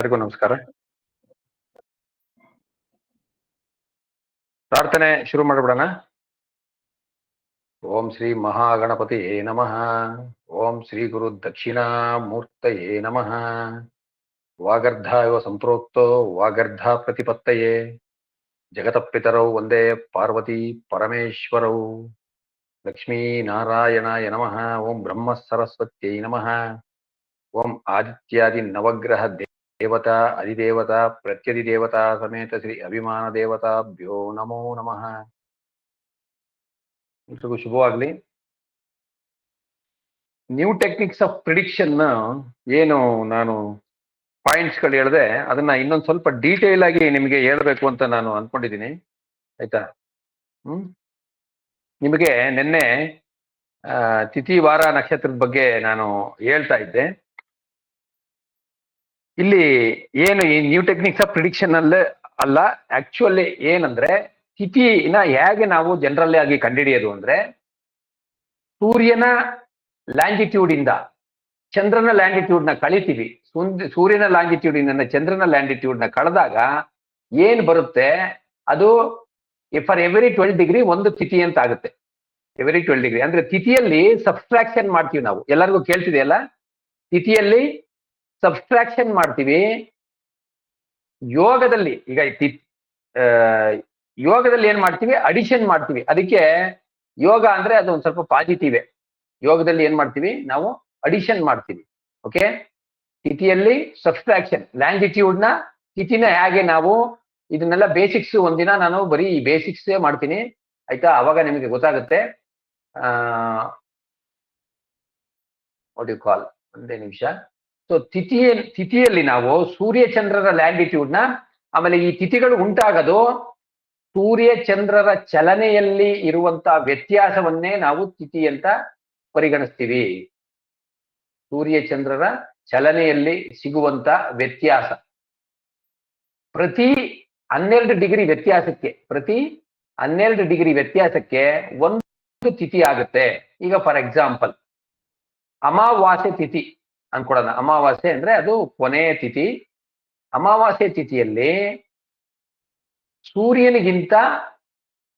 ಎಲ್ಲರಿಗೂ ನಮಸ್ಕಾರ. ಪ್ರಾರ್ಥನೆ ಶುರು ಮಾಡಿಬಿಡೋಣ. ಓಂ ಶ್ರೀ ಮಹಾಗಣಪತಿಯೇ ನಮಃ. ಓಂ ಶ್ರೀ ಗುರು ದಕ್ಷಿಣಾಮೂರ್ತಯೇ ನಮಃ. ವಾಗರ್ಧ ಇವ ಸಂಪ್ರೋಕ್ತೋ ವಾಗರ್ಧ ಪ್ರತಿಪತ್ತಯೇ. ಜಗತಪಿತರೌ ಒಂದೇ ಪಾರ್ವತಿ ಪರಮೇಶ್ವರೌ. ಲಕ್ಷ್ಮೀ ನಾರಾಯಣಾಯ ನಮಃ. ಓಂ ಬ್ರಹ್ಮ ಸರಸ್ವತ್ಯೈ ನಮಃ. ಓಂ ಆದಿತ್ಯಾದಿ ನವಗ್ರಹ ದೇವತಾ ಅಧಿದೇವತಾ ಪ್ರತ್ಯಧಿದೇವತಾ ಸಮೇತ ಶ್ರೀ ಅಭಿಮಾನ ದೇವತಾಭ್ಯೋ ನಮೋ ನಮಃ. ಎಲ್ರಿಗೂ ಶುಭವಾಗ್ಲಿ. ನ್ಯೂ ಟೆಕ್ನಿಕ್ಸ್ ಆಫ್ ಪ್ರಿಡಿಕ್ಷನ್ ಏನು ನಾನು ಪಾಯಿಂಟ್ಸ್ ಗಳು ಹೇಳಿದೆ ಅದನ್ನ ಇನ್ನೊಂದು ಸ್ವಲ್ಪ ಡೀಟೇಲ್ ಆಗಿ ನಿಮಗೆ ಹೇಳ್ಬೇಕು ಅಂತ ನಾನು ಅನ್ಕೊಂಡಿದ್ದೀನಿ. ಆಯ್ತಾ? ನಿಮಗೆ ನಿನ್ನೆ ತಿಥಿ ವಾರ ನಕ್ಷತ್ರದ ಬಗ್ಗೆ ನಾನು ಹೇಳ್ತಾ ಇದ್ದೆ. ಇಲ್ಲಿ ಏನು ಈ ನ್ಯೂ ಟೆಕ್ನಿಕ್ಸ್ ಆಫ್ ಪ್ರಿಡಿಕ್ಷನ್ ಅಲ್ಲ, ಆಕ್ಚುಲಿ ಏನಂದ್ರೆ ತಿಥಿನ ಹೇಗೆ ನಾವು ಜನರಲ್ ಆಗಿ ಕಂಡುಹಿಡಿಯೋದು ಅಂದ್ರೆ, ಸೂರ್ಯನ ಲ್ಯಾಂಗಿಟ್ಯೂಡ್ ಇಂದ ಚಂದ್ರನ ಲ್ಯಾಂಗಿಟ್ಯೂಡ್ ನ ಕಳಿತೀವಿ. ಸೂರ್ಯನ ಲ್ಯಾಂಗಿಟ್ಯೂಡ್ ಇಂದ ಚಂದ್ರನ ಲ್ಯಾಂಗಿಟ್ಯೂಡ್ ನ ಕಳೆದಾಗ ಏನ್ ಬರುತ್ತೆ ಅದು ಫಾರ್ ಎವ್ರಿ 12 ಡಿಗ್ರಿ ಒಂದು ತಿಥಿ ಅಂತ ಆಗುತ್ತೆ. ಎವ್ರಿ 12 ಡಿಗ್ರಿ ಅಂದ್ರೆ ತಿಥಿಯಲ್ಲಿ ಸಬ್ಸ್ಟ್ರಾಕ್ಷನ್ ಮಾಡ್ತೀವಿ ನಾವು. ಎಲ್ಲರಿಗೂ ಕೇಳ್ತಿದೆಯಲ್ಲ, ತಿಥಿಯಲ್ಲಿ ಸಬ್ಸ್ಟ್ರಾಕ್ಷನ್ ಮಾಡ್ತೀವಿ. ಯೋಗದಲ್ಲಿ ಈಗ ಯೋಗದಲ್ಲಿ ಏನ್ ಮಾಡ್ತೀವಿ? ಅಡಿಷನ್ ಮಾಡ್ತೀವಿ. ಅದಕ್ಕೆ ಯೋಗ ಅಂದ್ರೆ ಅದು ಒಂದ್ ಸ್ವಲ್ಪ ಪಾಸಿಟಿವ್. ಯೋಗದಲ್ಲಿ ಏನ್ ಮಾಡ್ತೀವಿ ನಾವು? ಅಡಿಷನ್ ಮಾಡ್ತೀವಿ. ಓಕೆ, ತಿಥಿಯಲ್ಲಿ ಸಬ್ಸ್ಟ್ರಾಕ್ಷನ್, ಲ್ಯಾಂಗಿಟ್ಯೂಡ್ ನ ತಿಥಿನ ಹೇಗೆ ನಾವು ಇದನ್ನೆಲ್ಲ ಬೇಸಿಕ್ಸ್ ಒಂದಿನ ನಾನು ಬರೀ ಈ ಬೇಸಿಕ್ಸ್ ಮಾಡ್ತೀನಿ. ಆಯ್ತಾ? ಅವಾಗ ನಿಮಗೆ ಗೊತ್ತಾಗುತ್ತೆ. ವಾಟ್ ಯು ಕಾಲ್, ಒಂದೇ ನಿಮಿಷ. ಸೊ ತಿಥಿಯಲ್ಲಿ ನಾವು ಸೂರ್ಯ ಚಂದ್ರರ ಲ್ಯಾಂಗಿಟ್ಯೂಡ್ ನ, ಆಮೇಲೆ ಈ ತಿಥಿಗಳು ಉಂಟಾಗೋದು ಸೂರ್ಯ ಚಂದ್ರರ ಚಲನೆಯಲ್ಲಿ ಇರುವಂತಹ ವ್ಯತ್ಯಾಸವನ್ನೇ ನಾವು ತಿಥಿ ಅಂತ ಪರಿಗಣಿಸ್ತೀವಿ. ಸೂರ್ಯ ಚಂದ್ರರ ಚಲನೆಯಲ್ಲಿ ಸಿಗುವಂತ ವ್ಯತ್ಯಾಸ ಪ್ರತಿ 12 ಡಿಗ್ರಿ ವ್ಯತ್ಯಾಸಕ್ಕೆ ಒಂದು ತಿಥಿ ಆಗುತ್ತೆ. ಈಗ ಫಾರ್ ಎಕ್ಸಾಂಪಲ್ ಅಮಾವಾಸ್ಯೆ ತಿಥಿ ಅನ್ಕೊಡೋಣ. ಅಮಾವಾಸ್ಯೆ ಅಂದ್ರೆ ಅದು ಕೊನೆಯ ತಿಥಿ. ಅಮಾವಾಸ್ಯೆ ತಿಥಿಯಲ್ಲಿ ಸೂರ್ಯನಿಗಿಂತ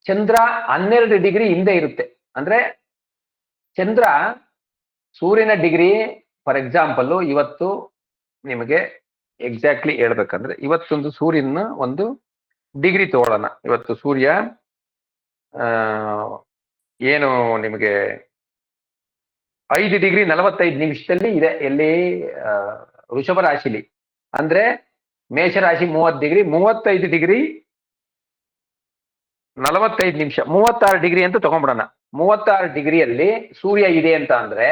ಚಂದ್ರ 12 ಡಿಗ್ರಿ ಹಿಂದೆ ಇರುತ್ತೆ. ಅಂದ್ರೆ ಚಂದ್ರ ಸೂರ್ಯನ ಡಿಗ್ರಿ, ಫಾರ್ ಎಕ್ಸಾಂಪಲ್ ಇವತ್ತು ನಿಮಗೆ ಎಕ್ಸಾಕ್ಟ್ಲಿ ಹೇಳ್ಬೇಕಂದ್ರೆ, ಇವತ್ತೊಂದು ಸೂರ್ಯನ ಒಂದು ಡಿಗ್ರಿ ತಗೊಳ್ಳೋಣ. ಇವತ್ತು ಸೂರ್ಯ ಏನು ನಿಮಗೆ 5 ಡಿಗ್ರಿ 45 ನಿಮಿಷದಲ್ಲಿ ಇದೆ. ಎಲ್ಲಿ? ವೃಷಭ ರಾಶಿಲಿ. ಅಂದ್ರೆ ಮೇಷರಾಶಿ 30 ಡಿಗ್ರಿ, 35 ಡಿಗ್ರಿ 45 ನಿಮಿಷ, 36 ಡಿಗ್ರಿ ಅಂತ ತಗೊಂಡ್ಬಿಡೋಣ. 36 ಡಿಗ್ರಿಯಲ್ಲಿ ಸೂರ್ಯ ಇದೆ ಅಂತ ಅಂದ್ರೆ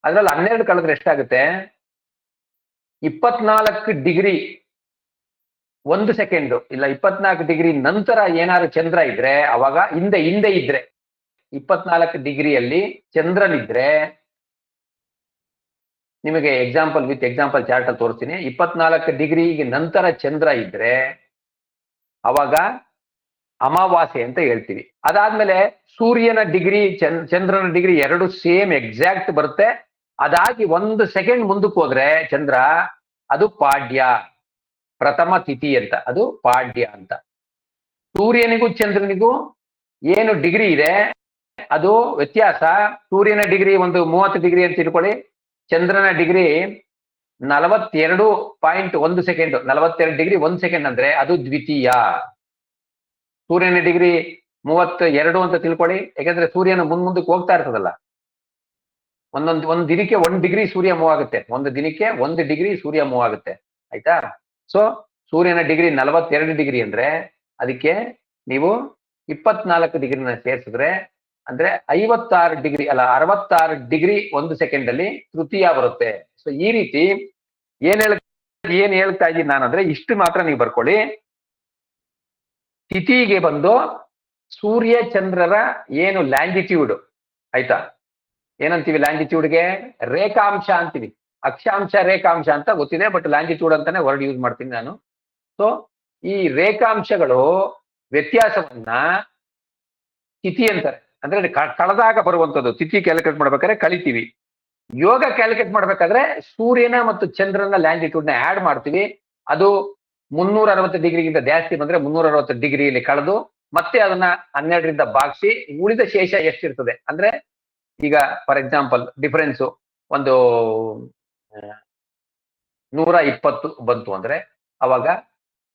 ಅದ್ರಲ್ಲಿ 12 ಕಳೆದ್ರೆ ಎಷ್ಟಾಗುತ್ತೆ? 24 ಡಿಗ್ರಿ 1 ಸೆಕೆಂಡ್ ಇಲ್ಲ 24 ಡಿಗ್ರಿ ನಂತರ ಏನಾದ್ರು ಚಂದ್ರ ಇದ್ರೆ, ಅವಾಗ ಹಿಂದೆ ಇದ್ರೆ 24 ಡಿಗ್ರಿಯಲ್ಲಿ ಚಂದ್ರನಿದ್ರೆ, ನಿಮಗೆ ವಿತ್ ಎಕ್ಸಾಂಪಲ್ ಚಾರ್ಟ್ ಅಲ್ಲಿ ತೋರಿಸ್ತೀನಿ. 24 ಡಿಗ್ರಿಗೆ ನಂತರ ಚಂದ್ರ ಇದ್ರೆ ಅವಾಗ ಅಮಾವಾಸ್ಯೆ ಅಂತ ಹೇಳ್ತೀವಿ. ಅದಾದ್ಮೇಲೆ ಸೂರ್ಯನ ಡಿಗ್ರಿ ಚಂದ್ರನ ಡಿಗ್ರಿ ಎರಡು ಸೇಮ್ ಎಕ್ಸಾಕ್ಟ್ ಬರುತ್ತೆ. ಅದಾಗಿ 1 ಸೆಕೆಂಡ್ ಮುಂದಕ್ಕೆ ಹೋದ್ರೆ ಚಂದ್ರ, ಅದು ಪಾಡ್ಯ, ಪ್ರಥಮ ತಿಥಿ ಅಂತ, ಅದು ಪಾಡ್ಯ ಅಂತ. ಸೂರ್ಯನಿಗೂ ಚಂದ್ರನಿಗೂ ಏನು ಡಿಗ್ರಿ ಇದೆ ಅದು ವ್ಯತ್ಯಾಸ. ಸೂರ್ಯನ ಡಿಗ್ರಿ ಒಂದು 30 ಡಿಗ್ರಿ ಅಂತ ತಿಳ್ಕೊಳ್ಳಿ, ಚಂದ್ರನ ಡಿಗ್ರಿ 42.1 ಸೆಕೆಂಡ್, 42 ಡಿಗ್ರಿ 1 ಸೆಕೆಂಡ್ ಅಂದ್ರೆ ಅದು ದ್ವಿತೀಯ. ಸೂರ್ಯನ ಡಿಗ್ರಿ 32 ಅಂತ ತಿಳ್ಕೊಳ್ಳಿ, ಯಾಕಂದ್ರೆ ಸೂರ್ಯನ ಮುಂದಕ್ಕೆ ಹೋಗ್ತಾ ಇರ್ತದಲ್ಲ. ಒಂದ್ ದಿನಕ್ಕೆ 1 ಡಿಗ್ರಿ ಸೂರ್ಯ ಮೂವ್ ಆಗುತ್ತೆ. ಒಂದು ದಿನಕ್ಕೆ 1 ಡಿಗ್ರಿ ಸೂರ್ಯ ಮೂವ್ ಆಗುತ್ತೆ. ಆಯ್ತಾ? ಸೊ ಸೂರ್ಯನ ಡಿಗ್ರಿ 42 ಡಿಗ್ರಿ ಅಂದ್ರೆ ಅದಕ್ಕೆ ನೀವು 24 ಡಿಗ್ರಿನ ಸೇರಿಸಿದ್ರೆ ಅಂದ್ರೆ 56 ಡಿಗ್ರಿ ಅಲ್ಲ 66 ಡಿಗ್ರಿ 1 ಸೆಕೆಂಡ್ ಅಲ್ಲಿ ತೃತೀಯ ಬರುತ್ತೆ. ಸೊ ಈ ರೀತಿ ಏನ್ ಹೇಳ್ತಾ ಇದ್ದೀನಿ ನಾನಂದ್ರೆ, ಇಷ್ಟು ಮಾತ್ರ ನೀವು ಬರ್ಕೊಳ್ಳಿ. ತಿಥಿಗೆ ಬಂದು ಸೂರ್ಯ ಚಂದ್ರರ ಏನು ಲ್ಯಾಂಗಿಟ್ಯೂಡ್, ಆಯ್ತಾ? ಏನಂತೀವಿ ಲ್ಯಾಂಗಿಟ್ಯೂಡ್ಗೆ? ರೇಖಾಂಶ ಅಂತೀವಿ. ಅಕ್ಷಾಂಶ ರೇಖಾಂಶ ಅಂತ ಗೊತ್ತಿದೆ, ಬಟ್ ಲ್ಯಾಂಗಿಟ್ಯೂಡ್ ಅಂತಾನೆ ವರ್ಡ್ ಯೂಸ್ ಮಾಡ್ತೀನಿ ನಾನು. ಸೊ ಈ ರೇಖಾಂಶಗಳು ವ್ಯತ್ಯಾಸವನ್ನ ತಿಥಿ ಅಂತಾರೆ. ಅಂದ್ರೆ ಕಳೆದಾಗ ಬರುವಂತದ್ದು. ತಿಥಿ ಕ್ಯಾಲ್ಕುಲೇಟ್ ಮಾಡ್ಬೇಕಾದ್ರೆ ಕಳಿತೀವಿ. ಯೋಗ ಕ್ಯಾಲ್ಕುಲೇಟ್ ಮಾಡ್ಬೇಕಾದ್ರೆ ಸೂರ್ಯನ ಮತ್ತು ಚಂದ್ರನ ಲ್ಯಾಂಡಿಟ್ಯೂಡ್ ನ ಆಡ್ ಮಾಡ್ತೀವಿ. ಅದು 360 ಡಿಗ್ರಿಗಿಂತ ಜಾಸ್ತಿ ಬಂದ್ರೆ 360 ಡಿಗ್ರಿಯಲ್ಲಿ ಕಳೆದು ಮತ್ತೆ ಅದನ್ನ 12ರಿಂದ ಭಾಗಿಸಿ ಉಳಿದ ಶೇಷ ಎಷ್ಟಿರ್ತದೆ ಅಂದ್ರೆ, ಈಗ ಫಾರ್ ಎಕ್ಸಾಂಪಲ್ ಡಿಫರೆನ್ಸ್ ಒಂದು 120 ಬಂತು ಅಂದ್ರೆ ಅವಾಗ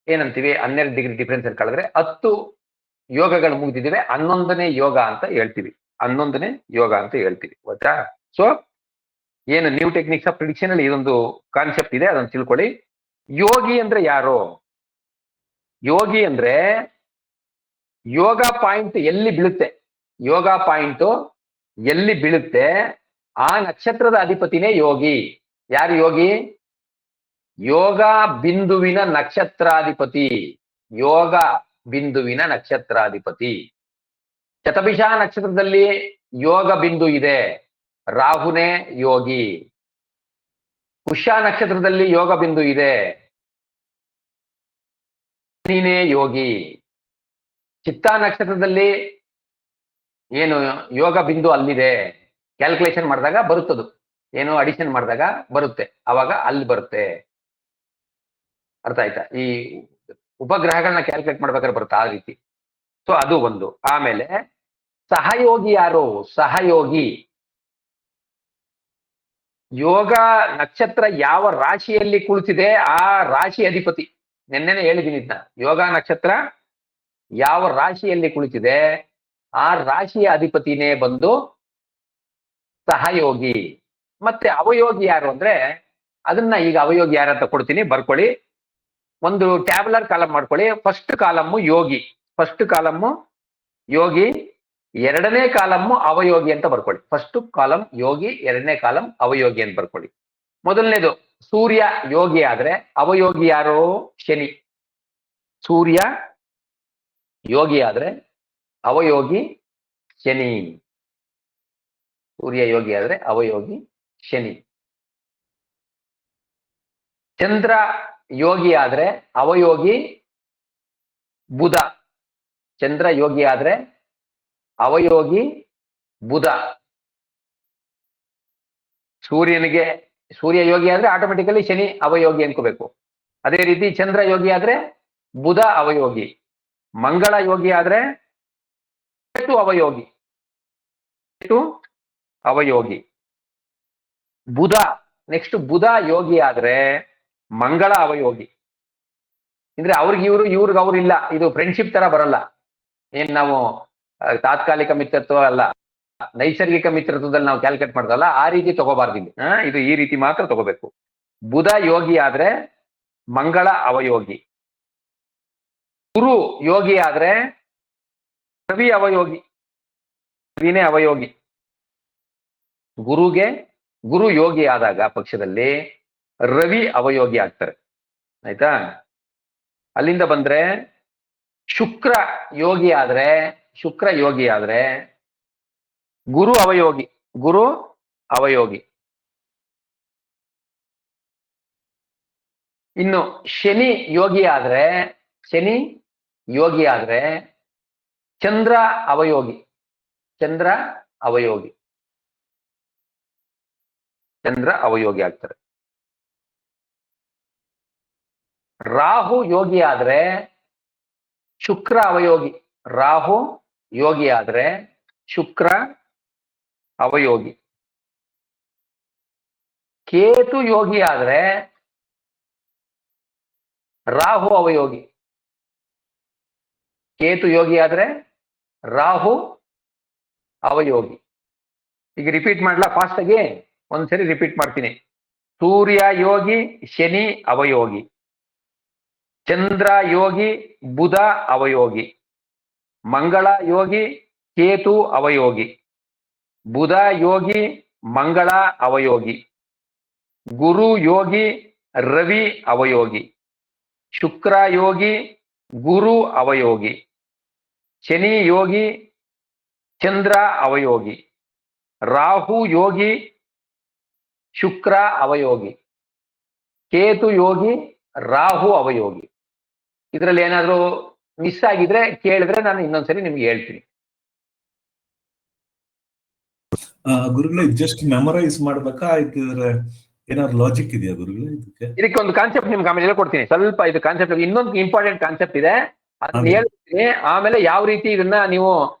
ಏನಂತೀವಿ, 12 ಡಿಗ್ರಿ ಡಿಫರೆನ್ಸ್ ಅಲ್ಲಿ ಕಳೆದ್ರೆ 10 ಯೋಗಗಳು ಮುಗಿದಿದ್ದೇವೆ, 11ನೇ ಯೋಗ ಅಂತ ಹೇಳ್ತೀವಿ. 11ನೇ ಯೋಗ ಅಂತ ಹೇಳ್ತೀವಿ. ಗೊತ್ತಾ? ಸೊ ಏನು ನ್ಯೂ ಟೆಕ್ನಿಕ್ಸ್ ಆಫ್ ಪ್ರಿಡಿಕ್ಷನ್ ಅಲ್ಲಿ ಇದೊಂದು ಕಾನ್ಸೆಪ್ಟ್ ಇದೆ, ಅದನ್ನು ತಿಳ್ಕೊಳ್ಳಿ. ಯೋಗಿ ಅಂದ್ರೆ ಯಾರು? ಯೋಗಿ ಅಂದ್ರೆ ಯೋಗ ಪಾಯಿಂಟ್ ಎಲ್ಲಿ ಬೀಳುತ್ತೆ, ಯೋಗ ಪಾಯಿಂಟ್ ಎಲ್ಲಿ ಬೀಳುತ್ತೆ ಆ ನಕ್ಷತ್ರದ ಅಧಿಪತಿನೇ ಯೋಗಿ. ಯಾರು ಯೋಗಿ? ಯೋಗ ಬಿಂದುವಿನ ನಕ್ಷತ್ರಾಧಿಪತಿ. ಯೋಗ ಬಿಂದುವಿನ ನಕ್ಷತ್ರಾಧಿಪತಿ. ಶತಭಿಷ ನಕ್ಷತ್ರದಲ್ಲಿ ಯೋಗ ಬಿಂದು ಇದೆ, ರಾಹುನೇ ಯೋಗಿ. ಪುಷ್ಯ ನಕ್ಷತ್ರದಲ್ಲಿ ಯೋಗ ಬಿಂದು ಇದೆ, ಶನಿನೇ ಯೋಗಿ. ಚಿತ್ತಾ ನಕ್ಷತ್ರದಲ್ಲಿ ಏನು ಯೋಗ ಬಿಂದು ಅಲ್ಲಿದೆ, ಕ್ಯಾಲ್ಕುಲೇಷನ್ ಮಾಡಿದಾಗ ಬರುತ್ತದು, ಏನು ಅಡಿಷನ್ ಮಾಡಿದಾಗ ಬರುತ್ತೆ, ಅವಾಗ ಅಲ್ಲಿ ಬರುತ್ತೆ. ಅರ್ಥ ಆಯ್ತಾ? ಈ ಉಪಗ್ರಹಗಳನ್ನ ಕ್ಯಾಲ್ಕುಲೇಟ್ ಮಾಡ್ಬೇಕಾದ್ರೆ ಬರುತ್ತೆ ಆ ರೀತಿ. ಸೊ ಅದು ಒಂದು. ಆಮೇಲೆ ಸಹಯೋಗಿ ಯಾರು? ಸಹಯೋಗಿ ಯೋಗ ನಕ್ಷತ್ರ ಯಾವ ರಾಶಿಯಲ್ಲಿ ಕುಳಿತಿದೆ ಆ ರಾಶಿ ಅಧಿಪತಿ. ನೆನ್ನೆನೆ ಹೇಳಿದ್ದೀನಿ ಇದನ್ನ. ಯೋಗ ನಕ್ಷತ್ರ ಯಾವ ರಾಶಿಯಲ್ಲಿ ಕುಳಿತಿದೆ ಆ ರಾಶಿಯ ಅಧಿಪತಿನೇ ಬಂದು ಸಹಯೋಗಿ. ಮತ್ತೆ ಅವಯೋಗಿ ಯಾರು ಅಂದ್ರೆ, ಅದನ್ನ ಈಗ ಅವಯೋಗಿ ಯಾರಂತ ಕೊಡ್ತೀನಿ, ಬರ್ಕೊಳ್ಳಿ. ಒಂದು ಟ್ಯಾಬ್ಯುಲರ್ ಕಾಲಮ್ ಮಾಡ್ಕೊಳ್ಳಿ. First column Yogi, first column Yogi, ಎರಡನೇ ಕಾಲಮ್ಮು ಅವಯೋಗಿ ಅಂತ ಬರ್ಕೊಳ್ಳಿ. ಫಸ್ಟ್ ಕಾಲಂ ಯೋಗಿ, ಎರಡನೇ ಕಾಲಂ ಅವಯೋಗಿ ಅಂತ ಬರ್ಕೊಳ್ಳಿ. ಮೊದಲನೇದು ಸೂರ್ಯ ಯೋಗಿ ಆದ್ರೆ ಅವಯೋಗಿ ಯಾರು? ಶನಿ. ಸೂರ್ಯ ಯೋಗಿ ಆದ್ರೆ ಅವಯೋಗಿ ಶನಿ. ಸೂರ್ಯ ಯೋಗಿ ಆದ್ರೆ ಅವಯೋಗಿ ಶನಿ. ಚಂದ್ರ ಯೋಗಿ ಆದ್ರೆ ಅವಯೋಗಿ ಬುಧ. ಚಂದ್ರ ಯೋಗಿ ಆದ್ರೆ ಅವಯೋಗಿ ಬುಧ. ಸೂರ್ಯ ಯೋಗಿ ಆದ್ರೆ ಆಟೋಮೆಟಿಕಲಿ ಶನಿ ಅವಯೋಗಿ ಅನ್ಕೋಬೇಕು. ಅದೇ ರೀತಿ ಚಂದ್ರ ಯೋಗಿ ಆದ್ರೆ ಬುಧ ಅವಯೋಗಿ. ಮಂಗಳ ಯೋಗಿ ಆದ್ರೆ ಕೇತು ಅವಯೋಗಿ. ಕೇತು ಅವಯೋಗಿ. ಬುಧ ನೆಕ್ಸ್ಟ್ ಬುಧ ಯೋಗಿ ಆದ್ರೆ ಮಂಗಳ ಅವಯೋಗಿ. ಅಂದ್ರೆ ಅವ್ರಿಗೆ ಇವ್ರಿಗೆ ಅವ್ರು ಇಲ್ಲ, ಇದು ಫ್ರೆಂಡ್ಶಿಪ್ ತರ ಬರಲ್ಲ. ಏನ್ ನಾವು ತಾತ್ಕಾಲಿಕ ಮಿತ್ರತ್ವ ಅಲ್ಲ, ನೈಸರ್ಗಿಕ ಮಿತ್ರತ್ವದಲ್ಲಿ ನಾವು ಕ್ಯಾಲ್ಕುಲೇಟ್ ಮಾಡ್ದಲ್ಲ ಆ ರೀತಿ ತಗೋಬಾರ್ದು ಇಲ್ಲಿ. ಇದು ಈ ರೀತಿ ಮಾತ್ರ ತಗೋಬೇಕು. ಬುಧ ಯೋಗಿ ಆದ್ರೆ ಮಂಗಳ ಅವಯೋಗಿ. ಗುರು ಯೋಗಿ ಆದ್ರೆ ರವಿ ಅವಯೋಗಿ. ರವಿನೇ ಅವಯೋಗಿ. ಗುರು ಯೋಗಿ ಆದಾಗ ಪಕ್ಷದಲ್ಲಿ ರವಿ ಅವಯೋಗಿ ಆಗ್ತಾರೆ. ಆಯ್ತಾ? ಅಲ್ಲಿಂದ ಬಂದ್ರೆ ಶುಕ್ರ ಯೋಗಿ ಆದ್ರೆ ಗುರು ಅವಯೋಗಿ. ಇನ್ನು ಶನಿ ಯೋಗಿ ಆದ್ರೆ ಚಂದ್ರ ಅವಯೋಗಿ. ಚಂದ್ರ ಅವಯೋಗಿ ಆಗ್ತಾರೆ. ರಾಹು ಯೋಗಿ ಆದ್ರೆ ಶುಕ್ರ ಅವಯೋಗಿ. ರಾಹು ಯೋಗಿ ಆದ್ರೆ ಶುಕ್ರ ಅವಯೋಗಿ. ಕೇತು ಯೋಗಿ ಆದ್ರೆ ರಾಹು ಅವಯೋಗಿ. ಕೇತು ಯೋಗಿ ಆದ್ರೆ ರಾಹು ಅವಯೋಗಿ. ಈಗ ರಿಪೀಟ್ ಮಾಡ್ಲಾ ಫಾಸ್ಟ್ ಆಗಿ? ಒಂದ್ಸರಿ ರಿಪೀಟ್ ಮಾಡ್ತೀನಿ. ಸೂರ್ಯ ಯೋಗಿ ಶನಿ ಅವಯೋಗಿ. ಚಂದ್ರ ಯೋಗಿ ಬುಧ ಅವಯೋಗಿ. ಮಂಗಳ ಯೋಗಿ ಕೇತು ಅವಯೋಗಿ. ಬುಧ ಯೋಗಿ ಮಂಗಳ ಅವಯೋಗಿ. ಗುರು ಯೋಗಿ ರವಿ ಅವಯೋಗಿ. ಶುಕ್ರ ಯೋಗಿ ಗುರು ಅವಯೋಗಿ. ಶನಿ ಯೋಗಿ ಚಂದ್ರ ಅವಯೋಗಿ. ರಾಹು ಯೋಗಿ ಶುಕ್ರ ಅವಯೋಗಿ. ಕೇತು ಯೋಗಿ ರಾಹು ಅವಯೋಗಿ. ಇದರಲ್ಲಿ ಏನಾದ್ರೂ ಮಿಸ್ ಆಗಿದ್ರೆ ಕೇಳಿದ್ರೆ ನಾನು ಇನ್ನೊಂದ್ಸರಿ ನಿಮ್ಗೆ ಹೇಳ್ತೀನಿ. ಗುರುಗಳೇ ಜಸ್ಟ್ ಮೆಮೊರೈಸ್ ಮಾಡ್ಬೇಕಾ ಇದ್ರೆ ಏನಾದ್ರು ಲಾಜಿಕ್ ಇದೆಯಾ ಗುರುಗಳೇ ಇದಕ್ಕೆ ಒಂದು ಕಾನ್ಸೆಪ್ಟ್ ನಿಮ್ಗೆ ಆಮೇಲೆ ಹೇಳ್ಕೊಡ್ತೀನಿ. ಸ್ವಲ್ಪ ಇದು ಕಾನ್ಸೆಪ್ಟ್, ಇನ್ನೊಂದು ಇಂಪಾರ್ಟೆಂಟ್ ಕಾನ್ಸೆಪ್ಟ್ ಇದೆ, ಅದನ್ನ ಹೇಳ್ತೀನಿ. ಆಮೇಲೆ ಯಾವ ರೀತಿ ಇದನ್ನ ನೀವು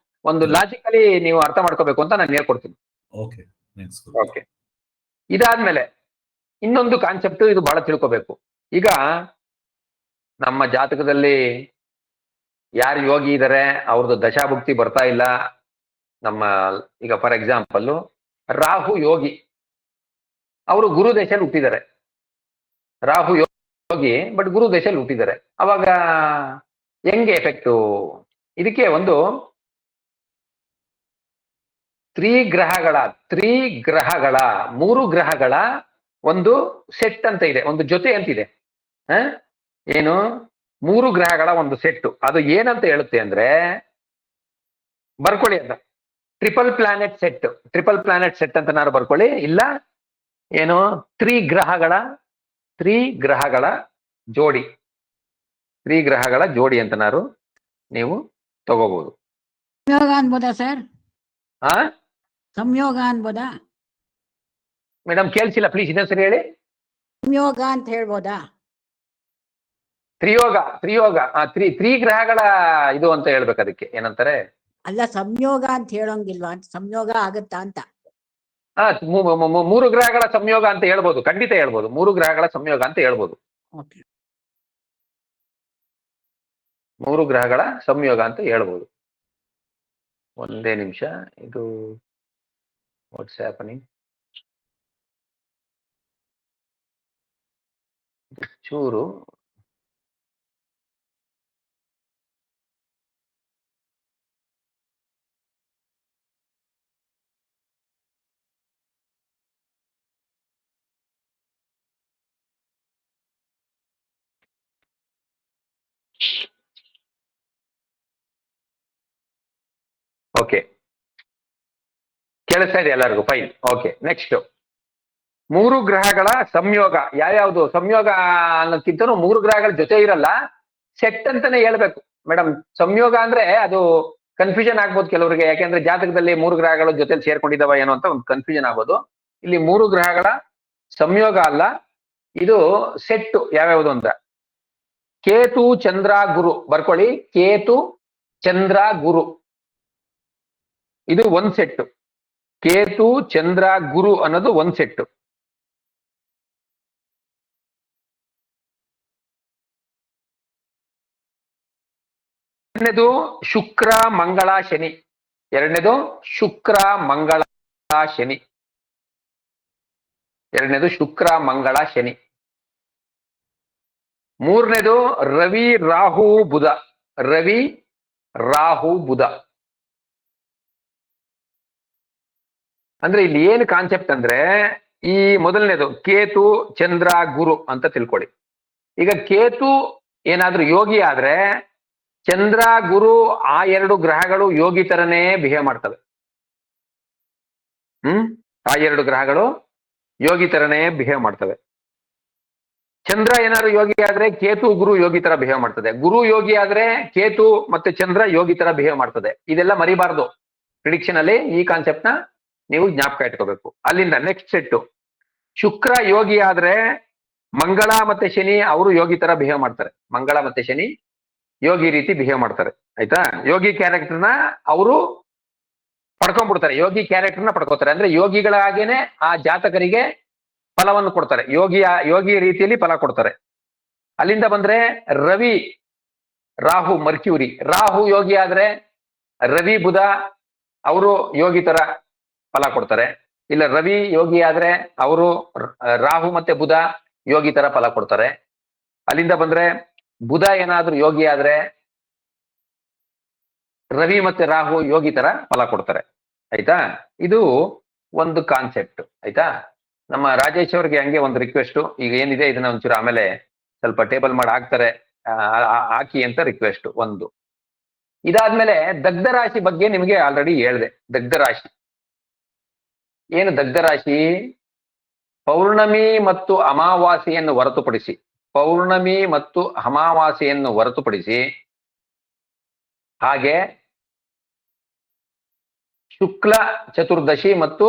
ಒಂದು ಲಾಜಿಕಲಿ ನೀವು ಅರ್ಥ ಮಾಡ್ಕೋಬೇಕು ಅಂತ ನಾನು ಹೇಳ್ಕೊಡ್ತೀನಿ. ಓಕೆ, ಇದಾದ್ಮೇಲೆ ಇನ್ನೊಂದು ಕಾನ್ಸೆಪ್ಟ್, ಇದು ಬಹಳ ತಿಳ್ಕೋಬೇಕು. ಈಗ ನಮ್ಮ ಜಾತಕದಲ್ಲಿ ಯಾರು ಯೋಗಿ ಇದಾರೆ ಅವ್ರದ್ದು ದಶಾಭುಕ್ತಿ ಬರ್ತಾ ಇಲ್ಲ. ನಮ್ಮ ಈಗ ಫಾರ್ ಎಕ್ಸಾಂಪಲ್ ರಾಹು ಯೋಗಿ, ಅವರು ಗುರು ದೇಶದಲ್ಲಿ ಹುಟ್ಟಿದ್ದಾರೆ. ರಾಹು ಯೋಗಿ ಬಟ್ ಗುರು ದೇಶದಲ್ಲಿ ಹುಟ್ಟಿದ್ದಾರೆ. ಅವಾಗ ಹೆಂಗೆ ಎಫೆಕ್ಟು? ಇದಕ್ಕೆ ಒಂದು ಮೂರು ಗ್ರಹಗಳ ಒಂದು ಸೆಟ್ ಅಂತ ಇದೆ, ಒಂದು ಜೊತೆ ಅಂತಿದೆ. ಏನು? ಮೂರು ಗ್ರಹಗಳ ಒಂದು ಸೆಟ್. ಅದು ಏನಂತ ಹೇಳುತ್ತೆ ಅಂದ್ರೆ, ಬರ್ಕೊಳ್ಳಿ ಅಂತ, ಟ್ರಿಪಲ್ ಪ್ಲಾನೆಟ್ ಸೆಟ್ ಅಂತ ನಾನು ಬರ್ಕೊಳ್ಳಿ. ಇಲ್ಲ ಏನು, ತ್ರಿಗ್ರಹಗಳ ಜೋಡಿ ಅಂತ ನಾನು ನೀವು ತಗೋಬಹುದು. ಸಂಯೋಗ ಅನ್ಬೋದಾ ಸರ್? ಸಂಯೋಗ ಅನ್ಬೋದಾ ಮೇಡಮ್? ಕೇಳಿಸಿಲ್ಲ, ಪ್ಲೀಸ್ ಇನ್ನೊಂದು ಸರಿ ಹೇಳಿ. ಸಂಯೋಗ ಅಂತ ಹೇಳ್ಬೋದಾ? ತ್ರಿಯೋಗ ತ್ರಿಗ್ರಹಗಳ ಇದು ಅಂತ ಹೇಳ್ಬೇಕು. ಅದಕ್ಕೆ ಏನಂತಾರೆ? ಅಲ್ಲ, ಸಂಯೋಗ ಅಂತ ಹೇಳೋಂಗಿಲ್ವಾ? ಸಂಯೋಗ ಆಗತ್ತಾ ಅಂತ. ಮೂರು ಗ್ರಹಗಳ ಸಂಯೋಗ ಅಂತ ಹೇಳ್ಬೋದು, ಖಂಡಿತ ಹೇಳ್ಬೋದು. ಮೂರು ಗ್ರಹಗಳ ಸಂಯೋಗ ಅಂತ ಹೇಳ್ಬೋದು. ಮೂರು ಗ್ರಹಗಳ ಸಂಯೋಗ ಅಂತ ಹೇಳ್ಬೋದು. ಒಂದೇ ನಿಮಿಷ, ಇದು ವಾಟ್ಸ್ ಹ್ಯಾಪನಿಂಗ್? ಚೂರು ಓಕೆ, ಕೇಳಿಸ್ತಾ ಇದೆ ಎಲ್ಲರಿಗೂ? ಫೈನ್. ಓಕೆ, ನೆಕ್ಸ್ಟ್ ಮೂರು ಗ್ರಹಗಳ ಸಂಯೋಗ. ಯಾವ್ಯಾವುದು ಸಂಯೋಗ ಅನ್ನೋದಕ್ಕಿಂತ ಮೂರು ಗ್ರಹಗಳ ಜೊತೆ ಇರಲ್ಲ, ಸೆಟ್ ಅಂತಾನೆ ಹೇಳ್ಬೇಕು ಮೇಡಮ್. ಸಂಯೋಗ ಅಂದ್ರೆ ಅದು ಕನ್ಫ್ಯೂಷನ್ ಆಗ್ಬೋದು ಕೆಲವರಿಗೆ, ಯಾಕೆಂದ್ರೆ ಜಾತಕದಲ್ಲಿ ಮೂರು ಗ್ರಹಗಳು ಜೊತೆಲಿ ಸೇರ್ಕೊಂಡಿದ್ದಾವ ಏನೋ ಅಂತ ಒಂದು ಕನ್ಫ್ಯೂಷನ್ ಆಗ್ಬೋದು. ಇಲ್ಲಿ ಮೂರು ಗ್ರಹಗಳ ಸಂಯೋಗ ಅಲ್ಲ, ಇದು ಸೆಟ್. ಯಾವ್ಯಾವುದು ಅಂತ, ಕೇತು ಚಂದ್ರ ಗುರು ಬರ್ಕೊಳ್ಳಿ. ಕೇತು ಚಂದ್ರ ಗುರು ಇದು ಒಂದ್ ಸೆಟ್. ಕೇತು ಚಂದ್ರ ಗುರು ಅನ್ನೋದು ಒಂದ್ ಸೆಟ್. ಎರಡನೇದು ಶುಕ್ರ ಮಂಗಳ ಶನಿ. ಮೂರನೇದು ರವಿ ರಾಹು ಬುಧ. ಅಂದ್ರೆ ಇಲ್ಲಿ ಏನು ಕಾನ್ಸೆಪ್ಟ್ ಅಂದ್ರೆ, ಈ ಮೊದಲನೇದು ಕೇತು ಚಂದ್ರ ಗುರು ಅಂತ ತಿಳ್ಕೊಳ್ಳಿ. ಈಗ ಕೇತು ಏನಾದ್ರೂ ಯೋಗಿ ಆದ್ರೆ, ಚಂದ್ರ ಗುರು ಆ ಎರಡು ಗ್ರಹಗಳು ಯೋಗಿ ತರನೇ ಬಿಹೇವ್ ಮಾಡ್ತವೆ. ಆ ಎರಡು ಗ್ರಹಗಳು ಯೋಗಿ ತರನೇ ಬಿಹೇವ್ ಮಾಡ್ತವೆ. ಚಂದ್ರ ಏನಾದ್ರು ಯೋಗಿ ಆದ್ರೆ ಕೇತು ಗುರು ಯೋಗಿ ತರ ಬಿಹೇವ್ ಮಾಡ್ತದೆ. ಗುರು ಯೋಗಿ ಆದ್ರೆ ಕೇತು ಮತ್ತೆ ಚಂದ್ರ ಯೋಗಿ ತರ ಬಿಹೇವ್ ಮಾಡ್ತದೆ. ಇದೆಲ್ಲ ಮರಿಬಾರ್ದು. ಪ್ರಿಡಿಕ್ಷನ್ ಅಲ್ಲಿ ಈ ಕಾನ್ಸೆಪ್ಟ್ ನ ನೀವು ಜ್ಞಾಪಕ ಇಟ್ಕೋಬೇಕು. ಅಲ್ಲಿಂದ ನೆಕ್ಸ್ಟ್ ಸೆಟ್, ಶುಕ್ರ ಯೋಗಿ ಆದ್ರೆ ಮಂಗಳ ಮತ್ತೆ ಶನಿ ಅವರು ಯೋಗಿ ತರ ಬಿಹೇವ್ ಮಾಡ್ತಾರೆ. ಮಂಗಳ ಮತ್ತೆ ಶನಿ ಯೋಗಿ ರೀತಿ ಬಿಹೇವ್ ಮಾಡ್ತಾರೆ. ಆಯ್ತಾ? ಯೋಗಿ ಕ್ಯಾರೆಕ್ಟರ್ನ ಅವರು ಪಡ್ಕೊಂಡ್ಬಿಡ್ತಾರೆ. ಯೋಗಿ ಕ್ಯಾರೆಕ್ಟರ್ನ ಪಡ್ಕೋತಾರೆ. ಅಂದ್ರೆ ಯೋಗಿಗಳಾಗೇನೆ ಆ ಜಾತಕರಿಗೆ ಫಲವನ್ನು ಕೊಡ್ತಾರೆ. ಯೋಗಿ ರೀತಿಯಲ್ಲಿ ಫಲ ಕೊಡ್ತಾರೆ. ಅಲ್ಲಿಂದ ಬಂದ್ರೆ ರವಿ ರಾಹು ಮರ್ಕ್ಯೂರಿ. ರಾಹು ಯೋಗಿ ಆದ್ರೆ ರವಿ ಬುಧ ಅವರು ಯೋಗಿ ತರ ಫಲ ಕೊಡ್ತಾರೆ. ಇಲ್ಲ ರವಿ ಯೋಗಿ ಆದ್ರೆ ಅವರು ರಾಹು ಮತ್ತೆ ಬುಧ ಯೋಗಿ ತರ ಫಲ ಕೊಡ್ತಾರೆ. ಅಲ್ಲಿಂದ ಬಂದ್ರೆ ಬುಧ ಏನಾದ್ರೂ ಯೋಗಿ ಆದ್ರೆ ರವಿ ಮತ್ತೆ ರಾಹು ಯೋಗಿ ತರ ಫಲ ಕೊಡ್ತಾರೆ. ಆಯ್ತಾ? ಇದು ಒಂದು ಕಾನ್ಸೆಪ್ಟ್. ಆಯ್ತಾ? ನಮ್ಮ ರಾಜೇಶ್ ಅವ್ರಿಗೆ ಹಂಗೆ ಒಂದು ರಿಕ್ವೆಸ್ಟ್, ಈಗ ಏನಿದೆ ಇದನ್ನ ಒಂಚೂರು ಆಮೇಲೆ ಸ್ವಲ್ಪ ಟೇಬಲ್ ಮಾಡಿ ಹಾಕಿ ಅಂತ ರಿಕ್ವೆಸ್ಟ್ ಒಂದು. ಇದಾದ್ಮೇಲೆ ದಗ್ಧ ರಾಶಿ ಬಗ್ಗೆ ನಿಮಗೆ ಆಲ್ರೆಡಿ ಹೇಳಿದೆ. ದಗ್ಧ ರಾಶಿ ಏನು? ದಗ್ಧ ರಾಶಿ ಪೌರ್ಣಮಿ ಮತ್ತು ಅಮಾವಾಸ್ಯೆಯನ್ನು ಹೊರತುಪಡಿಸಿ ಹಾಗೆ ಶುಕ್ಲ ಚತುರ್ದಶಿ ಮತ್ತು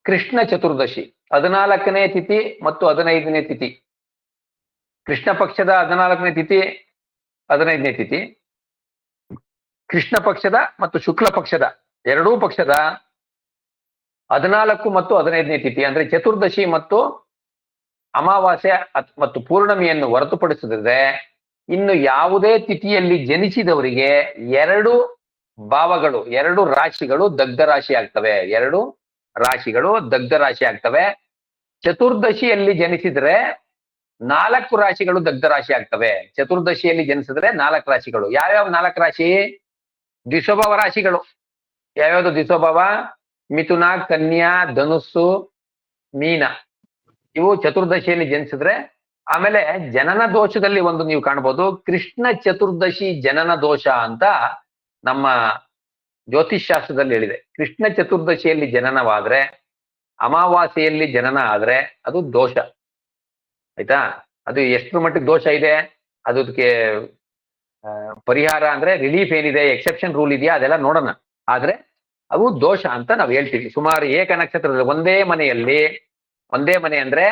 ಕೃಷ್ಣ ಚತುರ್ದಶಿ 14ನೇ ತಿಥಿ ಮತ್ತು 15ನೇ ತಿಥಿ. ಕೃಷ್ಣ ಪಕ್ಷದ 14ನೇ ತಿಥಿ 15ನೇ ತಿಥಿ, ಕೃಷ್ಣ ಪಕ್ಷದ ಮತ್ತು ಶುಕ್ಲ ಪಕ್ಷದ ಎರಡೂ ಪಕ್ಷದ 14 ಮತ್ತು 15ನೇ ತಿಥಿ ಅಂದ್ರೆ ಚತುರ್ದಶಿ ಮತ್ತು ಅಮಾವಾಸ್ಯೆ ಮತ್ತು ಪೂರ್ಣಮಿಯನ್ನು ಹೊರತುಪಡಿಸಿದ್ರೆ ಇನ್ನು ಯಾವುದೇ ತಿಥಿಯಲ್ಲಿ ಜನಿಸಿದವರಿಗೆ 2 ಭಾವಗಳು 2 ರಾಶಿಗಳು ದಗ್ಧ ರಾಶಿ ಆಗ್ತವೆ. 2 ರಾಶಿಗಳು ದಗ್ಧ ರಾಶಿ ಆಗ್ತವೆ. ಚತುರ್ದಶಿಯಲ್ಲಿ ಜನಿಸಿದ್ರೆ 4 ರಾಶಿಗಳು ದಗ್ಧ ರಾಶಿ ಆಗ್ತವೆ. ಚತುರ್ದಶಿಯಲ್ಲಿ ಜನಿಸಿದ್ರೆ 4 ರಾಶಿಗಳು. ಯಾವ್ಯಾವ 4 ರಾಶಿ? ದ್ವಿಸ್ವಭಾವ ರಾಶಿಗಳು. ಯಾವ್ಯಾವ್ದು ದ್ವಿಸ್ವಭಾವ? ಮಿಥುನ, ಕನ್ಯಾ, ಧನುಸ್ಸು, ಮೀನ. ಇವು ಚತುರ್ದಶಿಯಲ್ಲಿ ಜನಿಸಿದ್ರೆ. ಆಮೇಲೆ ಜನನ ದೋಷದಲ್ಲಿ ಒಂದು ನೀವು ಕಾಣ್ಬೋದು, ಕೃಷ್ಣ ಚತುರ್ದಶಿ ಜನನ ದೋಷ ಅಂತ ನಮ್ಮ ಜ್ಯೋತಿಷ್ ಶಾಸ್ತ್ರದಲ್ಲಿ ಹೇಳಿದೆ. ಕೃಷ್ಣ ಚತುರ್ದಶಿಯಲ್ಲಿ ಜನನವಾದ್ರೆ, ಅಮಾವಾಸ್ಯೆಯಲ್ಲಿ ಜನನ ಆದ್ರೆ ಅದು ದೋಷ. ಆಯ್ತಾ? ಅದು ಎಷ್ಟು ಮಟ್ಟಿಗೆ ದೋಷ ಇದೆ, ಅದಕ್ಕೆ ಪರಿಹಾರ ಅಂದ್ರೆ ರಿಲೀಫ್ ಏನಿದೆ, ಎಕ್ಸೆಪ್ಷನ್ ರೂಲ್ ಇದೆಯಾ, ಅದೆಲ್ಲ ನೋಡೋಣ. ಆದ್ರೆ ಅವು ದೋಷ ಅಂತ ನಾವು ಹೇಳ್ತೀವಿ. ಸುಮಾರು ಏಕ ನಕ್ಷತ್ರದ ಒಂದೇ ಮನೆ ಅಂದ್ರೆ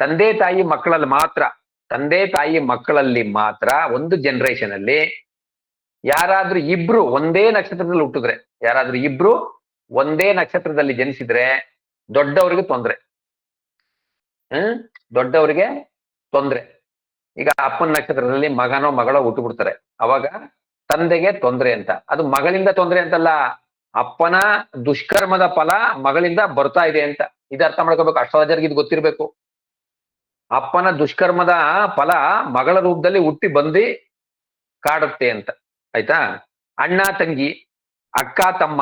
ತಂದೆ ತಾಯಿ ಮಕ್ಕಳಲ್ಲಿ ಮಾತ್ರ, ತಂದೆ ತಾಯಿ ಮಕ್ಕಳಲ್ಲಿ ಮಾತ್ರ ಒಂದು ಜನರೇಷನ್ ಅಲ್ಲಿ ಯಾರಾದ್ರೂ ಇಬ್ರು ಒಂದೇ ನಕ್ಷತ್ರದಲ್ಲಿ ಹುಟ್ಟಿದ್ರೆ, ಯಾರಾದ್ರೂ ಇಬ್ರು ಒಂದೇ ನಕ್ಷತ್ರದಲ್ಲಿ ಜನಿಸಿದ್ರೆ ದೊಡ್ಡವರಿಗೆ ತೊಂದ್ರೆ. ದೊಡ್ಡವರಿಗೆ ತೊಂದ್ರೆ. ಈಗ ಅಪ್ಪನ ನಕ್ಷತ್ರದಲ್ಲಿ ಮಗನೋ ಮಗಳೋ ಹುಟ್ಟು ಬಿಡ್ತಾರೆ, ಅವಾಗ ತಂದೆಗೆ ತೊಂದ್ರೆ ಅಂತ. ಅದು ಮಗಳಿಂದ ತೊಂದ್ರೆ ಅಂತಲ್ಲ, ಅಪ್ಪನ ದುಷ್ಕರ್ಮದ ಫಲ ಮಗಳಿಂದ ಬರ್ತಾ ಇದೆ ಅಂತ. ಇದು ಅರ್ಥ ಮಾಡ್ಕೋಬೇಕು. ಅಷ್ಟರಾಜರಿಗೆ ಇದು ಗೊತ್ತಿರ್ಬೇಕು. ಅಪ್ಪನ ದುಷ್ಕರ್ಮದ ಫಲ ಮಗಳ ರೂಪದಲ್ಲಿ ಹುಟ್ಟಿ ಬಂದು ಕಾಡುತ್ತೆ ಅಂತ. ಆಯ್ತಾ? ಅಣ್ಣ ತಂಗಿ, ಅಕ್ಕ ತಮ್ಮ,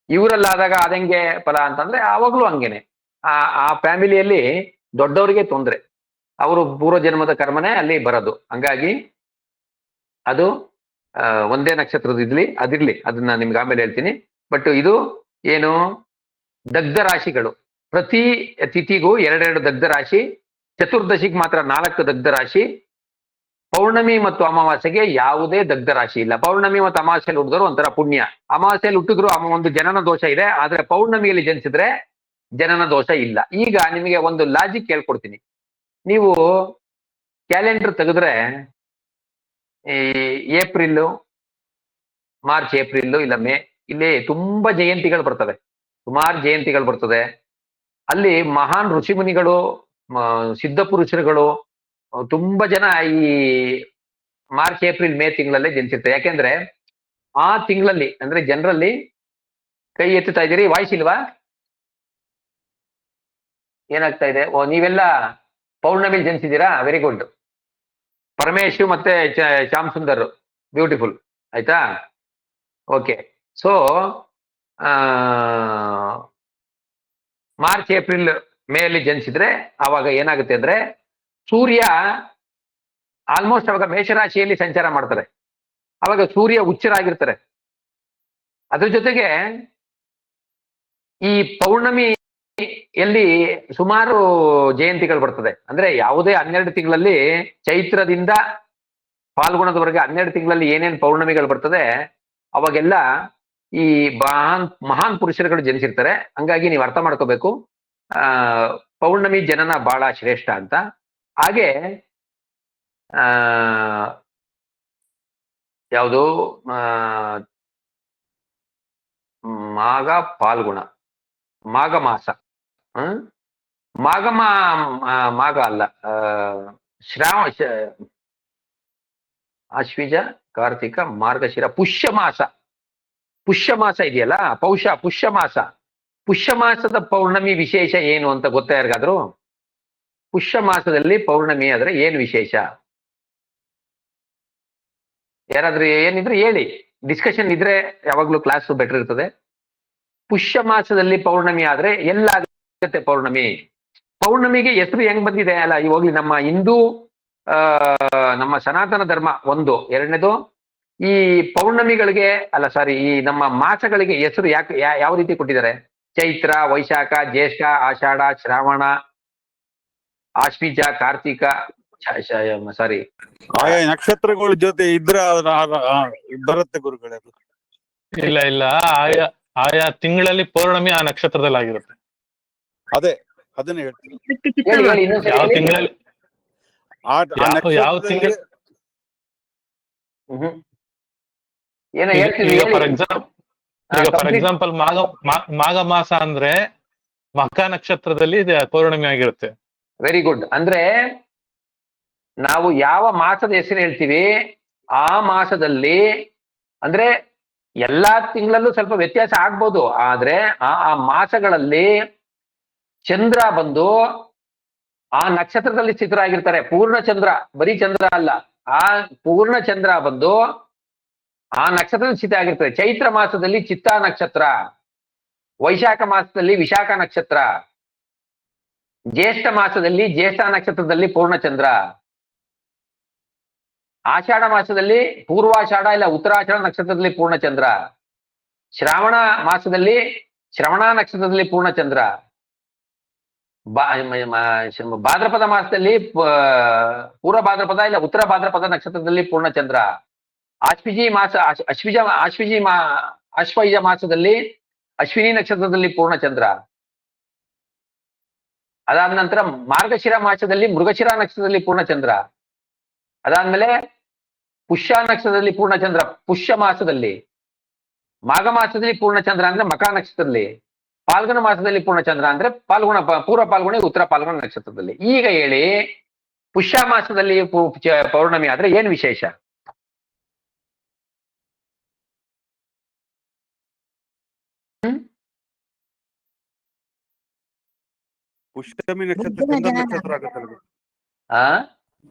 ಇವರಲ್ಲಾದಾಗ ಅದಂಗೆ ಫಲ ಅಂತಂದ್ರೆ ಆವಾಗ್ಲೂ ಹಂಗೇನೆ. ಆ ಫ್ಯಾಮಿಲಿಯಲ್ಲಿ ದೊಡ್ಡವರಿಗೆ ತೊಂದ್ರೆ, ಅವರು ಪೂರ್ವ ಜನ್ಮದ ಕರ್ಮನೇ ಅಲ್ಲಿ ಬರೋದು. ಹಂಗಾಗಿ ಅದು ಒಂದೇ ನಕ್ಷತ್ರದ ಅದಿರ್ಲಿ, ಅದನ್ನ ನಿಮ್ಗೆ ಆಮೇಲೆ ಹೇಳ್ತೀನಿ. ಬಟ್ ಇದು ಏನು, ದಗ್ಧ ರಾಶಿಗಳು. ಪ್ರತಿ ತಿಥಿಗೂ 2 ದಗ್ಧ ರಾಶಿ, ಚತುರ್ದಶಿಗೆ ಮಾತ್ರ 4 ದಗ್ಧ ರಾಶಿ. ಪೌರ್ಣಮಿ ಮತ್ತು ಅಮಾವಾಸ್ಯೆಗೆ ಯಾವುದೇ ದಗ್ಧ ರಾಶಿ ಇಲ್ಲ. ಪೌರ್ಣಮಿ ಮತ್ತು ಅಮಾವಾಸ್ಯೆಯಲ್ಲಿ ಹುಟ್ಟಿದ್ರು ಒಂಥರ ಪುಣ್ಯ, ಅಮಾವಾಸ್ಯೆಯಲ್ಲಿ ಹುಟ್ಟಿದ್ರು ಒಂದು ಜನನ ದೋಷ ಇದೆ. ಆದ್ರೆ ಪೌರ್ಣಮಿಯಲ್ಲಿ ಜನಿಸಿದ್ರೆ ಜನನ ದೋಷ ಇಲ್ಲ. ಈಗ ನಿಮಗೆ ಒಂದು ಲಾಜಿಕ್ ಹೇಳ್ಕೊಡ್ತೀನಿ. ನೀವು ಕ್ಯಾಲೆಂಡರ್ ತೆಗೆದ್ರೆ ಏಪ್ರಿಲ್, ಮಾರ್ಚ್, ಏಪ್ರಿಲ್ ಇಲ್ಲ ಮೇ, ಇಲ್ಲಿ ತುಂಬಾ ಜಯಂತಿಗಳು ಬರ್ತವೆ, ಸುಮಾರು ಜಯಂತಿಗಳು ಬರ್ತದೆ. ಅಲ್ಲಿ ಮಹಾನ್ ಋಷಿಮುನಿಗಳು, ಸಿದ್ಧ ಪುರುಷರುಗಳು ತುಂಬಾ ಜನ ಈ ಮಾರ್ಚ್, ಏಪ್ರಿಲ್, ಮೇ ತಿಂಗಳಲ್ಲೇ ಜನಿಸಿರ್ತಾರೆ. ಯಾಕೆಂದ್ರೆ ಆ ತಿಂಗಳಲ್ಲಿ ಅಂದ್ರೆ ಜನರಲ್ಲಿ ಕೈ ಎತ್ತುತ್ತಾ ಇದ್ದೀರಿ, ವಾಯ್ಸ್ ಇಲ್ವಾ? ಏನಾಗ್ತಾ ಇದೆ? ನೀವೆಲ್ಲ ಪೌರ್ಣಮಿಲಿ ಜನಿಸಿದ್ದೀರಾ? Very good. ಪರಮೇಶು ಮತ್ತೆ ಶ್ಯಾಮ್ ಸುಂದರ್, ಬ್ಯೂಟಿಫುಲ್. ಆಯ್ತಾ? Okay. So March, April, May ಅಲ್ಲಿ ಜನಿಸಿದ್ರೆ ಅವಾಗ ಏನಾಗುತ್ತೆ ಅಂದ್ರೆ ಸೂರ್ಯ ಆಲ್ಮೋಸ್ಟ್ ಅವಾಗ ಮೇಷರಾಶಿಯಲ್ಲಿ ಸಂಚಾರ ಮಾಡ್ತಾರೆ. ಅವಾಗ ಸೂರ್ಯ ಹುಚ್ಚರಾಗಿರ್ತಾರೆ. ಅದ್ರ ಜೊತೆಗೆ ಈ ಪೌರ್ಣಮಿಯಲ್ಲಿ ಸುಮಾರು ಜಯಂತಿಗಳು ಬರ್ತದೆ. ಅಂದ್ರೆ ಯಾವುದೇ 12 ತಿಂಗಳಲ್ಲಿ, ಚೈತ್ರದಿಂದ ಫಾಲ್ಗುಣದವರೆಗೆ 12 ತಿಂಗಳಲ್ಲಿ ಏನೇನು ಪೌರ್ಣಮಿಗಳು ಬರ್ತದೆ ಅವಾಗೆಲ್ಲ ಈ ಮಹಾನ್ ಪುರುಷರುಗಳು ಜನಿಸಿರ್ತಾರೆ. ಹಂಗಾಗಿ ನೀವು ಅರ್ಥ ಮಾಡ್ಕೋಬೇಕು, ಪೌರ್ಣಮಿ ಜನನ ಬಹಳ ಶ್ರೇಷ್ಠ ಅಂತ. ಹಾಗೆ ಯಾವುದು ಮಾಘ, ಫಾಲ್ಗುಣ, ಮಾಘ ಮಾಸ, ಮಾಘ ಅಲ್ಲ, ಆಶ್ವಿಜ, ಕಾರ್ತಿಕ, ಮಾರ್ಗಶಿರ, ಪುಷ್ಯ ಮಾಸ ಇದೆಯಲ್ಲ, ಪುಷ್ಯ ಮಾಸದ ಪೌರ್ಣಮಿ ವಿಶೇಷ ಏನು ಅಂತ ಗೊತ್ತಾ ಯಾರಿಗಾದ್ರು? ಪುಷ್ಯ ಮಾಸದಲ್ಲಿ ಪೌರ್ಣಮಿ ಆದ್ರೆ ಏನು ವಿಶೇಷ? ಯಾರಾದ್ರೂ ಏನಿದ್ರೆ ಹೇಳಿ, ಡಿಸ್ಕಷನ್ ಇದ್ರೆ ಯಾವಾಗ್ಲೂ ಕ್ಲಾಸ್ ಬೆಟರ್ ಇರ್ತದೆ. ಪುಷ್ಯ ಮಾಸದಲ್ಲಿ ಪೌರ್ಣಮಿ ಆದ್ರೆ ಎಲ್ಲಾಗುತ್ತೆ ಪೌರ್ಣಮಿ? ಪೌರ್ಣಮಿಗೆ ಹೆಸರು ಹೆಂಗ್ ಬಂದಿದೆ ಅಲ್ಲ, ಇವಾಗ್ಲಿ ನಮ್ಮ ಹಿಂದೂ ನಮ್ಮ ಸನಾತನ ಧರ್ಮ ಒಂದು. ಎರಡನೇದು, ಈ ಪೌರ್ಣಮಿಗಳಿಗೆ ಈ ನಮ್ಮ ಮಾಸಗಳಿಗೆ ಹೆಸರು ಯಾವ ರೀತಿ ಕೊಟ್ಟಿದ್ದಾರೆ? ಚೈತ್ರ, ವೈಶಾಖ, ಜ್ಯೇಷ್ಠ, ಆಷಾಢ, ಶ್ರಾವಣ, ಆಶ್ವಿಜ, ಕಾರ್ತಿಕ, ಆಯಾ ನಕ್ಷತ್ರಗಳ ಜೊತೆ ಇದ್ರೆ ಬರುತ್ತೆ ಗುರುಗಳೇ. ಇಲ್ಲ ಆಯಾ ತಿಂಗಳಲ್ಲಿ ಪೌರ್ಣಮಿ ಆ ನಕ್ಷತ್ರದಲ್ಲಿ ಆಗಿರುತ್ತೆ. ಅದೇ ಅದನ್ನ ಹೇಳ್ತೀನಿ. ಹೇಳಿ ಇನ್ನೊಂದ್ಸರಿ ಯಾವ ಹೇಳಿ. ತಿಂಗಳಲ್ಲಿ ಯಾವ ತಿಂಗಳ ಏನೋ ಹೇಳ್ತಿದ್ರಿ ಈಗ ಹೇಳಿ. ಫಾರ್ ಎಕ್ಸಾಂಪಲ್ ಮಾಘ ಮಾಸ ಅಂದ್ರೆ ಮಖ ನಕ್ಷತ್ರದಲ್ಲಿ ಪೌರ್ಣಮಿ ಆಗಿರುತ್ತೆ. Very good. ಅಂದ್ರೆ ನಾವು ಯಾವ ಮಾಸದ ಹೆಸರು ಹೇಳ್ತೀವಿ ಆ ಮಾಸದಲ್ಲಿ, ಅಂದ್ರೆ ಎಲ್ಲಾ ತಿಂಗಳಲ್ಲೂ ಸ್ವಲ್ಪ ವ್ಯತ್ಯಾಸ ಆಗ್ಬೋದು, ಆದ್ರೆ ಆ ಮಾಸಗಳಲ್ಲಿ ಚಂದ್ರ ಬಂದು ಆ ನಕ್ಷತ್ರದಲ್ಲಿ ಸ್ಥಿತರಾಗಿರ್ತಾರೆ. ಪೂರ್ಣ ಚಂದ್ರ, ಬರೀ ಚಂದ್ರ ಅಲ್ಲ, ಆ ಪೂರ್ಣ ಚಂದ್ರ ಬಂದು ಆ ನಕ್ಷತ್ರದಲ್ಲಿ ಸ್ಥಿತ ಆಗಿರ್ತದೆ. ಚೈತ್ರ ಮಾಸದಲ್ಲಿ ಚಿತ್ತಾ ನಕ್ಷತ್ರ, ವೈಶಾಖ ಮಾಸದಲ್ಲಿ ವಿಶಾಖ ನಕ್ಷತ್ರ, ಜ್ಯೇಷ್ಠ ಮಾಸದಲ್ಲಿ ಜ್ಯೇಷ್ಠ ನಕ್ಷತ್ರದಲ್ಲಿ ಪೂರ್ಣಚಂದ್ರ, ಆಷಾಢ ಮಾಸದಲ್ಲಿ ಪೂರ್ವಾಷಾಢ ಇಲ್ಲ ಉತ್ತರಾಷಾಢ ನಕ್ಷತ್ರದಲ್ಲಿ ಪೂರ್ಣಚಂದ್ರ, ಶ್ರಾವಣ ಮಾಸದಲ್ಲಿ ಶ್ರವಣ ನಕ್ಷತ್ರದಲ್ಲಿ ಪೂರ್ಣಚಂದ್ರ, ಭಾದ್ರಪದ ಮಾಸದಲ್ಲಿ ಪೂರ್ವ ಭಾದ್ರಪದ ಇಲ್ಲ ಉತ್ತರ ಭಾದ್ರಪದ ನಕ್ಷತ್ರದಲ್ಲಿ ಪೂರ್ಣಚಂದ್ರ, ಆಶ್ವಯುಜ ಮಾಸದಲ್ಲಿ ಅಶ್ವಿನಿ ನಕ್ಷತ್ರದಲ್ಲಿ ಪೂರ್ಣಚಂದ್ರ, ಅದಾದ ನಂತರ ಮಾರ್ಗಶಿರ ಮಾಸದಲ್ಲಿ ಮೃಗಶಿರ ನಕ್ಷತ್ರದಲ್ಲಿ ಪೂರ್ಣಚಂದ್ರ, ಅದಾದ್ಮೇಲೆ ಪುಷ್ಯ ನಕ್ಷತ್ರದಲ್ಲಿ ಪೂರ್ಣಚಂದ್ರ ಪುಷ್ಯ ಮಾಸದಲ್ಲಿ, ಮಾಘ ಮಾಸದಲ್ಲಿ ಪೂರ್ಣಚಂದ್ರ ಅಂದ್ರೆ ಮಕ ನಕ್ಷತ್ರದಲ್ಲಿ, ಪಾಲ್ಗುಣ ಮಾಸದಲ್ಲಿ ಪೂರ್ಣಚಂದ್ರ ಅಂದ್ರೆ ಪೂರ್ವ ಪಾಲ್ಗುಣ ಉತ್ತರ ಪಾಲ್ಗುಣ ನಕ್ಷತ್ರದಲ್ಲಿ. ಈಗ ಹೇಳಿ, ಪುಷ್ಯ ಮಾಸದಲ್ಲಿ ಪೌರ್ಣಮಿ ಆದ್ರೆ ಏನ್ ವಿಶೇಷ? ಪುಷ್ಯಮಿ ನಕ್ಷತ್ರ ಚಂದ್ರ ನಕ್ಷತ್ರ ಆಗುತ್ತಲ್ಲ. ಆ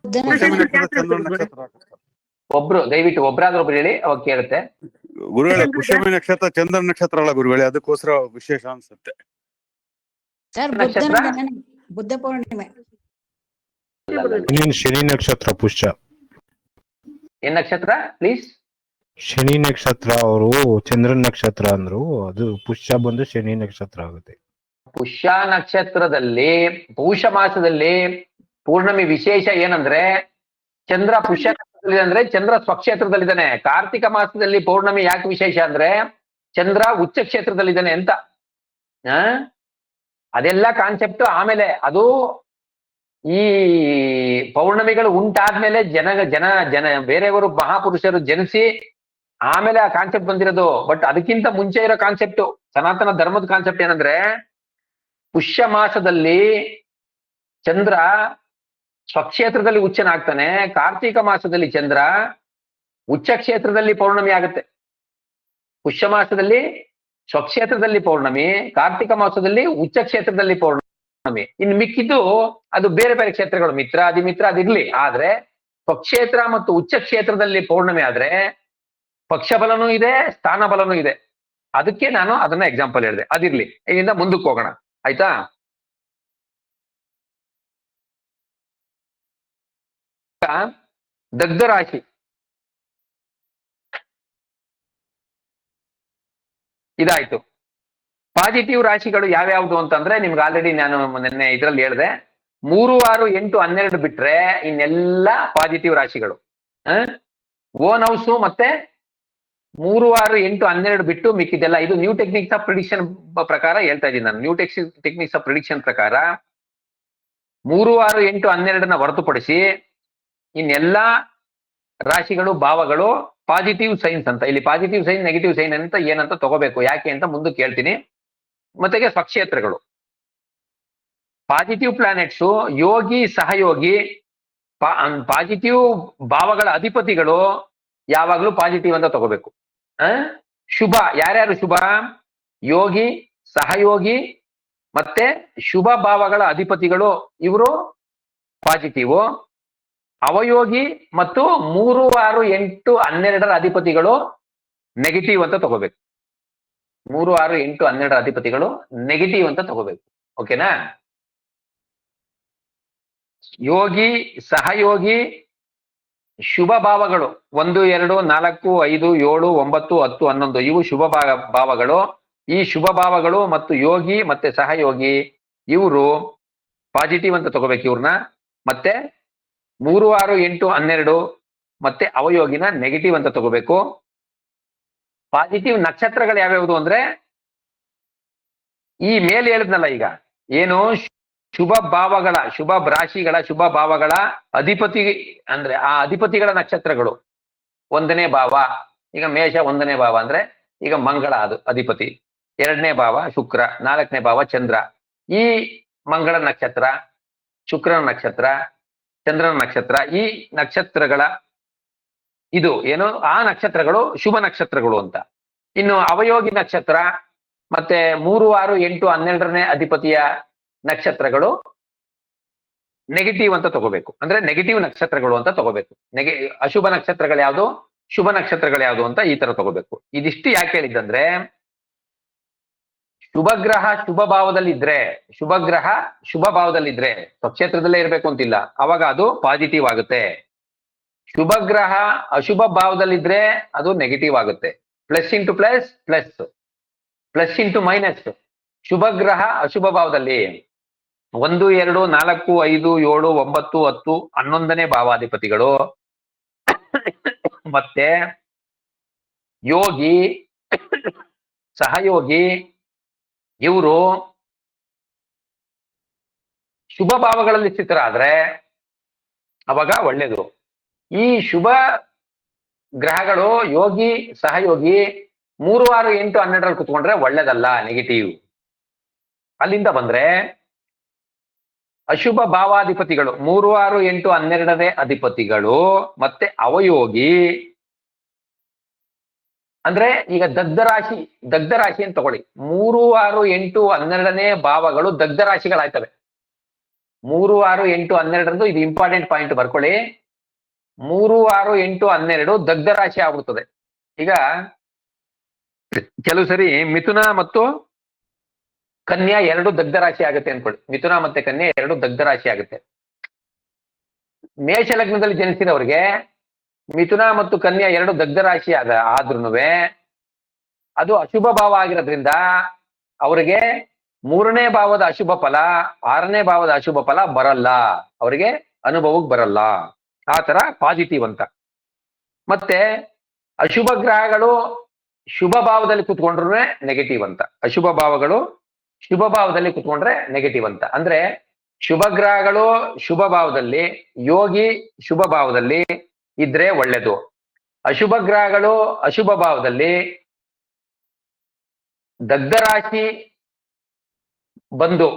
ಪುಷ್ಯಮಿ ನಕ್ಷತ್ರ ಚಂದ್ರ ನಕ್ಷತ್ರ ಆಗುತ್ತೆ. ದಯವಿಟ್ಟು ಒಬ್ರಾದ್ರೂ ಒಬ್ರು ಹೇಳಿ, ಅವಾಗ ಕೇಳುತ್ತೆ. ಗುರುಗಳೇ, ಪುಷ್ಯಮಿ ನಕ್ಷತ್ರ ಚಂದ್ರ ನಕ್ಷತ್ರ ಅಲ್ಲ ಗುರುಗಳೇ, ಅದಕ್ಕೋಸ್ಕರ ವಿಶೇಷ ಅನ್ಸುತ್ತೆ. ಸರ್ ನಕ್ಷತ್ರ? ಬುದ್ಧ ಪೌರ್ಣಿಮೆ. ಶನಿ ನಕ್ಷತ್ರ ಪುಷ್ಯ. ಏನ್ ನಕ್ಷತ್ರ ಪ್ಲೀಸ್? ಶನಿ ನಕ್ಷತ್ರ ಅವರು ಚಂದ್ರನ್ ನಕ್ಷತ್ರ ಅಂದ್ರು, ಅದು ಪುಷ್ಯ ಬಂದು ಶನಿ ನಕ್ಷತ್ರ ಆಗುತ್ತೆ. ಪುಷ್ಯ ನಕ್ಷತ್ರದಲ್ಲಿ ಪೌಷ ಮಾಸದಲ್ಲಿ ಪೂರ್ಣಮಿ ವಿಶೇಷ ಏನಂದ್ರೆ ಚಂದ್ರ ಪುಷ್ಯ ನಕ್ಷತ್ರದಲ್ಲಿ ಅಂದ್ರೆ ಚಂದ್ರ ಸ್ವಕ್ಷೇತ್ರದಲ್ಲಿದ್ದಾನೆ. ಕಾರ್ತಿಕ ಮಾಸದಲ್ಲಿ ಪೌರ್ಣಮಿ ಯಾಕೆ ವಿಶೇಷ ಅಂದ್ರೆ ಚಂದ್ರ ಉಚ್ಚ ಕ್ಷೇತ್ರದಲ್ಲಿದ್ದಾನೆ ಅಂತ. ಅದೆಲ್ಲ ಕಾನ್ಸೆಪ್ಟ್ ಆಮೇಲೆ, ಅದು ಈ ಪೌರ್ಣಮಿಗಳು ಉಂಟಾದ್ಮೇಲೆ ಜನ ಬೇರೆಯವರು ಮಹಾಪುರುಷರು ಜನಿಸಿ ಆಮೇಲೆ ಆ ಕಾನ್ಸೆಪ್ಟ್ ಬಂದಿರೋದು. ಬಟ್ ಅದಕ್ಕಿಂತ ಮುಂಚೆ ಇರೋ ಕಾನ್ಸೆಪ್ಟ್, ಸನಾತನ ಧರ್ಮದ ಕಾನ್ಸೆಪ್ಟ್ ಏನಂದ್ರೆ ಪುಷ್ಯ ಮಾಸದಲ್ಲಿ ಚಂದ್ರ ಸ್ವಕ್ಷೇತ್ರದಲ್ಲಿ ಉಚ್ಚನಾಗ್ತಾನೆ, ಕಾರ್ತಿಕ ಮಾಸದಲ್ಲಿ ಚಂದ್ರ ಉಚ್ಚ ಕ್ಷೇತ್ರದಲ್ಲಿ ಪೌರ್ಣಮಿ ಆಗುತ್ತೆ. ಪುಷ್ಯ ಮಾಸದಲ್ಲಿ ಸ್ವಕ್ಷೇತ್ರದಲ್ಲಿ ಪೌರ್ಣಮಿ, ಕಾರ್ತಿಕ ಮಾಸದಲ್ಲಿ ಉಚ್ಚ ಕ್ಷೇತ್ರದಲ್ಲಿ ಪೌರ್ಣಮಿ. ಇನ್ನು ಮಿಕ್ಕಿದ್ದು ಅದು ಬೇರೆ ಬೇರೆ ಕ್ಷೇತ್ರಗಳು, ಮಿತ್ರ ಅಧಿಮಿತ್ರ ಅದಿರ್ಲಿ. ಆದ್ರೆ ಸ್ವಕ್ಷೇತ್ರ ಮತ್ತು ಉಚ್ಚ ಕ್ಷೇತ್ರದಲ್ಲಿ ಪೌರ್ಣಮಿ ಆದ್ರೆ ಪಕ್ಷ ಬಲನೂ ಇದೆ, ಸ್ಥಾನ ಬಲನೂ ಇದೆ. ಅದಕ್ಕೆ ನಾನು ಅದನ್ನ ಎಕ್ಸಾಂಪಲ್ ಹೇಳಿದೆ. ಅದಿರ್ಲಿ, ಇಲ್ಲಿಂದ ಮುಂದಕ್ಕೆ ಹೋಗೋಣ, ಆಯ್ತಾ? ದಗ್ಧ ರಾಶಿ ಇದಾಯ್ತು. ಪಾಸಿಟಿವ್ ರಾಶಿಗಳು ಯಾವ್ಯಾವ್ದು ಅಂತಂದ್ರೆ ನಿಮ್ಗೆ ಆಲ್ರೆಡಿ ನಾನು ನಿನ್ನೆ ಇದ್ರಲ್ಲಿ ಹೇಳಿದೆ. 3, 6, 8, 12 ಬಿಟ್ರೆ ಇನ್ನೆಲ್ಲ ಪಾಸಿಟಿವ್ ರಾಶಿಗಳು. ಓನ್ ಹೌಸ್ ಮತ್ತೆ 3, 6, 8, 12 ಬಿಟ್ಟು ಮಿಕ್ಕಿದೆಲ್ಲ ಇದು ನ್ಯೂ ಟೆಕ್ನಿಕ್ಸ್ ಆಫ್ ಪ್ರಿಡಿಕ್ಷನ್ ಪ್ರಕಾರ ಹೇಳ್ತಾ ಇದ್ದೀನಿ ನಾನು. ನ್ಯೂ ಟೆಕ್ನಿಕ್ಸ್ ಆಫ್ ಪ್ರಿಡಿಕ್ಷನ್ ಪ್ರಕಾರ 3, 6, 8, 12 ಹೊರತುಪಡಿಸಿ ಇನ್ನೆಲ್ಲಾ ರಾಶಿಗಳು ಭಾವಗಳು ಪಾಸಿಟಿವ್ ಸೈನ್ಸ್ ಅಂತ. ಇಲ್ಲಿ ಪಾಸಿಟಿವ್ ಸೈನ್ ನೆಗೆಟಿವ್ ಸೈನ್ ಅಂತ ಏನಂತ ತಗೋಬೇಕು, ಯಾಕೆ ಅಂತ ಮುಂದಕ್ಕೆ ಹೇಳ್ತೀನಿ. ಮತ್ತೆ ಸ್ವಕ್ಷೇತ್ರಗಳು, ಪಾಸಿಟಿವ್ ಪ್ಲಾನೆಟ್ಸು, ಯೋಗಿ ಸಹಯೋಗಿ, ಪಾಸಿಟಿವ್ ಭಾವಗಳ ಅಧಿಪತಿಗಳು ಯಾವಾಗ್ಲೂ ಪಾಸಿಟಿವ್ ಅಂತ ತಗೋಬೇಕು. ಶುಭ, ಯಾರ್ಯಾರು ಶುಭ? ಯೋಗಿ, ಸಹಯೋಗಿ ಮತ್ತೆ ಶುಭ ಭಾವಗಳ ಅಧಿಪತಿಗಳು, ಇವರು ಪಾಸಿಟಿವ್. ಅವಯೋಗಿ ಮತ್ತು 3, 6, 8, 12 ಅಧಿಪತಿಗಳು ನೆಗೆಟಿವ್ ಅಂತ ತಗೋಬೇಕು. 3, 6, 8, 12 ಅಧಿಪತಿಗಳು ನೆಗೆಟಿವ್ ಅಂತ ತಗೋಬೇಕು. ಓಕೆನಾ? ಯೋಗಿ, ಸಹಯೋಗಿ, ಶುಭ ಭಾವಗಳು 1, 2, 4, 5, 7, 9, 10, 11 ಇವು ಶುಭ ಭಾವಗಳು. ಈ ಶುಭ ಭಾವಗಳು ಮತ್ತು ಯೋಗಿ ಮತ್ತೆ ಸಹಯೋಗಿ ಇವರು ಪಾಸಿಟಿವ್ ಅಂತ ತಗೋಬೇಕು ಇವ್ರನ್ನ. ಮತ್ತೆ 3, 6, 8, 12 ಮತ್ತೆ ಅವಯೋಗಿನ ನೆಗೆಟಿವ್ ಅಂತ ತಗೋಬೇಕು. ಪಾಸಿಟಿವ್ ನಕ್ಷತ್ರಗಳು ಯಾವ್ಯಾವುದು ಅಂದ್ರೆ ಈ ಮೇಲೆ ಹೇಳಿದ್ನಲ್ಲ ಈಗ ಏನು ಶುಭ ಭಾವಗಳ, ಶುಭ ರಾಶಿಗಳ, ಶುಭ ಭಾವಗಳ ಅಧಿಪತಿ ಅಂದ್ರೆ ಆ ಅಧಿಪತಿಗಳ ನಕ್ಷತ್ರಗಳು 1ನೇ ಭಾವ. ಈಗ ಮೇಷ 1ನೇ ಭಾವ ಅಂದ್ರೆ ಈಗ ಮಂಗಳ ಅದು ಅಧಿಪತಿ, 2ನೇ ಭಾವ ಶುಕ್ರ, 4ನೇ ಭಾವ ಚಂದ್ರ. ಈ ಮಂಗಳ ನಕ್ಷತ್ರ, ಶುಕ್ರನ ನಕ್ಷತ್ರ, ಚಂದ್ರನ ನಕ್ಷತ್ರ, ಈ ನಕ್ಷತ್ರಗಳ ಇದು ಏನು ಆ ನಕ್ಷತ್ರಗಳು ಶುಭ ನಕ್ಷತ್ರಗಳು ಅಂತ. ಇನ್ನು ಅವಯೋಗಿ ನಕ್ಷತ್ರ ಮತ್ತೆ 3, 6, 8, 12ನೇ ಅಧಿಪತಿಯ ನಕ್ಷತ್ರಗಳು ನೆಗೆಟಿವ್ ಅಂತ ತಗೋಬೇಕು. ಅಂದ್ರೆ ನೆಗೆಟಿವ್ ನಕ್ಷತ್ರಗಳು ಅಂತ ತಗೋಬೇಕು. ಅಶುಭ ನಕ್ಷತ್ರಗಳು ಯಾವುದು, ಶುಭ ನಕ್ಷತ್ರಗಳು ಯಾವುದು ಅಂತ ಈ ತರ ತಗೋಬೇಕು. ಇದಿಷ್ಟು ಯಾಕೆ ಹೇಳಿದ್ದಂದ್ರೆ, ಶುಭ ಗ್ರಹ ಶುಭ ಭಾವದಲ್ಲಿದ್ರೆ, ಶುಭ ಗ್ರಹ ಶುಭ ಭಾವದಲ್ಲಿದ್ರೆ ಸ್ವಕ್ಷೇತ್ರದಲ್ಲೇ ಇರ್ಬೇಕು ಅಂತಿಲ್ಲ, ಅವಾಗ ಅದು ಪಾಸಿಟಿವ್ ಆಗುತ್ತೆ. ಶುಭ ಗ್ರಹ ಅಶುಭ ಭಾವದಲ್ಲಿದ್ರೆ ಅದು ನೆಗೆಟಿವ್ ಆಗುತ್ತೆ. Plus into plus plus, plus into minus. ಶುಭ ಗ್ರಹ ಅಶುಭ ಭಾವದಲ್ಲಿ 1, 2, 4, 5, 7, 9, 10, 11ನೇ ಭಾವಾಧಿಪತಿಗಳು ಮತ್ತೆ ಯೋಗಿ, ಸಹಯೋಗಿ ಇವರು ಶುಭ ಭಾವಗಳಲ್ಲಿ ಸ್ಥಿತರಾದ್ರೆ ಅವಾಗ ಒಳ್ಳೇದು. ಈ ಶುಭ ಗ್ರಹಗಳು ಯೋಗಿ, ಸಹಯೋಗಿ 3, 6, 8, 12ರಲ್ಲಿ ಕುತ್ಕೊಂಡ್ರೆ ಒಳ್ಳೇದಲ್ಲ, ನೆಗೆಟಿವ್. ಅಲ್ಲಿಂದ ಬಂದ್ರೆ ಅಶುಭ ಭಾವಾಧಿಪತಿಗಳು 3, 6, 8, 12ನೇ ಅಧಿಪತಿಗಳು ಮತ್ತೆ ಅವಯೋಗಿ ಅಂದ್ರೆ ಈಗ ದಗ್ಧ ರಾಶಿ ಅಂತ ತಗೊಳ್ಳಿ. 3, 6, 8, 12ನೇ ಭಾವಗಳು ದಗ್ಧ ರಾಶಿಗಳಾಯ್ತವೆ. 3, 6, 8, 12ರಂದು ಇದು ಇಂಪಾರ್ಟೆಂಟ್ ಪಾಯಿಂಟ್ ಬರ್ಕೊಳ್ಳಿ. 3, 6, 8, 12 ದಗ್ಧ ರಾಶಿ ಆಗ್ಬಿಡ್ತದೆ. ಈಗ ಕೆಲವು ಸರಿ ಮಿಥುನ ಮತ್ತು ಕನ್ಯಾ 2 ದಗ್ಧ ರಾಶಿ ಆಗುತ್ತೆ ಅನ್ಕೊಳ್ಳಿ. ಮಿಥುನ ಮತ್ತೆ ಕನ್ಯಾ 2 ದಗ್ಧ ರಾಶಿ ಆಗುತ್ತೆ. ಮೇಷ ಲಗ್ನದಲ್ಲಿ ಜನಿಸಿದವರಿಗೆ ಮಿಥುನ ಮತ್ತು ಕನ್ಯಾ 2 ದಗ್ಧ ರಾಶಿ ಆದ್ರೂ ಅದು ಅಶುಭ ಭಾವ ಆಗಿರೋದ್ರಿಂದ ಅವರಿಗೆ 3ನೇ ಭಾವದ ಅಶುಭ ಫಲ, 6ನೇ ಭಾವದ ಅಶುಭ ಫಲ ಬರಲ್ಲ, ಅವರಿಗೆ ಅನುಭವಕ್ಕೆ ಬರಲ್ಲ. ಆ ತರ ಪಾಸಿಟಿವ್ ಅಂತ. ಮತ್ತೆ ಅಶುಭ ಗ್ರಹಗಳು ಶುಭ ಭಾವದಲ್ಲಿ ಕುತ್ಕೊಂಡ್ರೆ ನೆಗೆಟಿವ್ ಅಂತ. ಅಶುಭ ಭಾವಗಳು ಶುಭ ಭಾವದಲ್ಲಿ ಕುತ್ಕೊಂಡ್ರೆ ನೆಗೆಟಿವ್ ಅಂತ. ಅಂದ್ರೆ ಶುಭ ಗ್ರಹಗಳು ಶುಭ ಭಾವದಲ್ಲಿ, ಯೋಗಿ ಶುಭ ಭಾವದಲ್ಲಿ ಇದ್ರೆ ಒಳ್ಳೇದು. ಅಶುಭ ಗ್ರಹಗಳು ಅಶುಭ ಭಾವದಲ್ಲಿ ದಗ್ಧ ರಾಶಿ ಬಂದು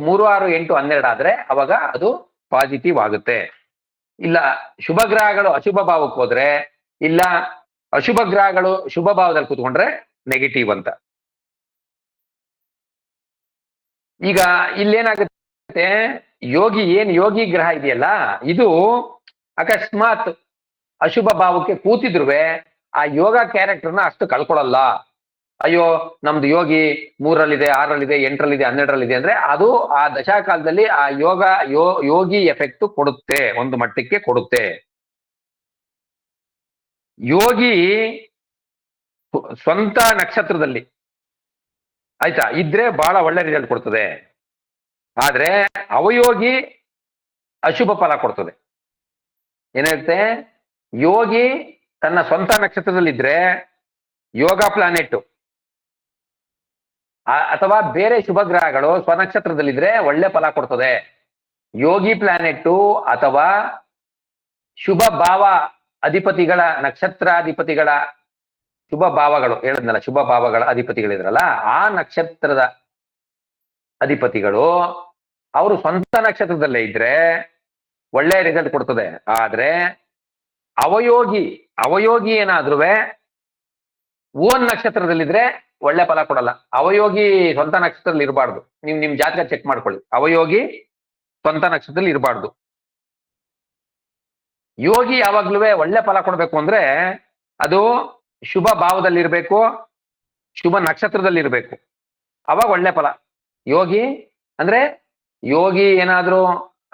3, 6, 8, 12 ಆದ್ರೆ ಅವಾಗ ಅದು ಪಾಸಿಟಿವ್ ಆಗುತ್ತೆ. ಇಲ್ಲ ಶುಭ ಗ್ರಹಗಳು ಅಶುಭ ಭಾವಕ್ಕೆ ಹೋದ್ರೆ, ಇಲ್ಲ ಅಶುಭ ಗ್ರಹಗಳು ಶುಭ ಭಾವದಲ್ಲಿ ಕೂತ್ಕೊಂಡ್ರೆ ನೆಗೆಟಿವ್ ಅಂತ. ಈಗ ಇಲ್ಲೇನಾಗುತ್ತೆ, ಯೋಗಿ ಗ್ರಹ ಇದೆಯಲ್ಲ, ಇದು ಅಕಸ್ಮಾತ್ ಅಶುಭ ಭಾವಕ್ಕೆ ಕೂತಿದ್ರುವೆ ಆ ಯೋಗ ಕ್ಯಾರೆಕ್ಟರ್ನ ಅಷ್ಟು ಕಳ್ಕೊಳ್ಳಲ್ಲ. ಅಯ್ಯೋ ನಮ್ದು ಯೋಗಿ 3ರಲ್ಲಿದೆ, 6ರಲ್ಲಿದೆ, 8ರಲ್ಲಿದೆ, 12ರಲ್ಲಿದೆ ಅಂದ್ರೆ ಅದು ಆ ದಶಾಕಾಲದಲ್ಲಿ ಆ ಯೋಗಿ ಎಫೆಕ್ಟ್ ಕೊಡುತ್ತೆ, ಒಂದು ಮಟ್ಟಕ್ಕೆ ಕೊಡುತ್ತೆ. ಯೋಗಿ ಸ್ವಂತ ನಕ್ಷತ್ರದಲ್ಲಿ ಆಯ್ತಾ ಇದ್ರೆ ಬಹಳ ಒಳ್ಳೆ ರಿಸಲ್ಟ್ ಕೊಡ್ತದೆ. ಆದ್ರೆ ಅವಯೋಗಿ ಅಶುಭ ಫಲ ಕೊಡ್ತದೆ. ಏನಿರುತ್ತೆ, ಯೋಗಿ ತನ್ನ ಸ್ವಂತ ನಕ್ಷತ್ರದಲ್ಲಿದ್ರೆ ಯೋಗ ಪ್ಲಾನೆಟ್ ಅಥವಾ ಬೇರೆ ಶುಭ ಗ್ರಹಗಳು ಸ್ವನಕ್ಷತ್ರದಲ್ಲಿದ್ರೆ ಒಳ್ಳೆ ಫಲ ಕೊಡ್ತದೆ. ಯೋಗಿ ಪ್ಲಾನೆಟ್ ಅಥವಾ ಶುಭ ಭಾವ ಅಧಿಪತಿಗಳ, ನಕ್ಷತ್ರಾಧಿಪತಿಗಳ ಶುಭ ಭಾವಗಳು ಹೇಳಿದ್ನಲ್ಲ, ಶುಭ ಭಾವಗಳ ಅಧಿಪತಿಗಳಿದ್ರಲ್ಲ, ಆ ನಕ್ಷತ್ರದ ಅಧಿಪತಿಗಳು ಅವರು ಸ್ವಂತ ನಕ್ಷತ್ರದಲ್ಲೇ ಇದ್ರೆ ಒಳ್ಳೆ ರಿಸಲ್ಟ್ ಕೊಡ್ತದೆ. ಆದ್ರೆ ಅವಯೋಗಿ ಏನಾದ್ರೂ ಓನ್ ನಕ್ಷತ್ರದಲ್ಲಿದ್ರೆ ಒಳ್ಳೆ ಫಲ ಕೊಡಲ್ಲ. ಅವಯೋಗಿ ಸ್ವಂತ ನಕ್ಷತ್ರದಲ್ಲಿ ಇರಬಾರ್ದು. ನಿಮ್ ಜಾತಕ ಚೆಕ್ ಮಾಡ್ಕೊಳ್ಳಿ. ಅವಯೋಗಿ ಸ್ವಂತ ನಕ್ಷತ್ರದಲ್ಲಿ ಇರಬಾರ್ದು. ಯೋಗಿ ಯಾವಾಗ್ಲೂ ಒಳ್ಳೆ ಫಲ ಕೊಡ್ಬೇಕು ಅಂದ್ರೆ ಅದು ಶುಭ ಭಾವದಲ್ಲಿರ್ಬೇಕು, ಶುಭ ನಕ್ಷತ್ರದಲ್ಲಿರ್ಬೇಕು, ಅವಾಗ ಒಳ್ಳೆ ಫಲ. ಯೋಗಿ ಅಂದ್ರೆ ಯೋಗಿ ಏನಾದ್ರೂ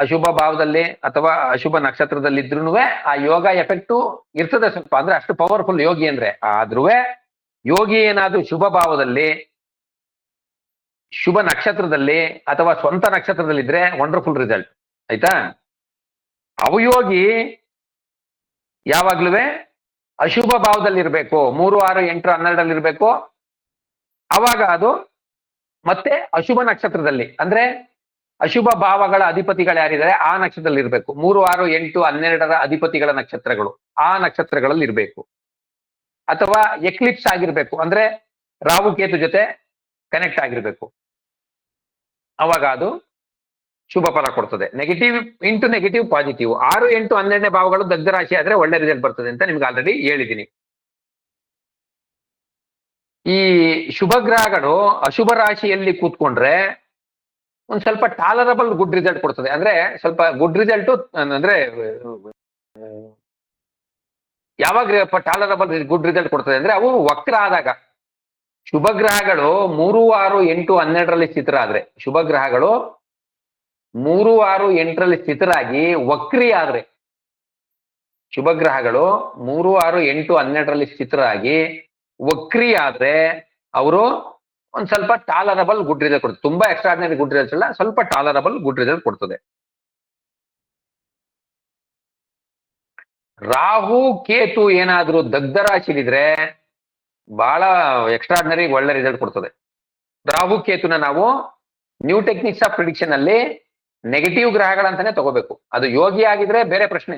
ಅಶುಭ ಭಾವದಲ್ಲಿ ಅಥವಾ ಅಶುಭ ನಕ್ಷತ್ರದಲ್ಲಿದ್ರೂ ಆ ಯೋಗ ಎಫೆಕ್ಟು ಇರ್ತದೆ ಸ್ವಲ್ಪ, ಅಂದ್ರೆ ಅಷ್ಟು ಪವರ್ಫುಲ್ ಯೋಗಿ ಅಂದ್ರೆ. ಆದ್ರೂ ಯೋಗಿ ಏನಾದ್ರೂ ಶುಭ ಭಾವದಲ್ಲಿ, ಶುಭ ನಕ್ಷತ್ರದಲ್ಲಿ ಅಥವಾ ಸ್ವಂತ ನಕ್ಷತ್ರದಲ್ಲಿದ್ರೆ ವಂಡರ್ಫುಲ್ ರಿಸಲ್ಟ್. ಆಯ್ತಾ. ಅವಯೋಗಿ ಯಾವಾಗ್ಲೂ ಅಶುಭ ಭಾವದಲ್ಲಿ ಇರ್ಬೇಕು, 3, 6, 8, 12ರಲ್ಲಿ ಇರ್ಬೇಕು, ಅವಾಗ ಅದು ಮತ್ತೆ ಅಶುಭ ನಕ್ಷತ್ರದಲ್ಲಿ, ಅಂದ್ರೆ ಅಶುಭ ಭಾವಗಳ ಅಧಿಪತಿಗಳು ಯಾರಿದ್ದಾರೆ ಆ ನಕ್ಷತ್ರದಲ್ಲಿ ಇರಬೇಕು. 3, 6, 8, 12 ಅಧಿಪತಿಗಳ ನಕ್ಷತ್ರಗಳು ಆ ನಕ್ಷತ್ರಗಳಲ್ಲಿ ಇರಬೇಕು. ಅಥವಾ ಎಕ್ಲಿಪ್ಸ್ ಆಗಿರ್ಬೇಕು, ಅಂದ್ರೆ ರಾಹು ಕೇತು ಜೊತೆ ಕನೆಕ್ಟ್ ಆಗಿರ್ಬೇಕು. ಅವಾಗ ಅದು ಶುಭ ಫಲ ಕೊಡ್ತದೆ. Negative into negative positive. 6, 8, 12ನೇ ಭಾವಗಳು ದಗ್ಧ ರಾಶಿ ಆದ್ರೆ ಒಳ್ಳೆ ರಿಸಲ್ಟ್ ಬರ್ತದೆ ಅಂತ ನಿಮ್ಗೆ ಆಲ್ರೆಡಿ ಹೇಳಿದ್ದೀನಿ. ಈ ಶುಭ ಗ್ರಹಗಳು ಅಶುಭ ರಾಶಿಯಲ್ಲಿ ಕೂತ್ಕೊಂಡ್ರೆ ಒಂದ್ ಸ್ವಲ್ಪ ಟಾಲರಬಲ್ ಗುಡ್ ರಿಸಲ್ಟ್ ಕೊಡ್ತದೆ. ಅಂದ್ರೆ ಸ್ವಲ್ಪ ಗುಡ್ ರಿಸಲ್ಟ್ ಅಂದ್ರೆ ಯಾವಾಗ ಟಾಲರಬಲ್ ಗುಡ್ ರಿಸಲ್ಟ್ ಕೊಡ್ತದೆ ಅಂದ್ರೆ ಅವು ವಕ್ರ ಆದಾಗ. ಶುಭ ಗ್ರಹಗಳು 3, 6, 8, 12ರಲ್ಲಿ ಸ್ಥಿತರಾದ್ರೆ, ಶುಭ ಗ್ರಹಗಳು 3, 6, 8ರಲ್ಲಿ ಸ್ಥಿತರಾಗಿ ವಕ್ರಿ ಆದ್ರೆ, ಶುಭ ಗ್ರಹಗಳು 3, 6, 8, 12ರಲ್ಲಿ ಸ್ಥಿತರಾಗಿ ವಕ್ರಿ ಆದ್ರೆ ಅವರು ಒಂದ್ ಸ್ವಲ್ಪ ಟಾಲರಬಲ್ ಗುಡ್ ರಿಸಲ್ಟ್ ಕೊಡ್ತದೆ. ತುಂಬಾ ಎಕ್ಸ್ಟ್ರಾರ್ಡಿನರಿ ಗುಡ್ ರಿಸಲ್ಟ್ ಅಲ್ಲ, ಸ್ವಲ್ಪ ಟಾಲರಬಲ್ ಗುಡ್ ರಿಸಲ್ಟ್ ಕೊಡ್ತದೆ. ರಾಹು ಕೇತು ಏನಾದ್ರೂ ದಗ್ಧ ರಾಶಿಲಿದ್ರೆ ಬಹಳ ಎಕ್ಸ್ಟ್ರಾರ್ಡಿನರಿ ಒಳ್ಳೆ ರಿಸಲ್ಟ್ ಕೊಡ್ತದೆ. ರಾಹು ಕೇತುನ ನಾವು ನ್ಯೂ ಟೆಕ್ನಿಕ್ಸ್ ಆಫ್ ಪ್ರಿಡಿಕ್ಷನ್ ಅಲ್ಲಿ ನೆಗೆಟಿವ್ ಗ್ರಹಗಳಂತಾನೆ ತಗೋಬೇಕು. ಅದು ಯೋಗಿ ಆಗಿದ್ರೆ ಬೇರೆ ಪ್ರಶ್ನೆ,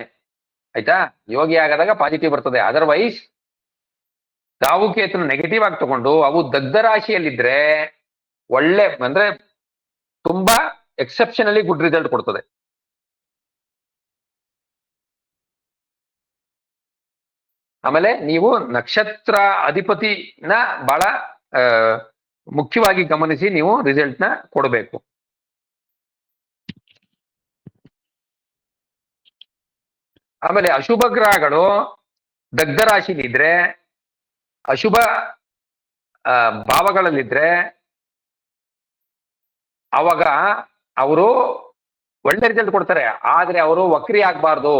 ಆಯ್ತಾ? ಯೋಗಿ ಆಗದಾಗ ಪಾಸಿಟಿವ್ ಬರ್ತದೆ. ಅದರ್ವೈಸ್ ರಾಹು ಕೇತುನ ನೆಗೆಟಿವ್ ಆಗಿ ತಗೊಂಡು ಅವು ದಗ್ಧ ರಾಶಿಯಲ್ಲಿದ್ರೆ ಒಳ್ಳೆ, ಅಂದ್ರೆ ತುಂಬಾ ಎಕ್ಸೆಪ್ಷನಲಿ ಗುಡ್ ರಿಸಲ್ಟ್ ಕೊಡ್ತದೆ. ಆಮೇಲೆ ನೀವು ನಕ್ಷತ್ರ ಅಧಿಪತಿನ ಬಹಳ ಮುಖ್ಯವಾಗಿ ಗಮನಿಸಿ ನೀವು ರಿಸಲ್ಟ್ ನ ಕೊಡಬೇಕು. ಆಮೇಲೆ ಅಶುಭ ಗ್ರಹಗಳು ದಗ್ಧ ರಾಶಿಲಿದ್ರೆ, ಅಶುಭ ಭಾವಗಳಲ್ಲಿದ್ರೆ ಅವಾಗ ಅವರು ಒಳ್ಳೆ ರಿಸಲ್ಟ್ ಕೊಡ್ತಾರೆ. ಆದ್ರೆ ಅವರು ವಕ್ರಿ ಆಗ್ಬಾರ್ದು,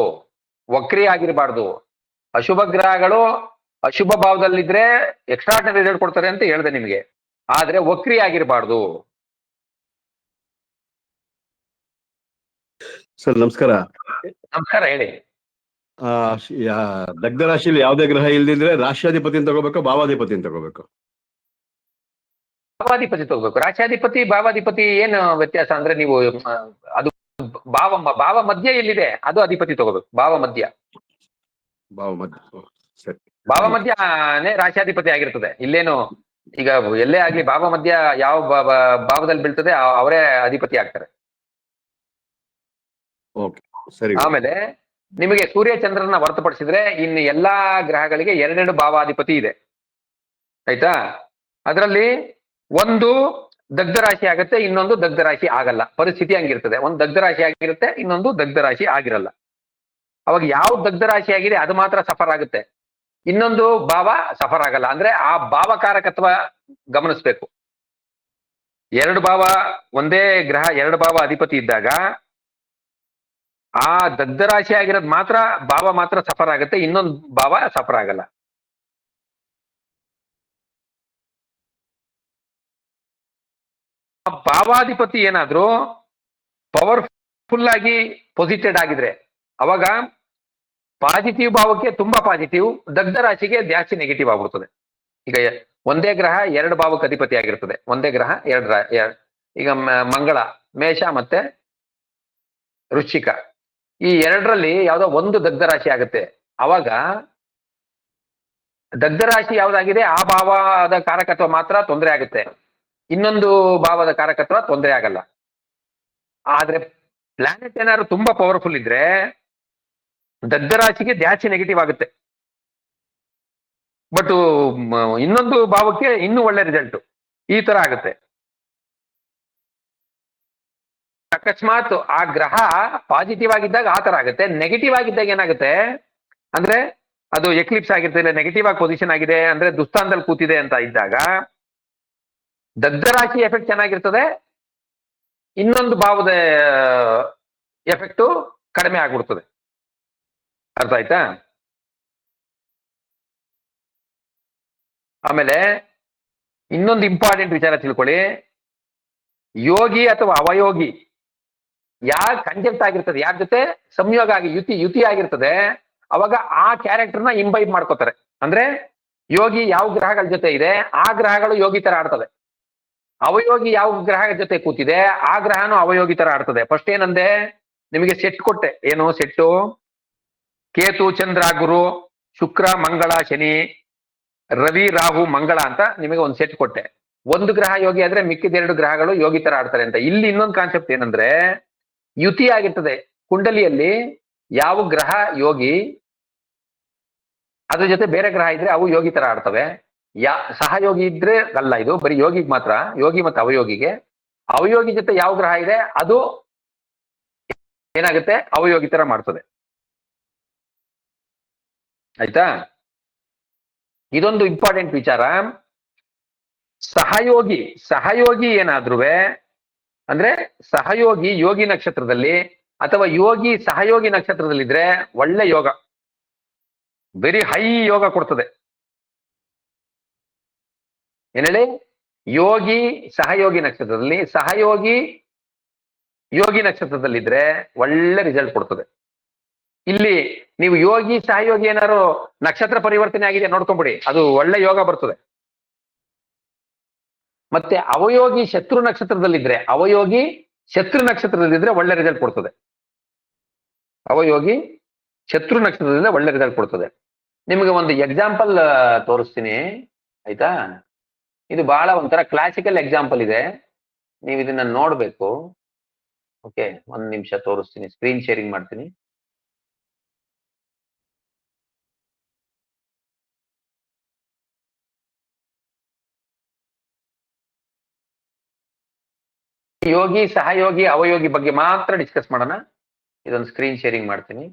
ವಕ್ರಿ ಆಗಿರಬಾರ್ದು. ಅಶುಭ ಗ್ರಹಗಳು ಅಶುಭ ಭಾವದಲ್ಲಿದ್ರೆ ಎಕ್ಸ್ಟ್ರಾರ್ಡಿನರಿ ರಿಸಲ್ಟ್ ಕೊಡ್ತಾರೆ ಅಂತ ಹೇಳಿದೆ ನಿಮಗೆ, ಆದ್ರೆ ವಕ್ರಿ ಆಗಿರಬಾರ್ದು. ಸರ್ ನಮಸ್ಕಾರ. ನಮಸ್ಕಾರ, ಹೇಳಿ. ದಗ್ಧ ರಾಶಿಯಲ್ಲಿ ಯಾವುದೇ ಗ್ರಹ ಇಲ್ದಿದ್ರೆ ರಾಷ್ಟ್ರಾಧಿಪತಿನ ತಗೋಬೇಕು, ಭಾವಾಧಿಪತಿನ ತಗೋಬೇಕು? ಭಾವಾಧಿಪತಿ ತಗೋಬೇಕು. ರಾಷ್ಟ್ರಾಧಿಪತಿ ಭಾವಾಧಿಪತಿ ಏನು ವ್ಯತ್ಯಾಸ ಅಂದ್ರೆ, ನೀವು ಅದು ಭಾವ ಮಧ್ಯ ಎಲ್ಲಿದೆ ಅದು ಅಧಿಪತಿ ತಗೋಬೇಕು. ಭಾವ ಮಧ್ಯ, ಸರಿ. ಭಾವ ಮಧ್ಯನೇ ರಾಷ್ಟ್ರಾಧಿಪತಿ ಆಗಿರ್ತದೆ. ಇಲ್ಲೇನು ಈಗ ಎಲ್ಲೇ ಆಗ್ಲಿ ಭಾವ ಮಧ್ಯ ಯಾವ ಭಾವದಲ್ಲಿ ಬೀಳ್ತದೆ ಅವರೇ ಅಧಿಪತಿ ಆಗ್ತಾರೆ. ಸರಿ. ಆಮೇಲೆ ನಿಮಗೆ ಸೂರ್ಯ ಚಂದ್ರನ ಹೊರತುಪಡಿಸಿದ್ರೆ ಇನ್ನು ಎಲ್ಲಾ ಗ್ರಹಗಳಿಗೆ 2 ಭಾವಾಧಿಪತಿ ಇದೆ, ಆಯ್ತಾ? ಅದರಲ್ಲಿ ಒಂದು ದಗ್ಧ ರಾಶಿ ಆಗುತ್ತೆ, ಇನ್ನೊಂದು ದಗ್ಧ ರಾಶಿ ಆಗಲ್ಲ. ಪರಿಸ್ಥಿತಿ ಹಂಗಿರ್ತದೆ. ಒಂದು ದಗ್ಧ ರಾಶಿ ಆಗಿರುತ್ತೆ, ಇನ್ನೊಂದು ದಗ್ಧ ರಾಶಿ ಆಗಿರಲ್ಲ. ಅವಾಗ ಯಾವ ದಗ್ಧ ರಾಶಿ ಆಗಿದೆ ಅದು ಮಾತ್ರ ಸಫರ್ ಆಗುತ್ತೆ, ಇನ್ನೊಂದು ಭಾವ ಸಫರ್ ಆಗಲ್ಲ. ಅಂದ್ರೆ ಆ ಭಾವಕಾರಕತ್ವ ಗಮನಿಸ್ಬೇಕು. 2 ಭಾವ, ಒಂದೇ ಗ್ರಹ 2 ಭಾವ ಅಧಿಪತಿ ಇದ್ದಾಗ ಆ ದಗ್ಧ ರಾಶಿ ಆಗಿರೋದು ಮಾತ್ರ ಭಾವ ಮಾತ್ರ ಸಫರ್ ಆಗುತ್ತೆ, ಇನ್ನೊಂದು ಭಾವ ಸಫರ್ ಆಗಲ್ಲ. ಆ ಭಾವಾಧಿಪತಿ ಏನಾದ್ರೂ ಪವರ್ಫುಲ್ ಆಗಿ ಪೊಸಿಟೆಡ್ ಆಗಿದ್ರೆ ಅವಾಗ ಪಾಸಿಟಿವ್ ಭಾವಕ್ಕೆ ತುಂಬಾ ಪಾಸಿಟಿವ್, ದಗ್ಧ ರಾಶಿಗೆ ಜಾಸ್ತಿ ನೆಗೆಟಿವ್ ಆಗ್ಬಿಡ್ತದೆ. ಈಗ ಒಂದೇ ಗ್ರಹ 2 ಭಾವಕ್ಕೆ ಅಧಿಪತಿ ಆಗಿರ್ತದೆ, ಒಂದೇ ಗ್ರಹ 2 ಈಗ ಮಂಗಳ, ಮೇಷ ಮತ್ತೆ ವೃಶ್ಚಿಕ, ಈ 2ರಲ್ಲಿ ಯಾವ್ದೋ ಒಂದು ದಗ್ಧ ರಾಶಿ ಆಗುತ್ತೆ. ಅವಾಗ ದಗ್ಧ ರಾಶಿ ಯಾವ್ದಾಗಿದೆ ಆ ಭಾವದ ಕಾರಕತ್ವ ಮಾತ್ರ ತೊಂದರೆ ಆಗುತ್ತೆ, ಇನ್ನೊಂದು ಭಾವದ ಕಾರಕತ್ವ ತೊಂದರೆ ಆಗಲ್ಲ. ಆದ್ರೆ ಪ್ಲಾನೆಟ್ ಏನಾದ್ರು ತುಂಬಾ ಪವರ್ಫುಲ್ ಇದ್ರೆ ದಗ್ಧ ರಾಶಿಗೆ ಜಾಸ್ತಿ ನೆಗೆಟಿವ್ ಆಗುತ್ತೆ, ಬಟ್ ಇನ್ನೊಂದು ಭಾವಕ್ಕೆ ಇನ್ನೂ ಒಳ್ಳೆ ರಿಸಲ್ಟ್. ಈ ತರ ಆಗುತ್ತೆ. ಅಕಸ್ಮಾತ್ ಆ ಗ್ರಹ ಪಾಸಿಟಿವ್ ಆಗಿದ್ದಾಗ ಆ ತರ ಆಗುತ್ತೆ, ನೆಗೆಟಿವ್ ಆಗಿದ್ದಾಗ ಏನಾಗುತ್ತೆ ಅಂದ್ರೆ ಅದು ಎಕ್ಲಿಪ್ಸ್ ಆಗಿರ್ತದೆ, ಇಲ್ಲ ನೆಗೆಟಿವ್ ಆಗಿ ಪೊಸಿಷನ್ ಆಗಿದೆ ಅಂದ್ರೆ ದುಸ್ಥಾನದಲ್ಲಿ ಕೂತಿದೆ ಅಂತ ಇದ್ದಾಗ ದಗ್ಧ ರಾಶಿ ಎಫೆಕ್ಟ್ ಚೆನ್ನಾಗಿರ್ತದೆ, ಇನ್ನೊಂದು ಭಾವದ ಎಫೆಕ್ಟ್ ಕಡಿಮೆ ಆಗ್ಬಿಡ್ತದೆ. ಅರ್ಥ ಆಯ್ತಾ? ಆಮೇಲೆ ಇನ್ನೊಂದು ಇಂಪಾರ್ಟೆಂಟ್ ವಿಚಾರ ತಿಳ್ಕೊಳ್ಳಿ. ಯೋಗಿ ಅಥವಾ ಅವಯೋಗಿ ಯಾರ್ ಕಂಜೆಕ್ಟ್ ಆಗಿರ್ತದೆ, ಯಾರ ಜೊತೆ ಸಂಯೋಗ ಆಗಿ ಯುತಿ ಆಗಿರ್ತದೆ, ಅವಾಗ ಆ ಕ್ಯಾರೆಕ್ಟರ್ನ ಇಂಬೈಬ್ ಮಾಡ್ಕೋತಾರೆ. ಅಂದ್ರೆ ಯೋಗಿ ಯಾವ ಗ್ರಹಗಳ ಜೊತೆ ಇದೆ ಆ ಗ್ರಹಗಳು ಯೋಗಿ ತರ ಆಡ್ತದೆ. ಅವಯೋಗಿ ಯಾವ ಗ್ರಹ ಜೊತೆ ಕೂತಿದೆ ಆ ಗ್ರಹನು ಅವಯೋಗಿ ತರ ಆಡ್ತದೆ. ಫಸ್ಟ್ ಏನಂದೆ, ನಿಮಗೆ ಸೆಟ್ ಕೊಟ್ಟೆ. ಏನು ಸೆಟ್ಟು? ಕೇತು ಚಂದ್ರ ಗುರು, ಶುಕ್ರ ಮಂಗಳ ಶನಿ, ರವಿ ರಾಹು ಮಂಗಳ ಅಂತ ನಿಮಗೆ ಒಂದು ಸೆಟ್ ಕೊಟ್ಟೆ. ಒಂದು ಗ್ರಹ ಯೋಗಿ ಆದ್ರೆ ಮಿಕ್ಕಿದ 2 ಗ್ರಹಗಳು ಯೋಗಿ ತರ ಆಡ್ತಾರೆ ಅಂತ. ಇಲ್ಲಿ ಇನ್ನೊಂದು ಕಾನ್ಸೆಪ್ಟ್ ಏನಂದ್ರೆ, ಯುತಿ ಆಗಿರ್ತದೆ ಕುಂಡಲಿಯಲ್ಲಿ. ಯಾವ ಗ್ರಹ ಯೋಗಿ ಅದ್ರ ಜೊತೆ ಬೇರೆ ಗ್ರಹ ಇದ್ರೆ ಅವು ಯೋಗಿ ತರ ಆಡ್ತವೆ. ಸಹಯೋಗಿ ಇದ್ರೆ ಅಲ್ಲ, ಇದು ಬರೀ ಯೋಗಿಗೆ ಮಾತ್ರ, ಯೋಗಿ ಮತ್ತು ಅವಯೋಗಿಗೆ. ಅವಯೋಗಿ ಜೊತೆ ಯಾವ ಗ್ರಹ ಇದೆ ಅದು ಏನಾಗುತ್ತೆ, ಅವಯೋಗಿ ತರ ಮಾಡ್ತದೆ. ಆಯ್ತಾ? ಇದೊಂದು ಇಂಪಾರ್ಟೆಂಟ್ ವಿಚಾರ. ಸಹಯೋಗಿ ಏನಾದ್ರುವೆ ಅಂದ್ರೆ, ಸಹಯೋಗಿ ಯೋಗಿ ನಕ್ಷತ್ರದಲ್ಲಿ ಅಥವಾ ಯೋಗಿ ಸಹಯೋಗಿ ನಕ್ಷತ್ರದಲ್ಲಿದ್ರೆ ಒಳ್ಳೆ ಯೋಗ, ವೆರಿ ಹೈ ಯೋಗ ಕೊಡ್ತದೆ. ಏನ್ ಹೇಳಿ? ಯೋಗಿ ಸಹಯೋಗಿ ನಕ್ಷತ್ರದಲ್ಲಿ, ಸಹಯೋಗಿ ಯೋಗಿ ನಕ್ಷತ್ರದಲ್ಲಿದ್ರೆ ಒಳ್ಳೆ ರಿಸಲ್ಟ್ ಕೊಡ್ತದೆ. ಇಲ್ಲಿ ನೀವು ಯೋಗಿ ಸಹಯೋಗಿ ಏನಾದ್ರು ನಕ್ಷತ್ರ ಪರಿವರ್ತನೆ ಆಗಿದೆ ನೋಡ್ಕೊಂಬಿಡಿ, ಅದು ಒಳ್ಳೆ ಯೋಗ ಬರ್ತದೆ. ಮತ್ತೆ ಅವಯೋಗಿ ಶತ್ರು ನಕ್ಷತ್ರದಲ್ಲಿದ್ರೆ, ಒಳ್ಳೆ ರಿಸಲ್ಟ್ ಕೊಡ್ತದೆ. ಅವಯೋಗಿ ಶತ್ರು ನಕ್ಷತ್ರದಿಂದ ಒಳ್ಳೆ ರಿಸಲ್ಟ್ ಕೊಡ್ತದೆ. ನಿಮಗೆ ಒಂದು ಎಕ್ಸಾಂಪಲ್ ತೋರಿಸ್ತೀನಿ, ಆಯ್ತಾ? ಇದು ಬಹಳ ಒಂಥರ ಕ್ಲಾಸಿಕಲ್ ಎಕ್ಸಾಂಪಲ್ ಇದೆ, ನೀವು ಇದನ್ನ ನೋಡ್ಬೇಕು. ಓಕೆ, 1 ನಿಮಿಷ ತೋರಿಸ್ತೀನಿ, ಸ್ಕ್ರೀನ್ ಶೇರಿಂಗ್ ಮಾಡ್ತೀನಿ. ಯೋಗಿ ಸಹಯೋಗಿ ಅವಯೋಗಿ ಬಗ್ಗೆ ಮಾತ್ರ ಡಿಸ್ಕಸ್ ಮಾಡೋಣ. ಇದೊಂದು ಸ್ಕ್ರೀನ್ ಶೇರಿಂಗ್ ಮಾಡ್ತೀನಿ.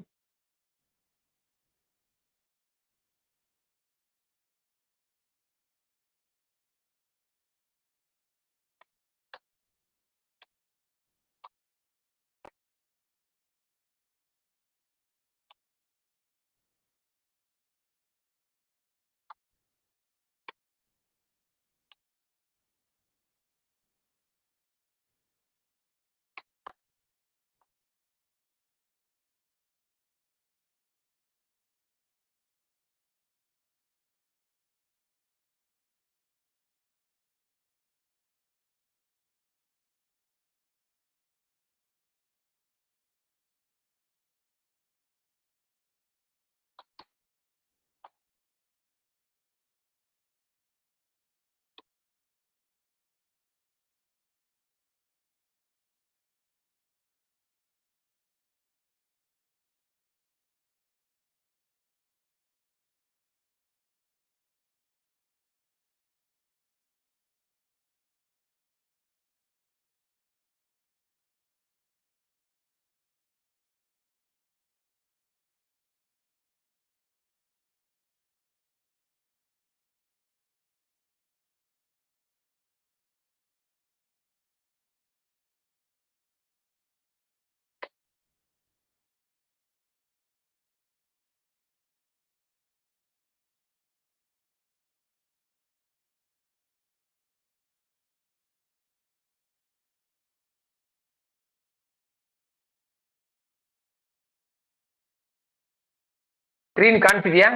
ಸ್ಕ್ರೀನ್ ಕಾಣ್ತಿದ್ಯಾ?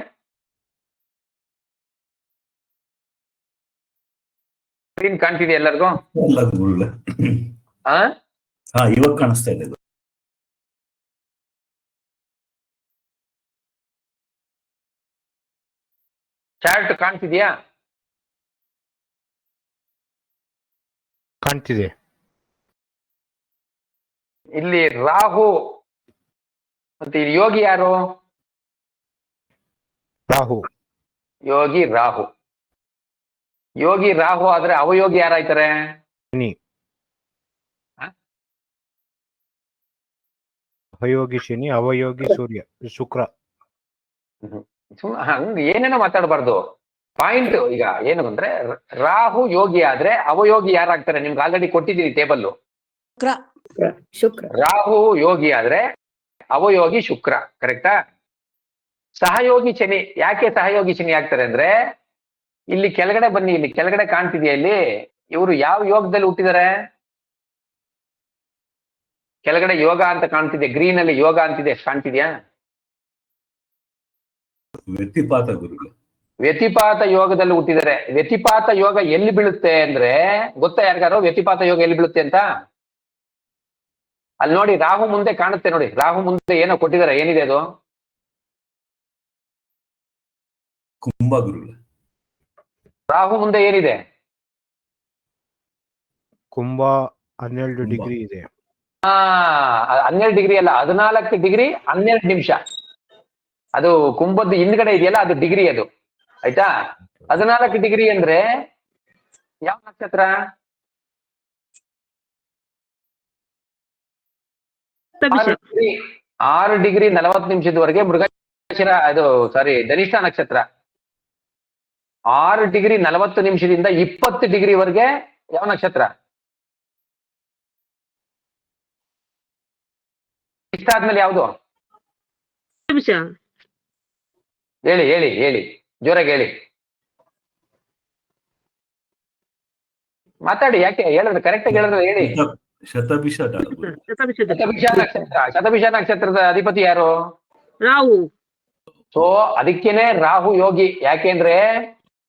ಸ್ಕ್ರೀನ್ ಕಾಣ್ತಿದ್ಯಾ ಎಲ್ಲರಿಗೂ? ಇವಾಗ ಕಾಣಿಸ್ತಾ ಇದೆ. ಚಾರ್ಟ್ ಕಾಣ್ತಿದ್ಯಾ? ಕಾಣ್ತಿದೆ. ಇಲ್ಲಿ ರಾಹು ಮತ್ತೆ ಇಲ್ಲಿ ಯೋಗಿ ಯಾರು? ರಾಹು. ಯೋಗಿ ರಾಹು ಆದ್ರೆ ಅವಯೋಗಿ ಯಾರಾಯ್ತಾರೆ? ಶನಿ. ಅವಯೋಗಿ ಶನಿ, ಅವಯೋಗಿ ಸೂರ್ಯ, ಶುಕ್ರ. ಹಂಗ ಏನೇನೋ ಮಾತಾಡಬಾರ್ದು. ಪಾಯಿಂಟ್ ಈಗ ಏನು ಅಂದ್ರೆ, ರಾಹು ಯೋಗಿ ಆದ್ರೆ ಅವಯೋಗಿ ಯಾರಾಗ್ತಾರೆ? ನಿಮ್ಗೆ ಆಲ್ರೆಡಿ ಕೊಟ್ಟಿದ್ದೀನಿ ಟೇಬಲ್. ಶುಕ್ರ. ರಾಹು ಯೋಗಿ ಆದ್ರೆ ಅವಯೋಗಿ ಶುಕ್ರ, ಕರೆಕ್ಟಾ? ಸಹಯೋಗಿ ಶನಿ. ಯಾಕೆ ಸಹಯೋಗಿ ಶನಿ ಆಗ್ತಾರೆ ಅಂದ್ರೆ, ಇಲ್ಲಿ ಕೆಳಗಡೆ ಬನ್ನಿ, ಇಲ್ಲಿ ಕೆಳಗಡೆ ಕಾಣ್ತಿದ್ಯಾ? ಇಲ್ಲಿ ಇವರು ಯಾವ ಯೋಗದಲ್ಲಿ ಹುಟ್ಟಿದ್ದಾರೆ? ಕೆಳಗಡೆ ಯೋಗ ಅಂತ ಕಾಣ್ತಿದೆ, ಗ್ರೀನ್ ಅಲ್ಲಿ ಯೋಗ ಅಂತಿದೆ, ಕಾಣ್ತಿದ್ಯಾ? ವ್ಯಕ್ತಿಪಾತ ಗುರುಗಳು. ವ್ಯತಿಪಾತ ಯೋಗದಲ್ಲಿ ಹುಟ್ಟಿದರೆ. ವ್ಯತಿಪಾತ ಯೋಗ ಎಲ್ಲಿ ಬೀಳುತ್ತೆ ಅಂದ್ರೆ ಗೊತ್ತಾ ಯಾರಿಗಾರು ವ್ಯತಿಪಾತ ಯೋಗ ಎಲ್ಲಿ ಬೀಳುತ್ತೆ ಅಂತ? ಅಲ್ಲಿ ನೋಡಿ, ರಾಹು ಮುಂದೆ ಕಾಣುತ್ತೆ ನೋಡಿ, ರಾಹು ಮುಂದೆ ಏನೋ ಕೊಟ್ಟಿದ್ದಾರೆ, ಏನಿದೆ ಅದು? ಕುಂಭ ಗುರುಗಳೇ. ರಾಹು ಮುಂದೆ ಏನಿದೆ? ಕುಂಭ 12 ಡಿಗ್ರಿ ಇದೆ. 12 ಡಿಗ್ರಿ ಅಲ್ಲ, 14 ಡಿಗ್ರಿ 12 ನಿಮಿಷ. ಅದು ಕುಂಭದ್ದು ಹಿಂದ್ಗಡೆ ಇದೆಯಲ್ಲ, ಅದು ಡಿಗ್ರಿ ಅದು, ಆಯ್ತಾ? 14 ಡಿಗ್ರಿ ಅಂದ್ರೆ ಯಾವ ನಕ್ಷತ್ರ? 6 ಡಿಗ್ರಿ 40 ನಿಮಿಷದವರೆಗೆ ಮೃಗಶಿರ, ಅದು ಸಾರಿ ಧನಿಷ್ಠ ನಕ್ಷತ್ರ. 6 ಡಿಗ್ರಿ 40 ನಿಮಿಷದಿಂದ 20 ಡಿಗ್ರಿವರೆಗೆ ಯಾವ ನಕ್ಷತ್ರ? ಇಷ್ಟಾದ್ಮೇಲೆ ಯಾವುದು? ಹೇಳಿ ಹೇಳಿ ಹೇಳಿ, ಜೋರಾಗಿ ಹೇಳಿ, ಮಾತಾಡಿ. ಯಾಕೆ ಹೇಳಿದ್ರೆ ಕರೆಕ್ಟ್ ಆಗಿ ಹೇಳಿದ್ರೆ ಹೇಳಿ. ಶತಭಿಷ ಶತಭಿಷ ನಕ್ಷತ್ರ. ಶತಭಿಷ ನಕ್ಷತ್ರದ ಅಧಿಪತಿ ಯಾರು? ರಾಹು. ಸೊ ಅದಕ್ಕೇನೆ ರಾಹು ಯೋಗಿ. ಯಾಕೆಂದ್ರೆ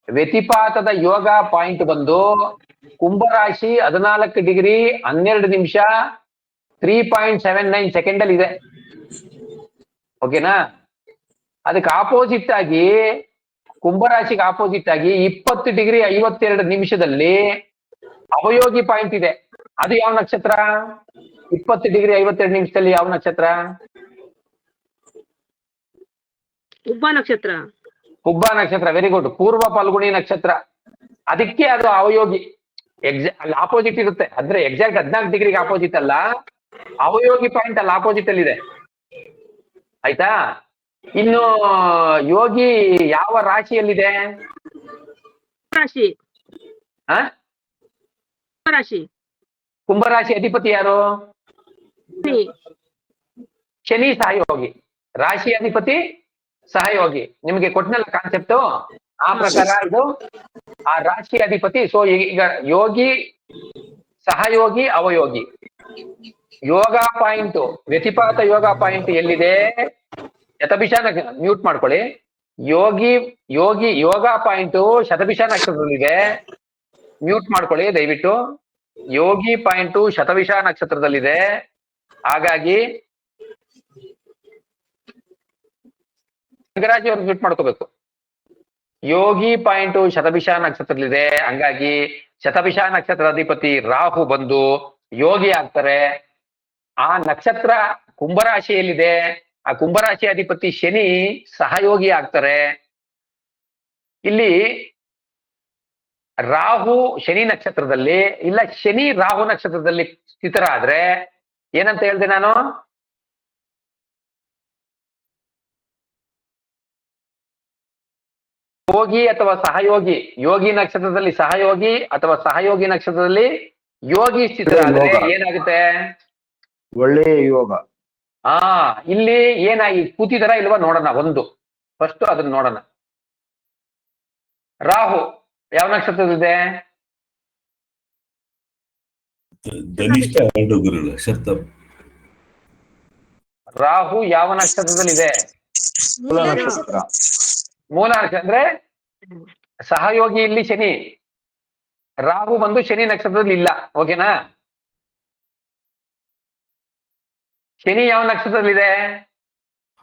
ವ್ಯತಿಪಾತದ ಯೋಗ ಪಾಯಿಂಟ್ ಬಂದು ಕುಂಭರಾಶಿ 14 ಡಿಗ್ರಿ 12 ನಿಮಿಷ 3.79 ಸೆಕೆಂಡ್ ಅಲ್ಲಿ ಇದೆ. ಓಕೆನಾ? ಅದಕ್ಕೆ ಆಪೋಸಿಟ್ ಆಗಿ, ಕುಂಭರಾಶಿಗೆ ಆಪೋಸಿಟ್ ಆಗಿ 20 ಡಿಗ್ರಿ 52 ನಿಮಿಷದಲ್ಲಿ ಅವಯೋಗಿ ಪಾಯಿಂಟ್ ಇದೆ. ಅದು ಯಾವ ನಕ್ಷತ್ರ? 20 ಡಿಗ್ರಿ 52 ನಿಮಿಷದಲ್ಲಿ ಯಾವ ನಕ್ಷತ್ರ? ಉಬ್ಬ ನಕ್ಷತ್ರ. ಹುಬ್ಬ ನಕ್ಷತ್ರ. Very good. ಪೂರ್ವ ಫಲ್ಗುಣಿ ನಕ್ಷತ್ರ. ಅದಕ್ಕೆ ಅದು ಅವಯೋಗಿ. ಅಲ್ಲಿ ಆಪೋಸಿಟ್ ಇರುತ್ತೆ, ಅಂದ್ರೆ ಎಕ್ಸಾಕ್ಟ್ 14 ಡಿಗ್ರಿಗೆ ಆಪೋಸಿಟ್ ಅಲ್ಲ, ಅವಯೋಗಿ ಪಾಯಿಂಟ್ ಅಲ್ಲಿ ಆಪೋಸಿಟ್ ಅಲ್ಲಿ ಇದೆ, ಆಯ್ತಾ? ಇನ್ನು ಯೋಗಿ ಯಾವ ರಾಶಿಯಲ್ಲಿದೆ? ರಾಶಿ. ರಾಶಿ. ಕುಂಭರಾಶಿ ಅಧಿಪತಿ ಯಾರು? ಶನಿ ಸಹಯೋಗಿ. ರಾಶಿ ಅಧಿಪತಿ ಸಹಯೋಗಿ. ನಿಮ್ಗೆ ಕೊಟ್ಟನಲ್ಲ ಕಾನ್ಸೆಪ್ಟ್, ಆ ಪ್ರಕಾರ ಇದು ಆ ರಾಶಿ ಅಧಿಪತಿ. ಸೊ ಈಗ ಯೋಗಿ, ಸಹಯೋಗಿ, ಅವಯೋಗಿ. ಯೋಗ ಪಾಯಿಂಟ್, ವ್ಯತಿಪಾತ ಯೋಗ ಪಾಯಿಂಟ್ ಎಲ್ಲಿದೆ? ಶತಭಿಷ ಮ್ಯೂಟ್ ಮಾಡ್ಕೊಳ್ಳಿ. ಯೋಗ ಪಾಯಿಂಟ್ ಶತಭಿಷ ನಕ್ಷತ್ರದಲ್ಲಿದೆ. ಮ್ಯೂಟ್ ಮಾಡ್ಕೊಳ್ಳಿ ದಯವಿಟ್ಟು. ಯೋಗಿ ಪಾಯಿಂಟ್ ಶತಭಿಷ ನಕ್ಷತ್ರದಲ್ಲಿದೆ. ಹಾಗಾಗಿ ಲಿಂಗರಾಜ್ ಅವ್ರು ಮ್ಯೂಟ್ ಮಾಡ್ಕೋಬೇಕು. ಯೋಗಿ ಪಾಯಿಂಟ್ ಶತಭಿಷ ನಕ್ಷತ್ರದಲ್ಲಿದೆ. ಹಂಗಾಗಿ ಶತಭಿಷ ನಕ್ಷತ್ರ ಅಧಿಪತಿ ರಾಹು ಬಂದು ಯೋಗಿ ಆಗ್ತಾರೆ. ಆ ನಕ್ಷತ್ರ ಕುಂಭರಾಶಿಯಲ್ಲಿದೆ. ಆ ಕುಂಭರಾಶಿ ಅಧಿಪತಿ ಶನಿ ಸಹಯೋಗಿ ಆಗ್ತಾರೆ. ಇಲ್ಲಿ ರಾಹು ಶನಿ ನಕ್ಷತ್ರದಲ್ಲಿ, ಇಲ್ಲ ಶನಿ ರಾಹು ನಕ್ಷತ್ರದಲ್ಲಿ ಸ್ಥಿತರಾದ್ರೆ ಏನಂತ ಹೇಳ್ದೆ ನಾನು? ಯೋಗಿ ಅಥವಾ ಸಹಯೋಗಿ. ಯೋಗಿ ನಕ್ಷತ್ರದಲ್ಲಿ ಸಹಯೋಗಿ ಅಥವಾ ಸಹಯೋಗಿ ನಕ್ಷತ್ರದಲ್ಲಿ ಯೋಗಿ ಸ್ಥಿತರಾದ್ರೆ ಏನಾಗುತ್ತೆ? ಒಳ್ಳೆಯ ಯೋಗ. ಇಲ್ಲಿ ಏನಾಗಿ ಕೂತಿದಾರ ಇಲ್ವಾ ನೋಡೋಣ. ಫಸ್ಟ್ ಅದನ್ನ ನೋಡೋಣ. ರಾಹು ಯಾವ ನಕ್ಷತ್ರದಲ್ಲಿದೆ? ಧನಿಷ್ಠ 2 ಗುರುಗಳೇ. ರಾಹು ಯಾವ ನಕ್ಷತ್ರದಲ್ಲಿದೆ? ಮೂಲ ನಕ್ಷತ್ರ. ಮೂಲ ನಕ್ಷತ್ರ ಅಂದ್ರೆ ಸಹಯೋಗಿ ಇಲ್ಲಿ ಶನಿ. ರಾಹು ಬಂದು ಶನಿ ನಕ್ಷತ್ರದಲ್ಲಿ ಇಲ್ಲ. ಓಕೆನಾ? ಶನಿ ಯಾವ ನಕ್ಷತ್ರದಲ್ಲಿದೆ?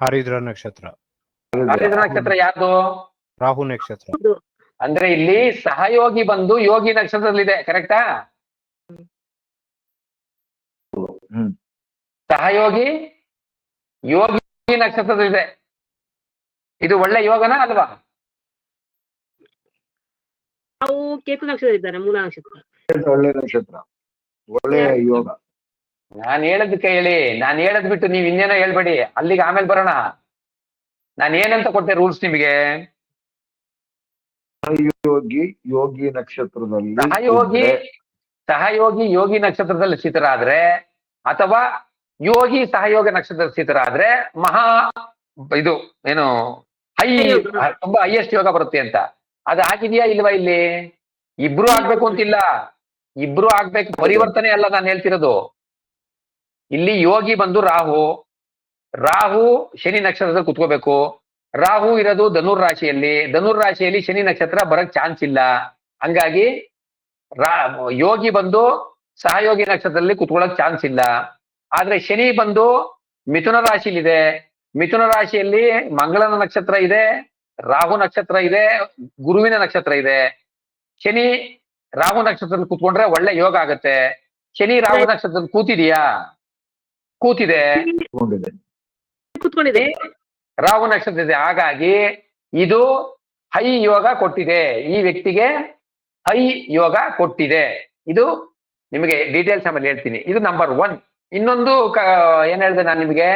ಆರಿದ್ರ ನಕ್ಷತ್ರ. ಆರಿದ್ರ ನಕ್ಷತ್ರ ಯಾರ್ದು? ರಾಹು ನಕ್ಷತ್ರ. ಅಂದ್ರೆ ಇಲ್ಲಿ ಸಹಯೋಗಿ ಬಂದು ಯೋಗಿ ನಕ್ಷತ್ರದಲ್ಲಿದೆ. ಕರೆಕ್ಟಾ? ಸಹಯೋಗಿ ಯೋಗಿ ನಕ್ಷತ್ರದಲ್ಲಿದೆ. ಇದು ಒಳ್ಳೆ ಯೋಗನಾ ಅಲ್ವಾ? ನಾವು ಕೇತು ನಕ್ಷತ್ರ ಇದ್ದಾರೆ. ಮೂಲ ನಕ್ಷತ್ರ. ಒಳ್ಳೆ ನಕ್ಷತ್ರ, ಒಳ್ಳೆಯ ಯೋಗ. ನಾನ್ ಹೇಳದಕ್ಕೆ ಹೇಳಿ, ನಾನ್ ಹೇಳದ್ ಬಿಟ್ಟು ನೀವ್ ಇನ್ನೇನೋ ಹೇಳ್ಬೇಡಿ. ಅಲ್ಲಿಗೆ ಆಮೇಲೆ ಬರೋಣ. ನಾನು ಏನಂತ ಕೊಟ್ಟೆ ರೂಲ್ಸ್ ನಿಮಗೆ? ಯೋಗಿ ನಕ್ಷತ್ರದಲ್ಲಿ ಸಹಯೋಗಿ ಯೋಗಿ ನಕ್ಷತ್ರದಲ್ಲಿ ಸ್ಥಿತರಾದ್ರೆ, ಅಥವಾ ಯೋಗಿ ಸಹಯೋಗ ನಕ್ಷತ್ರ ಸ್ಥಿತರಾದ್ರೆ ಇದು ಏನು ತುಂಬಾ ಹೈಯೆಸ್ಟ್ ಯೋಗ ಬರುತ್ತೆ ಅಂತ. ಅದು ಆಗಿದೆಯಾ ಇಲ್ವಾ? ಇಲ್ಲಿ ಇಬ್ರು ಆಗ್ಬೇಕು ಅಂತಿಲ್ಲ, ಇಬ್ರು ಆಗ್ಬೇಕು, ಪರಿವರ್ತನೆ ಅಲ್ಲ ನಾನು ಹೇಳ್ತಿರೋದು. ಇಲ್ಲಿ ಯೋಗಿ ಬಂದು ರಾಹು ಶನಿ ನಕ್ಷತ್ರದಲ್ಲಿ ಕುತ್ಕೋಬೇಕು. ರಾಹು ಇರೋದು ಧನುರ್ ರಾಶಿಯಲ್ಲಿ ಶನಿ ನಕ್ಷತ್ರ ಬರಕ್ ಚಾನ್ಸ್ ಇಲ್ಲ. ಹಂಗಾಗಿ ಯೋಗಿ ಬಂದು ಸಹಯೋಗಿ ನಕ್ಷತ್ರದಲ್ಲಿ ಕುತ್ಕೊಳ್ಳಕ್ ಚಾನ್ಸ್ ಇಲ್ಲ. ಆದ್ರೆ ಶನಿ ಬಂದು ಮಿಥುನ ರಾಶಿಲಿದೆ. ಮಿಥುನ ರಾಶಿಯಲ್ಲಿ ಮಂಗಳನ ನಕ್ಷತ್ರ ಇದೆ, ರಾಹು ನಕ್ಷತ್ರ ಇದೆ, ಗುರುವಿನ ನಕ್ಷತ್ರ ಇದೆ. ಶನಿ ರಾಹು ನಕ್ಷತ್ರದಲ್ಲಿ ಕೂತ್ಕೊಂಡ್ರೆ ಒಳ್ಳೆ ಯೋಗ ಆಗತ್ತೆ. ಶನಿ ರಾಹು ನಕ್ಷತ್ರದಲ್ಲಿ ಕೂತಿದೆ, ಕೂತ್ಕೊಂಡಿದೆ. ರಾಹು ನಕ್ಷತ್ರ ಇದೆ. ಹಾಗಾಗಿ ಇದು ಹೈ ಯೋಗ ಕೊಟ್ಟಿದೆ, ಈ ವ್ಯಕ್ತಿಗೆ ಹೈ ಯೋಗ ಕೊಟ್ಟಿದೆ. ಇದು ನಿಮಗೆ ಡೀಟೇಲ್ಸ್ ಆಮೇಲೆ ಹೇಳ್ತೀನಿ. ಇದು ನಂಬರ್ 1. ಇನ್ನೊಂದು ಏನ್ ಹೇಳಿದೆ ನಾನು ನಿಮಗೆ,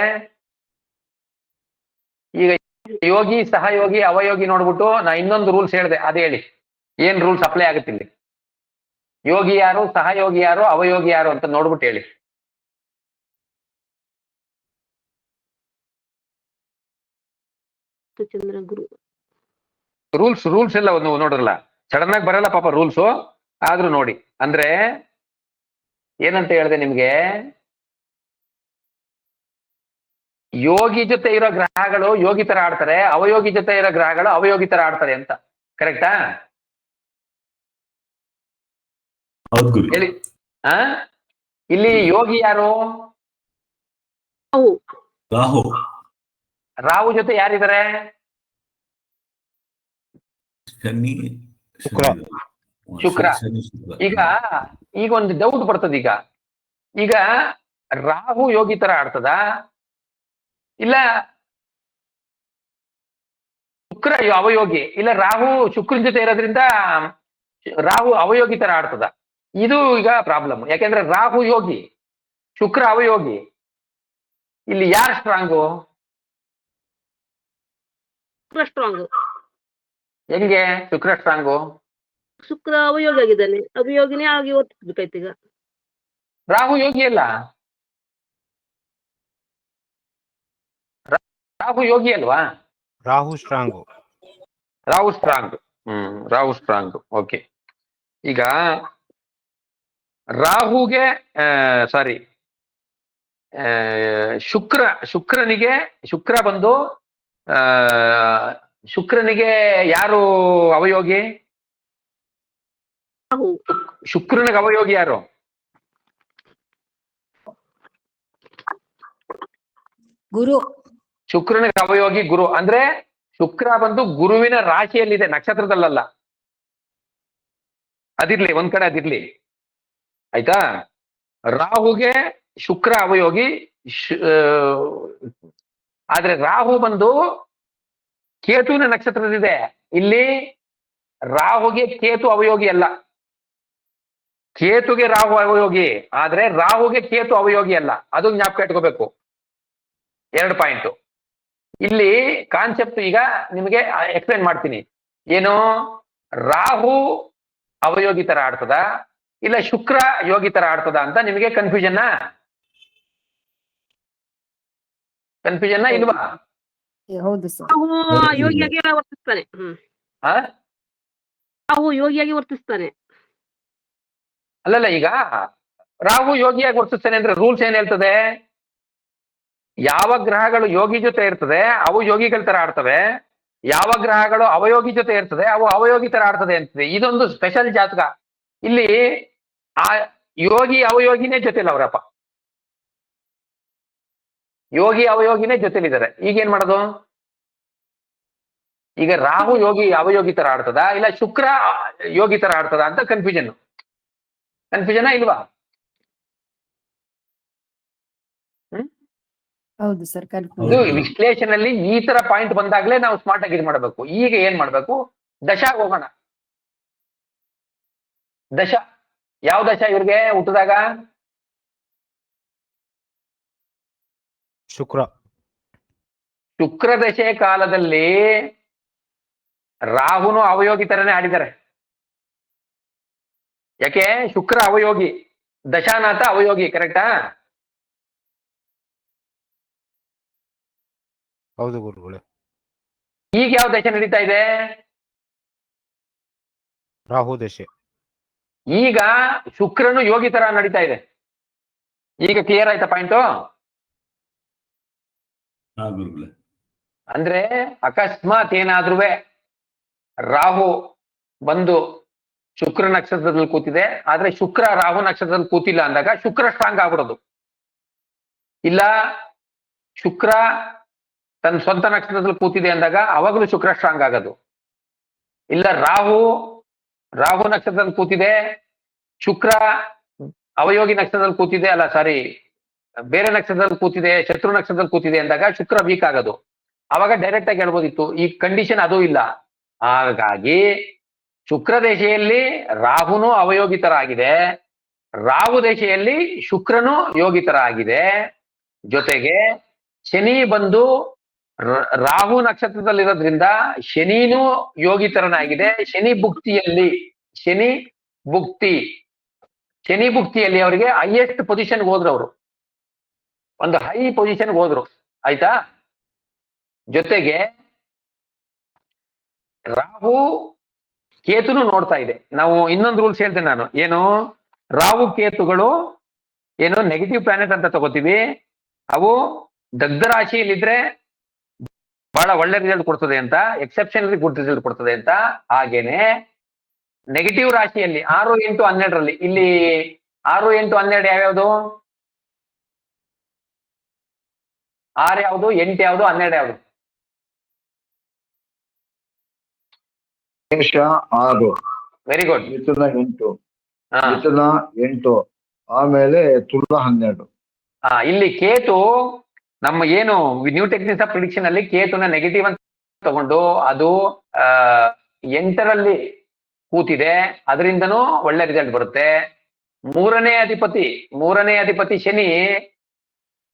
ಈಗ ಯೋಗಿ ಸಹಯೋಗಿ ಅವಯೋಗಿ ನೋಡ್ಬಿಟ್ಟು ನಾ ಇನ್ನೊಂದು ರೂಲ್ಸ್ ಹೇಳಿದೆ, ಅದೇ ಹೇಳಿ ಏನ್ ರೂಲ್ಸ್ ಅಪ್ಲೈ ಆಗುತ್ತೆ ಇಲ್ಲಿ. ಯೋಗಿ ಯಾರು, ಸಹಯೋಗಿ ಯಾರು, ಅವಯೋಗಿ ಯಾರು ಅಂತ ನೋಡ್ಬಿಟ್ಟು ಹೇಳಿ. ಚಂದ್ರ ಗುರು ರೂಲ್ಸ್ ಎಲ್ಲ ಒಂದು ನೋಡ್ರಲ್ಲ, ಸಡನ್ ಆಗಿ ಬರಲ್ಲ ಪಾಪ ರೂಲ್ಸು, ಆದ್ರೂ ನೋಡಿ. ಅಂದ್ರೆ ಏನಂತ ಹೇಳಿದೆ ನಿಮ್ಗೆ, ಯೋಗಿ ಜೊತೆ ಇರೋ ಗ್ರಹಗಳು ಯೋಗಿ ತರ ಆಡ್ತಾರೆ, ಅವಯೋಗಿ ಜೊತೆ ಇರೋ ಗ್ರಹಗಳು ಅವಯೋಗಿ ತರ ಆಡ್ತಾರೆ ಅಂತ. ಕರೆಕ್ಟಾ? ಹೌದು ಗುರು. ಹೇಳಿ. ಇಲ್ಲಿ ಯೋಗಿ ಯಾರು? ರಾಹು. ರಾಹು ಜೊತೆ ಯಾರಿದ್ದಾರೆ? ಶನಿ, ಶುಕ್ರ. ಈಗ ಒಂದು ಡೌಟ್ ಬರ್ತದ. ಈಗ ರಾಹು ಯೋಗಿ ತರ ಆಡ್ತದ, ಇಲ್ಲ ಶುಕ್ರ ಅವಯೋಗಿ, ಇಲ್ಲ ರಾಹು ಶುಕ್ರನ ಜೊತೆ ಇರೋದ್ರಿಂದ ರಾಹು ಅವಯೋಗಿ ತರ ಆಡ್ತದ? ಇದು ಈಗ ಪ್ರಾಬ್ಲಮ್. ಯಾಕೆಂದ್ರೆ ರಾಹು ಯೋಗಿ, ಶುಕ್ರ ಅವಯೋಗಿ. ಇಲ್ಲಿ ಯಾರು ಸ್ಟ್ರಾಂಗು? ಸ್ಟ್ರಾಂಗ್. ಹೆಂಗೆ ಶುಕ್ರ ಸ್ಟ್ರಾಂಗು? ಶುಕ್ರ ಅವಯೋಗಿ ಆಗಿದ್ದಾನೆ, ಅವಯೋಗಿನೇ ಆಗಿ ಓದ್ಬೇಕಾಯ್ತು. ಈಗ ರಾಹು ಯೋಗಿ ಅಲ್ಲ, ರಾಹು ಯೋಗಿ ಅಲ್ವಾ? Rahu strong. Rahu strong. Rahu strong. Okay. ಈಗ ರಾಹುಗೆ ಸಾರಿ ಶುಕ್ರ ಬಂದು ಶುಕ್ರನಿಗೆ ಯಾರು ಅವಯೋಗಿ? ಶುಕ್ರನಿಗೆ ಅವಯೋಗಿ ಯಾರು? ಗುರು. ಶುಕ್ರನಿಗೆ ಅವಯೋಗಿ ಗುರು. ಅಂದ್ರೆ ಶುಕ್ರ ಬಂದು ಗುರುವಿನ ರಾಶಿಯಲ್ಲಿದೆ, ನಕ್ಷತ್ರದಲ್ಲ. ಅದಿರ್ಲಿ, ಒಂದ್ ಕಡೆ ಅದಿರ್ಲಿ, ಆಯ್ತಾ? ರಾಹುಗೆ ಶುಕ್ರ ಅವಯೋಗಿ, ಆದ್ರೆ ರಾಹು ಬಂದು ಕೇತುವಿನ ನಕ್ಷತ್ರದಿದೆ. ಇಲ್ಲಿ ರಾಹುಗೆ ಕೇತು ಅವಯೋಗಿ ಅಲ್ಲ, ಕೇತುಗೆ ರಾಹು ಅವಯೋಗಿ, ಆದ್ರೆ ರಾಹುಗೆ ಕೇತು ಅವಯೋಗಿ ಅಲ್ಲ. ಅದು ಜ್ಞಾಪಕ ಇಟ್ಕೋಬೇಕು. 2 ಪಾಯಿಂಟ್ ಇಲ್ಲಿ ಕಾನ್ಸೆಪ್ಟ್. ಈಗ ನಿಮಗೆ ಎಕ್ಸ್ಪ್ಲೇನ್ ಮಾಡ್ತೀನಿ. ಏನು, ರಾಹು ಅವಯೋಗಿ ತರ ಆಡ್ತದ, ಇಲ್ಲ ಶುಕ್ರ ಯೋಗಿ ತರ ಆಡ್ತದ ಅಂತ ನಿಮಗೆ ಕನ್ಫ್ಯೂಷನ್ ಇಲ್ವಾ? ಹೌದು ಸರ್. ಯೋಗಿಯಾಗಿ ವರ್ತಿಸ್ತಾನೆ. ರಾಹು ಯೋಗಿಯಾಗಿ ವರ್ತಿಸ್ತಾನೆ. ಅಲ್ಲಲ್ಲ, ಈಗ ರಾಹು ಯೋಗಿಯಾಗಿ ವರ್ತಿಸ್ತಾನೆ ಅಂದ್ರೆ ರೂಲ್ಸ್ ಏನ್ ಹೇಳ್ತದೆ? ಯಾವ ಗ್ರಹಗಳು ಯೋಗಿ ಜೊತೆ ಇರ್ತದೆ ಅವು ಯೋಗಿಗಳ ತರ ಆಡ್ತವೆ, ಯಾವ ಗ್ರಹಗಳು ಅವಯೋಗಿ ಜೊತೆ ಇರ್ತದೆ ಅವು ಅವಯೋಗಿ ತರ ಆಡ್ತದೆ ಅಂತದೆ. ಇದೊಂದು ಸ್ಪೆಷಲ್ ಜಾತಕ. ಇಲ್ಲಿ ಆ ಯೋಗಿ ಅವಯೋಗಿನೇ ಜೊತೆಲಿ ಅವರಪ್ಪ, ಯೋಗಿ ಅವಯೋಗಿನೇ ಜೊತೆಲಿದ್ದಾರೆ. ಈಗೇನ್ ಮಾಡೋದು? ಈಗ ರಾಹು ಯೋಗಿ ಅವಯೋಗಿ ತರ ಆಡ್ತದ, ಇಲ್ಲ ಶುಕ್ರ ಯೋಗಿ ತರ ಆಡ್ತದ ಅಂತ ಕನ್ಫ್ಯೂಷನ್ ಇಲ್ವಾ? ಹೌದು ಸರ್. ಇದು ವಿಶ್ಲೇಷಣೆಯಲ್ಲಿ ಈ ತರ ಪಾಯಿಂಟ್ ಬಂದಾಗ್ಲೇ ನಾವು ಸ್ಮಾರ್ಟ್ ಆಗಿ ಇದು ಮಾಡಬೇಕು. ಈಗ ಏನ್ ಮಾಡ್ಬೇಕು? ದಶಾಗ್ ಹೋಗೋಣ. ಯಾವ ದಶ ಇವ್ರಿಗೆ ಹುಟ್ಟಿದಾಗ? ಶುಕ್ರ ದಶೆ ಕಾಲದಲ್ಲಿ ರಾಹುನು ಅವಯೋಗಿ ತರನೇ ಆಡಿದ್ದಾರೆ. ಯಾಕೆ? ಶುಕ್ರ ಅವಯೋಗಿ, ದಶಾನಾಥ ಅವಯೋಗಿ. ಕರೆಕ್ಟಾ? ಹೌದು ಗುರುಗಳೇ. ಈಗ ಯಾವ ದಶೆ ನಡೀತಾ ಇದೆ? ರಾಹು ದಶೆ. ಈಗ ಶುಕ್ರನು ಯೋಗಿ ತರ ನಡೀತಾ ಇದೆ. ಈಗ ಕ್ಲಿಯರ್ ಆಯ್ತಾ ಪಾಯಿಂಟು? ಅಂದ್ರೆ ಅಕಸ್ಮಾತ್ ಏನಾದ್ರೂ ರಾಹು ಬಂದು ಶುಕ್ರ ನಕ್ಷತ್ರದಲ್ಲಿ ಕೂತಿದೆ, ಆದ್ರೆ ಶುಕ್ರ ರಾಹು ನಕ್ಷತ್ರದಲ್ಲಿ ಕೂತಿಲ್ಲ ಅಂದಾಗ ಶುಕ್ರ ಸ್ಟ್ರಾಂಗ್ ಆಗ್ಬಿಡೋದು. ಇಲ್ಲ ಶುಕ್ರ ತನ್ನ ಸ್ವಂತ ನಕ್ಷತ್ರದಲ್ಲಿ ಕೂತಿದೆ ಅಂದಾಗ ಅವಾಗಲೂ ಶುಕ್ರ ಸ್ಟ್ರಾಂಗ್ ಆಗೋದು. ಇಲ್ಲ ರಾಹು ನಕ್ಷತ್ರದಲ್ಲಿ ಕೂತಿದೆ, ಶುಕ್ರ ಅವಯೋಗಿ ನಕ್ಷತ್ರದಲ್ಲಿ ಕೂತಿದೆ, ಅಲ್ಲ ಸಾರಿ ಬೇರೆ ನಕ್ಷತ್ರದಲ್ಲಿ ಕೂತಿದೆ, ಶತ್ರು ನಕ್ಷತ್ರದಲ್ಲಿ ಕೂತಿದೆ ಅಂದಾಗ ಶುಕ್ರ ವೀಕ್ ಆಗೋದು. ಅವಾಗ ಡೈರೆಕ್ಟ್ ಆಗಿ ಹೇಳ್ಬೋದಿತ್ತು. ಈ ಕಂಡೀಷನ್ ಅದು ಇಲ್ಲ. ಹಾಗಾಗಿ ಶುಕ್ರ ದೇಶೆಯಲ್ಲಿ ರಾಹುನು ಅವಯೋಗಿ ತರ ಆಗಿದೆ, ರಾಹು ದೇಶೆಯಲ್ಲಿ ಶುಕ್ರನು ಯೋಗಿ ತರ ಆಗಿದೆ. ಜೊತೆಗೆ ಶನಿ ಬಂದು ರಾಹು ನಕ್ಷತ್ರದಲ್ಲಿರೋದ್ರಿಂದ ಶನಿನೂ ಯೋಗಿ ತರನಾಗಿದೆ. ಶನಿ ಭುಕ್ತಿಯಲ್ಲಿ ಅವರಿಗೆ ಹೈಯೆಸ್ಟ್ ಪೊಸಿಷನ್ಗೆ ಹೋದ್ರು, ಅವರು ಒಂದು ಹೈ ಪೊಸಿಷನ್ಗೆ ಹೋದ್ರು. ಆಯ್ತಾ? ಜೊತೆಗೆ ರಾಹು ಕೇತುನು ನೋಡ್ತಾ ಇದೆ. ನಾವು ಇನ್ನೊಂದು ರೂಲ್ಸ್ ಹೇಳ್ತೇನೆ ನಾನು, ಏನು ರಾಹು ಕೇತುಗಳು ಏನು ನೆಗೆಟಿವ್ ಪ್ಲಾನೆಟ್ ಅಂತ ತಗೋತೀವಿ. ಅವು ದಗ್ಧ ರಾಶಿಯಲ್ಲಿದ್ರೆ ಬಹಳ ಒಳ್ಳೆ ರಿಸಲ್ಟ್ ಕೊಡ್ತದೆ ಅಂತ, ಎಕ್ಸೆಪ್ಷನಲಿ ಗುಡ್ ರಿಸಲ್ಟ್ ಕೊಡ್ತದೆ ಅಂತ. ಹಾಗೇನೆ ನೆಗೆಟಿವ್ ರಾಶಿಯಲ್ಲಿ 6, 8, 12ರಲ್ಲಿ, ಇಲ್ಲಿ 6, 8, 12 ಯಾವ್ಯಾವುದು? 6 ಯಾವುದು, 8 ಯಾವುದು, 12 ಯಾವುದು? ಮೇಷ 6, ವೆರಿ ಗುಡ್. ಮಿಥುನ 8, ಆಮೇಲೆ ತುಲಾ 12. ಇಲ್ಲಿ ಕೇತು ನಮ್ಮ ಏನು ನ್ಯೂ ಟೆಕ್ನಿಕ್ಸ್ ಆಫ್ ಪ್ರಿಡಿಕ್ಷನ್ ಅಲ್ಲಿ ಕೇತುನ ನೆಗೆಟಿವ್ ಅಂತ ತಗೊಂಡು ಅದು 8ರಲ್ಲಿ ಕೂತಿದೆ, ಅದರಿಂದನೂ ಒಳ್ಳೆ ರಿಸಲ್ಟ್ ಬರುತ್ತೆ. ಮೂರನೇ ಅಧಿಪತಿ ಶನಿ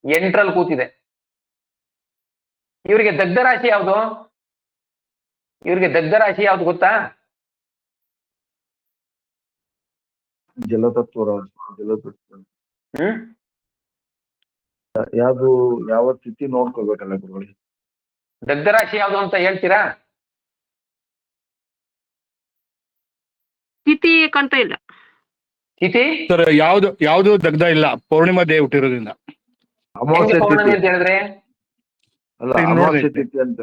8ರಲ್ಲಿ ಕೂತಿದೆ. ಇವರಿಗೆ ದಗ್ಧ ರಾಶಿ ಯಾವುದು ಗೊತ್ತಾ? ಜಲತತ್ವ. ಯಾವ ತಿಥಿ ನೋಡ್ಕೋಬೇಕಲ್ಲ ಗುರುಗಳು? ದಗ್ಧ ರಾಶಿ ಯಾವುದು ಅಂತ ಹೇಳ್ತೀರಾ? ತಿಥಿ ಕಾಣ್ತಾ ಇಲ್ಲ. ತಿಥಿ ಸರ್ ಯಾವ್ದು ದಗ್ಧ ಇಲ್ಲ, ಪೌರ್ಣಿಮಾ ದೇವ್ ಹುಟ್ಟಿರೋದ್ರಿಂದ. ಅಮಾವಾಸ್ಯೆ ಪೌರ್ಣಮಿ ತಿಥಿ ಅಂತ ಹೇಳಿದ್ರೆ ಅಲ್ಲ, ಅಮಾವಾಸ್ಯೆ ತಿಥಿ ಅಂತ.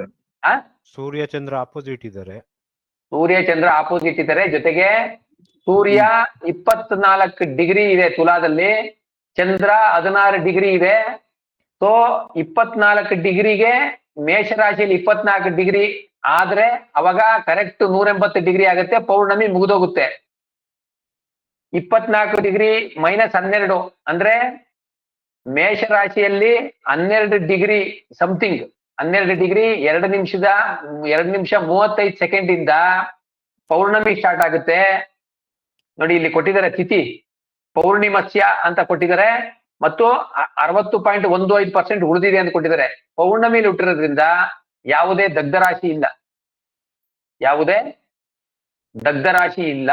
ಸೂರ್ಯ ಚಂದ್ರ ಆಪೋಸಿಟ್ ಇದ್ದಾರೆ. ಸೂರ್ಯ ಚಂದ್ರ ಆಪೋಸಿಟ್ ಇದ್ದಾರೆ. ಜೊತೆಗೆ ಸೂರ್ಯ 24 ಡಿಗ್ರಿ ಇದೆ ತುಲಾದಲ್ಲಿ, ಚಂದ್ರ 16 ಡಿಗ್ರಿ ಇದೆ. ಸೊ 24 ಡಿಗ್ರಿಗೆ ಮೇಷರಾಶಿಯಲ್ಲಿ 24 ಡಿಗ್ರಿ ಆದ್ರೆ ಅವಾಗ ಕರೆಕ್ಟ್ 180 ಡಿಗ್ರಿ ಆಗುತ್ತೆ, ಪೌರ್ಣಮಿ ಮುಗಿದೋಗುತ್ತೆ. 24 ಡಿಗ್ರಿ -12 ಅಂದ್ರೆ ಮೇಷರಾಶಿಯಲ್ಲಿ 12 ಡಿಗ್ರಿ ಸಮಥಿಂಗ್, 12 ಡಿಗ್ರಿ 2 ನಿಮಿಷ 35 ಸೆಕೆಂಡ್ ಇಂದ ಪೌರ್ಣಮಿ ಸ್ಟಾರ್ಟ್ ಆಗುತ್ತೆ. ನೋಡಿ ಇಲ್ಲಿ ಕೊಟ್ಟಿದ್ದಾರೆ ತಿಥಿ ಪೌರ್ಣಿಮಸ್ಯ ಅಂತ ಕೊಟ್ಟಿದ್ದಾರೆ, ಮತ್ತು 60.15% ಉಳಿದಿದೆ ಅಂತ ಕೊಟ್ಟಿದ್ದಾರೆ. ಪೌರ್ಣಮಿಲಿ ಹುಟ್ಟಿರೋದ್ರಿಂದ ಯಾವುದೇ ದಗ್ಧ ರಾಶಿ ಇಲ್ಲ.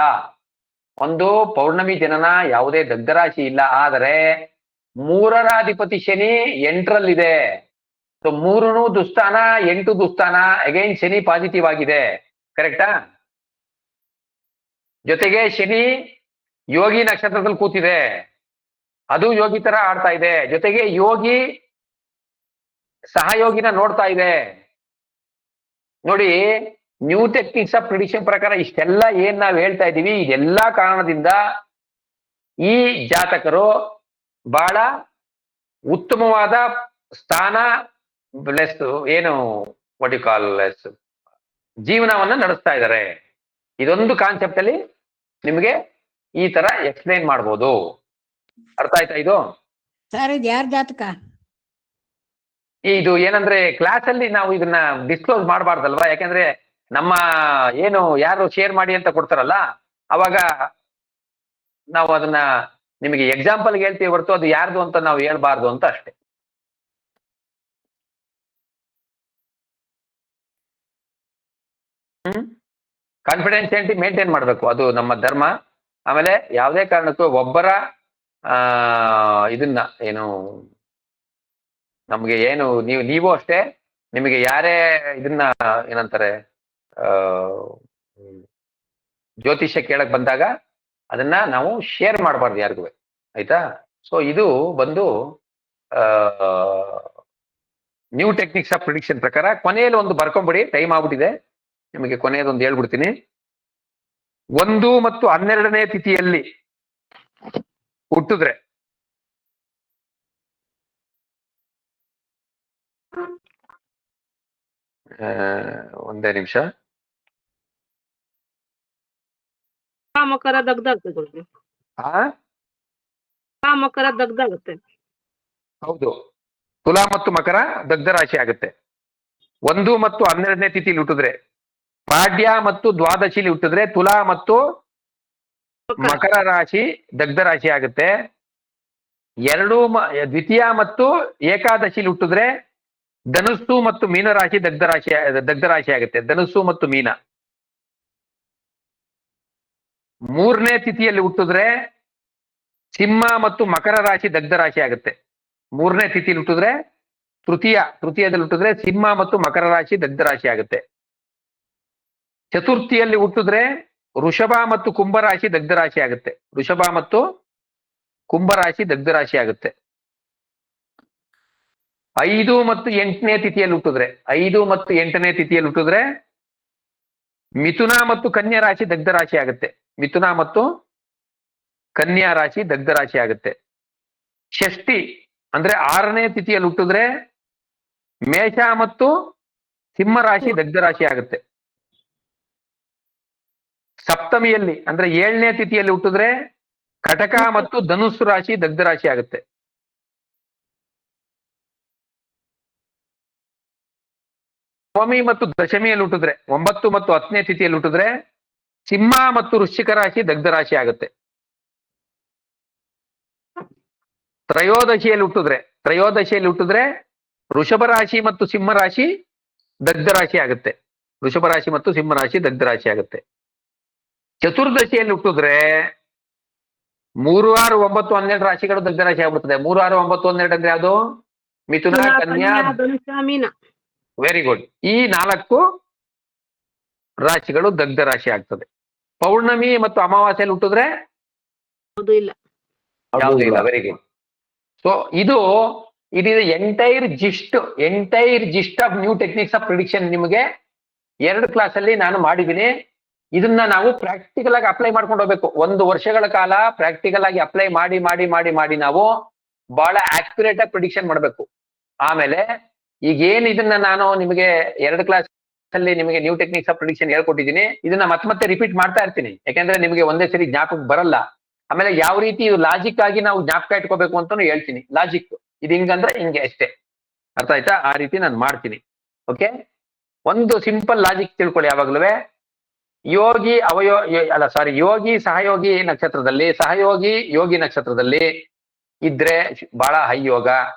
ಒಂದು ಪೌರ್ಣಮಿ ಜನನ ಯಾವುದೇ ದಗ್ಧ ರಾಶಿ ಇಲ್ಲ. ಆದರೆ 3ರ ಅಧಿಪತಿ ಶನಿ 8ರಲ್ಲಿದೆ. ಸೊ 3 ದುಸ್ಥಾನ, 8 ದುಸ್ಥಾನ, ಅಗೈನ್ ಶನಿ ಪಾಸಿಟಿವ್ ಆಗಿದೆ. ಕರೆಕ್ಟಾ? ಜೊತೆಗೆ ಶನಿ ಯೋಗಿ ನಕ್ಷತ್ರದಲ್ಲಿ ಕೂತಿದೆ, ಅದು ಯೋಗಿ ತರ ಆಡ್ತಾ ಇದೆ. ಜೊತೆಗೆ ಯೋಗಿ ಸಹಯೋಗಿನ ನೋಡ್ತಾ ಇದೆ. ನೋಡಿ, ನ್ಯೂ ಟೆಕ್ನಿಕ್ಸ್ ಆಫ್ ಪ್ರಿಡಿಕ್ಷನ್ ಪ್ರಕಾರ ಇಷ್ಟೆಲ್ಲ ಏನ್ ನಾವು ಹೇಳ್ತಾ ಇದ್ದೀವಿ, ಇದೆಲ್ಲಾ ಕಾರಣದಿಂದ ಈ ಜಾತಕರು ಬಹಳ ಉತ್ತಮವಾದ ಸ್ಥಾನ ಪ್ಲಸ್ ಏನು ಜೀವನವನ್ನ ನಡೆಸ್ತಾ ಇದ್ದಾರೆ. ಇದೊಂದು ಕಾನ್ಸೆಪ್ಟ್ ಅಲ್ಲಿ ನಿಮಗೆ ಈ ತರ ಎಕ್ಸ್ಪ್ಲೈನ್ ಮಾಡ್ಬೋದು. ಅರ್ಥ ಆಯ್ತಾ ಇದು? ಸರ್ ಇದು ಯಾರ ಜಾತಕ? ಇದು ಏನಂದ್ರೆ ಕ್ಲಾಸ್ ಅಲ್ಲಿ ನಾವು ಇದನ್ನ ಡಿಸ್ಕ್ಲೋಸ್ ಮಾಡಬಾರ್ದಲ್ವಾ, ಯಾಕಂದ್ರೆ ನಮ್ಮ ಏನು ಯಾರು ಶೇರ್ ಮಾಡಿ ಅಂತ ಕೊಡ್ತಾರಲ್ಲ, ಅವಾಗ ನಾವು ಅದನ್ನ ನಿಮಗೆ ಎಕ್ಸಾಂಪಲ್ಗೆ ಹೇಳ್ತೀವಿ ಹೊರತು ಅದು ಯಾರ್ದು ಅಂತ ನಾವು ಹೇಳ್ಬಾರ್ದು ಅಂತ ಅಷ್ಟೇ. ಕಾನ್ಫಿಡೆನ್ಸಿಯಾಲಿಟಿ ಮೇಂಟೈನ್ ಮಾಡಬೇಕು, ಅದು ನಮ್ಮ ಧರ್ಮ. ಆಮೇಲೆ ಯಾವುದೇ ಕಾರಣಕ್ಕೂ ಒಬ್ಬರ ಇದನ್ನ ಏನು ನಮ್ಗೆ ಏನು ನೀವು ಅಷ್ಟೇ, ನಿಮಗೆ ಯಾರೇ ಇದನ್ನ ಏನಂತಾರೆ ಜ್ಯೋತಿಷ್ಯ ಕೇಳಕ್ ಬಂದಾಗ ಅದನ್ನ ನಾವು ಶೇರ್ ಮಾಡಬಾರ್ದು ಯಾರಿಗೂ, ಆಯ್ತಾ? ಸೊ ಇದು ಬಂದು ನ್ಯೂ ಟೆಕ್ನಿಕ್ಸ್ ಆಫ್ ಪ್ರಿಡಿಕ್ಷನ್ ಪ್ರಕಾರ ಕೊನೆಯಲ್ಲಿ ಒಂದು ಬರ್ಕೊಂಬಿಡಿ, ಟೈಮ್ ಆಗ್ಬಿಟ್ಟಿದೆ. ನಿಮಗೆ ಕೊನೆಯದೊಂದು ಹೇಳ್ಬಿಡ್ತೀನಿ. 1 ಮತ್ತು 12ನೇ ತಿಥಿಯಲ್ಲಿ ಹುಟ್ಟಿದ್ರೆ ಒಂದೇ ನಿಮಿಷ. ಮಕರ ದಗ್ಧ ಆಗ್ತದೆ. ಮಕರ ದಗ್ಧ ಆಗುತ್ತೆ. ಹೌದು, ತುಲಾ ಮತ್ತು ಮಕರ ದಗ್ಧ ರಾಶಿ ಆಗುತ್ತೆ. 1 ಮತ್ತು 12ನೇ ತಿಥಿಯಲ್ಲಿ ಹುಟ್ಟಿದ್ರೆ, ಪಾಡ್ಯ ಮತ್ತು ದ್ವಾದಶಿಲಿ ಹುಟ್ಟಿದ್ರೆ ತುಲಾ ಮತ್ತು ಮಕರ ರಾಶಿ ದಗ್ಧ ರಾಶಿ ಆಗುತ್ತೆ. ದ್ವಿತೀಯ ಮತ್ತು ಏಕಾದಶಿಲಿ ಹುಟ್ಟಿದ್ರೆ ಧನುಸ್ಸು ಮತ್ತು ಮೀನ ರಾಶಿ ದಗ್ಧ ರಾಶಿ ಆಗುತ್ತೆ. ಧನುಸ್ಸು ಮತ್ತು ಮೀನ. 3ನೇ ತಿಥಿಯಲ್ಲಿ ಹುಟ್ಟಿದ್ರೆ ಸಿಂಹ ಮತ್ತು ಮಕರ ರಾಶಿ ದಗ್ಧ ರಾಶಿ ಆಗುತ್ತೆ. 3ನೇ ತಿಥಿಯಲ್ಲಿ ಹುಟ್ಟಿದ್ರೆ ತೃತೀಯದಲ್ಲಿ ಹುಟ್ಟಿದ್ರೆ ಸಿಂಹ ಮತ್ತು ಮಕರ ರಾಶಿ ದಗ್ಧ ರಾಶಿ ಆಗುತ್ತೆ. ಚತುರ್ಥಿಯಲ್ಲಿ ಹುಟ್ಟಿದ್ರೆ ವೃಷಭ ಮತ್ತು ಕುಂಭರಾಶಿ ದಗ್ಧ ರಾಶಿ ಆಗುತ್ತೆ. ವೃಷಭ ಮತ್ತು ಕುಂಭರಾಶಿ ದಗ್ಧ ರಾಶಿ ಆಗುತ್ತೆ. 5 ಮತ್ತು 8ನೇ ತಿಥಿಯಲ್ಲಿ ಹುಟ್ಟಿದ್ರೆ 5 ಮತ್ತು 8ನೇ ತಿಥಿಯಲ್ಲಿ ಹುಟ್ಟಿದ್ರೆ ಮಿಥುನ ಮತ್ತು ಕನ್ಯಾ ರಾಶಿ ದಗ್ಧ ರಾಶಿ ಆಗುತ್ತೆ. ಮಿಥುನ ಮತ್ತು ಕನ್ಯಾ ರಾಶಿ ದಗ್ಧ ರಾಶಿ ಆಗುತ್ತೆ. ಷಷ್ಠಿ ಅಂದ್ರೆ 6ನೇ ತಿಥಿಯಲ್ಲಿ ಹುಟ್ಟಿದ್ರೆ ಮೇಷ ಮತ್ತು ಸಿಂಹ ರಾಶಿ ದಗ್ಧ ರಾಶಿ ಆಗುತ್ತೆ. ಸಪ್ತಮಿಯಲ್ಲಿ ಅಂದ್ರೆ 7ನೇ ತಿಥಿಯಲ್ಲಿ ಹುಟ್ಟಿದ್ರೆ ಕಟಕ ಮತ್ತು ಧನುಸ್ಸು ರಾಶಿ ದಗ್ಧ ರಾಶಿ ಆಗುತ್ತೆ. ನವಮಿ ಮತ್ತು ದಶಮಿಯಲ್ಲಿ ಹುಟ್ಟಿದ್ರೆ 9 ಮತ್ತು 10ನೇ ತಿಥಿಯಲ್ಲಿ ಹುಟ್ಟಿದ್ರೆ ಸಿಂಹ ಮತ್ತು ವೃಶ್ಚಿಕ ರಾಶಿ ದಗ್ಧ ರಾಶಿ ಆಗುತ್ತೆ. ತ್ರಯೋದಶಿಯಲ್ಲಿ ಹುಟ್ಟಿದ್ರೆ ವೃಷಭ ರಾಶಿ ಮತ್ತು ಸಿಂಹ ರಾಶಿ ದಗ್ಧ ರಾಶಿ ಆಗುತ್ತೆ. ವೃಷಭ ರಾಶಿ ಮತ್ತು ಸಿಂಹ ರಾಶಿ ದಗ್ಧ ರಾಶಿ ಆಗುತ್ತೆ. ಚತುರ್ದಶಿಯಲ್ಲಿ ಹುಟ್ಟಿದ್ರೆ 3, 6, 9, 12 ರಾಶಿಗಳು ದಗ್ಧ ರಾಶಿ ಆಗ್ಬಿಡ್ತದೆ. 3, 6, 9, 12 ಅಂದ್ರೆ ಯಾವುದು? ಮಿಥುನ, ಕನ್ಯಾ, ಮೀನ. Very good. ಈ 4 ರಾಶಿಗಳು ದಗ್ಧ ರಾಶಿ ಆಗ್ತದೆ. ಪೌರ್ಣಮಿ ಮತ್ತು ಅಮಾವಾಸ್ಯೆಯಲ್ಲಿ ಹುಟ್ಟಿದ್ರೆ ಯಾವುದೂ ಇಲ್ಲ. Very good. So it is entire gist of new techniques of prediction. ನಿಮಗೆ 2 ಕ್ಲಾಸಲ್ಲಿ ನಾನು ಮಾಡಿದ್ದೀನಿ. ಇದನ್ನ ನಾವು ಪ್ರಾಕ್ಟಿಕಲ್ ಆಗಿ ಅಪ್ಲೈ ಮಾಡ್ಕೊಂಡು ಹೋಗ್ಬೇಕು. 1 ವರ್ಷಗಳ ಕಾಲ ಪ್ರಾಕ್ಟಿಕಲ್ ಆಗಿ ಅಪ್ಲೈ ಮಾಡಿ ನಾವು ಬಹಳ ಆಕ್ಯುರೇಟ್ ಆಗಿ ಪ್ರಿಡಿಕ್ಷನ್ ಮಾಡಬೇಕು. ಆಮೇಲೆ ಈಗ ಇದನ್ನ ನಾನು ನಿಮಗೆ 2 ಕ್ಲಾಸ್ ಅಲ್ಲಿ ನಿಮಗೆ ನ್ಯೂ ಟೆಕ್ನಿಕ್ಸ್ ಆಫ್ ಪ್ರಿಡಿಕ್ಷನ್ ಹೇಳ್ಕೊಟ್ಟಿದ್ದೀನಿ. ಇದನ್ನ ಮತ್ತೆ ರಿಪೀಟ್ ಮಾಡ್ತಾ ಇರ್ತೀನಿ, ಯಾಕಂದ್ರೆ ನಿಮಗೆ ಒಂದೇ ಸರಿ ಜ್ಞಾಪಕ ಬರಲ್ಲ. ಆಮೇಲೆ ಯಾವ ರೀತಿ ಲಾಜಿಕ್ ಆಗಿ ನಾವು ಜ್ಞಾಪಕ ಇಟ್ಕೋಬೇಕು ಅಂತಾನು ಹೇಳ್ತೀನಿ. ಲಾಜಿಕ್ ಇದು ಹಿಂಗಂದ್ರೆ ಹಿಂಗೆ ಅಷ್ಟೇ, ಅರ್ಥ ಆಯ್ತಾ? ಆ ರೀತಿ ನಾನು ಮಾಡ್ತೀನಿ. ಓಕೆ, ಒಂದು ಸಿಂಪಲ್ ಲಾಜಿಕ್ ತಿಳ್ಕೊಳ್ಳಿ ಯಾವಾಗ್ಲೂ. ಯೋಗಿ ಸಹಯೋಗಿ ನಕ್ಷತ್ರದಲ್ಲಿ, ಸಹಯೋಗಿ ಯೋಗಿ ನಕ್ಷತ್ರದಲ್ಲಿ ಇದ್ರೆ ಬಹಳ ಹೈ ಯೋಗ.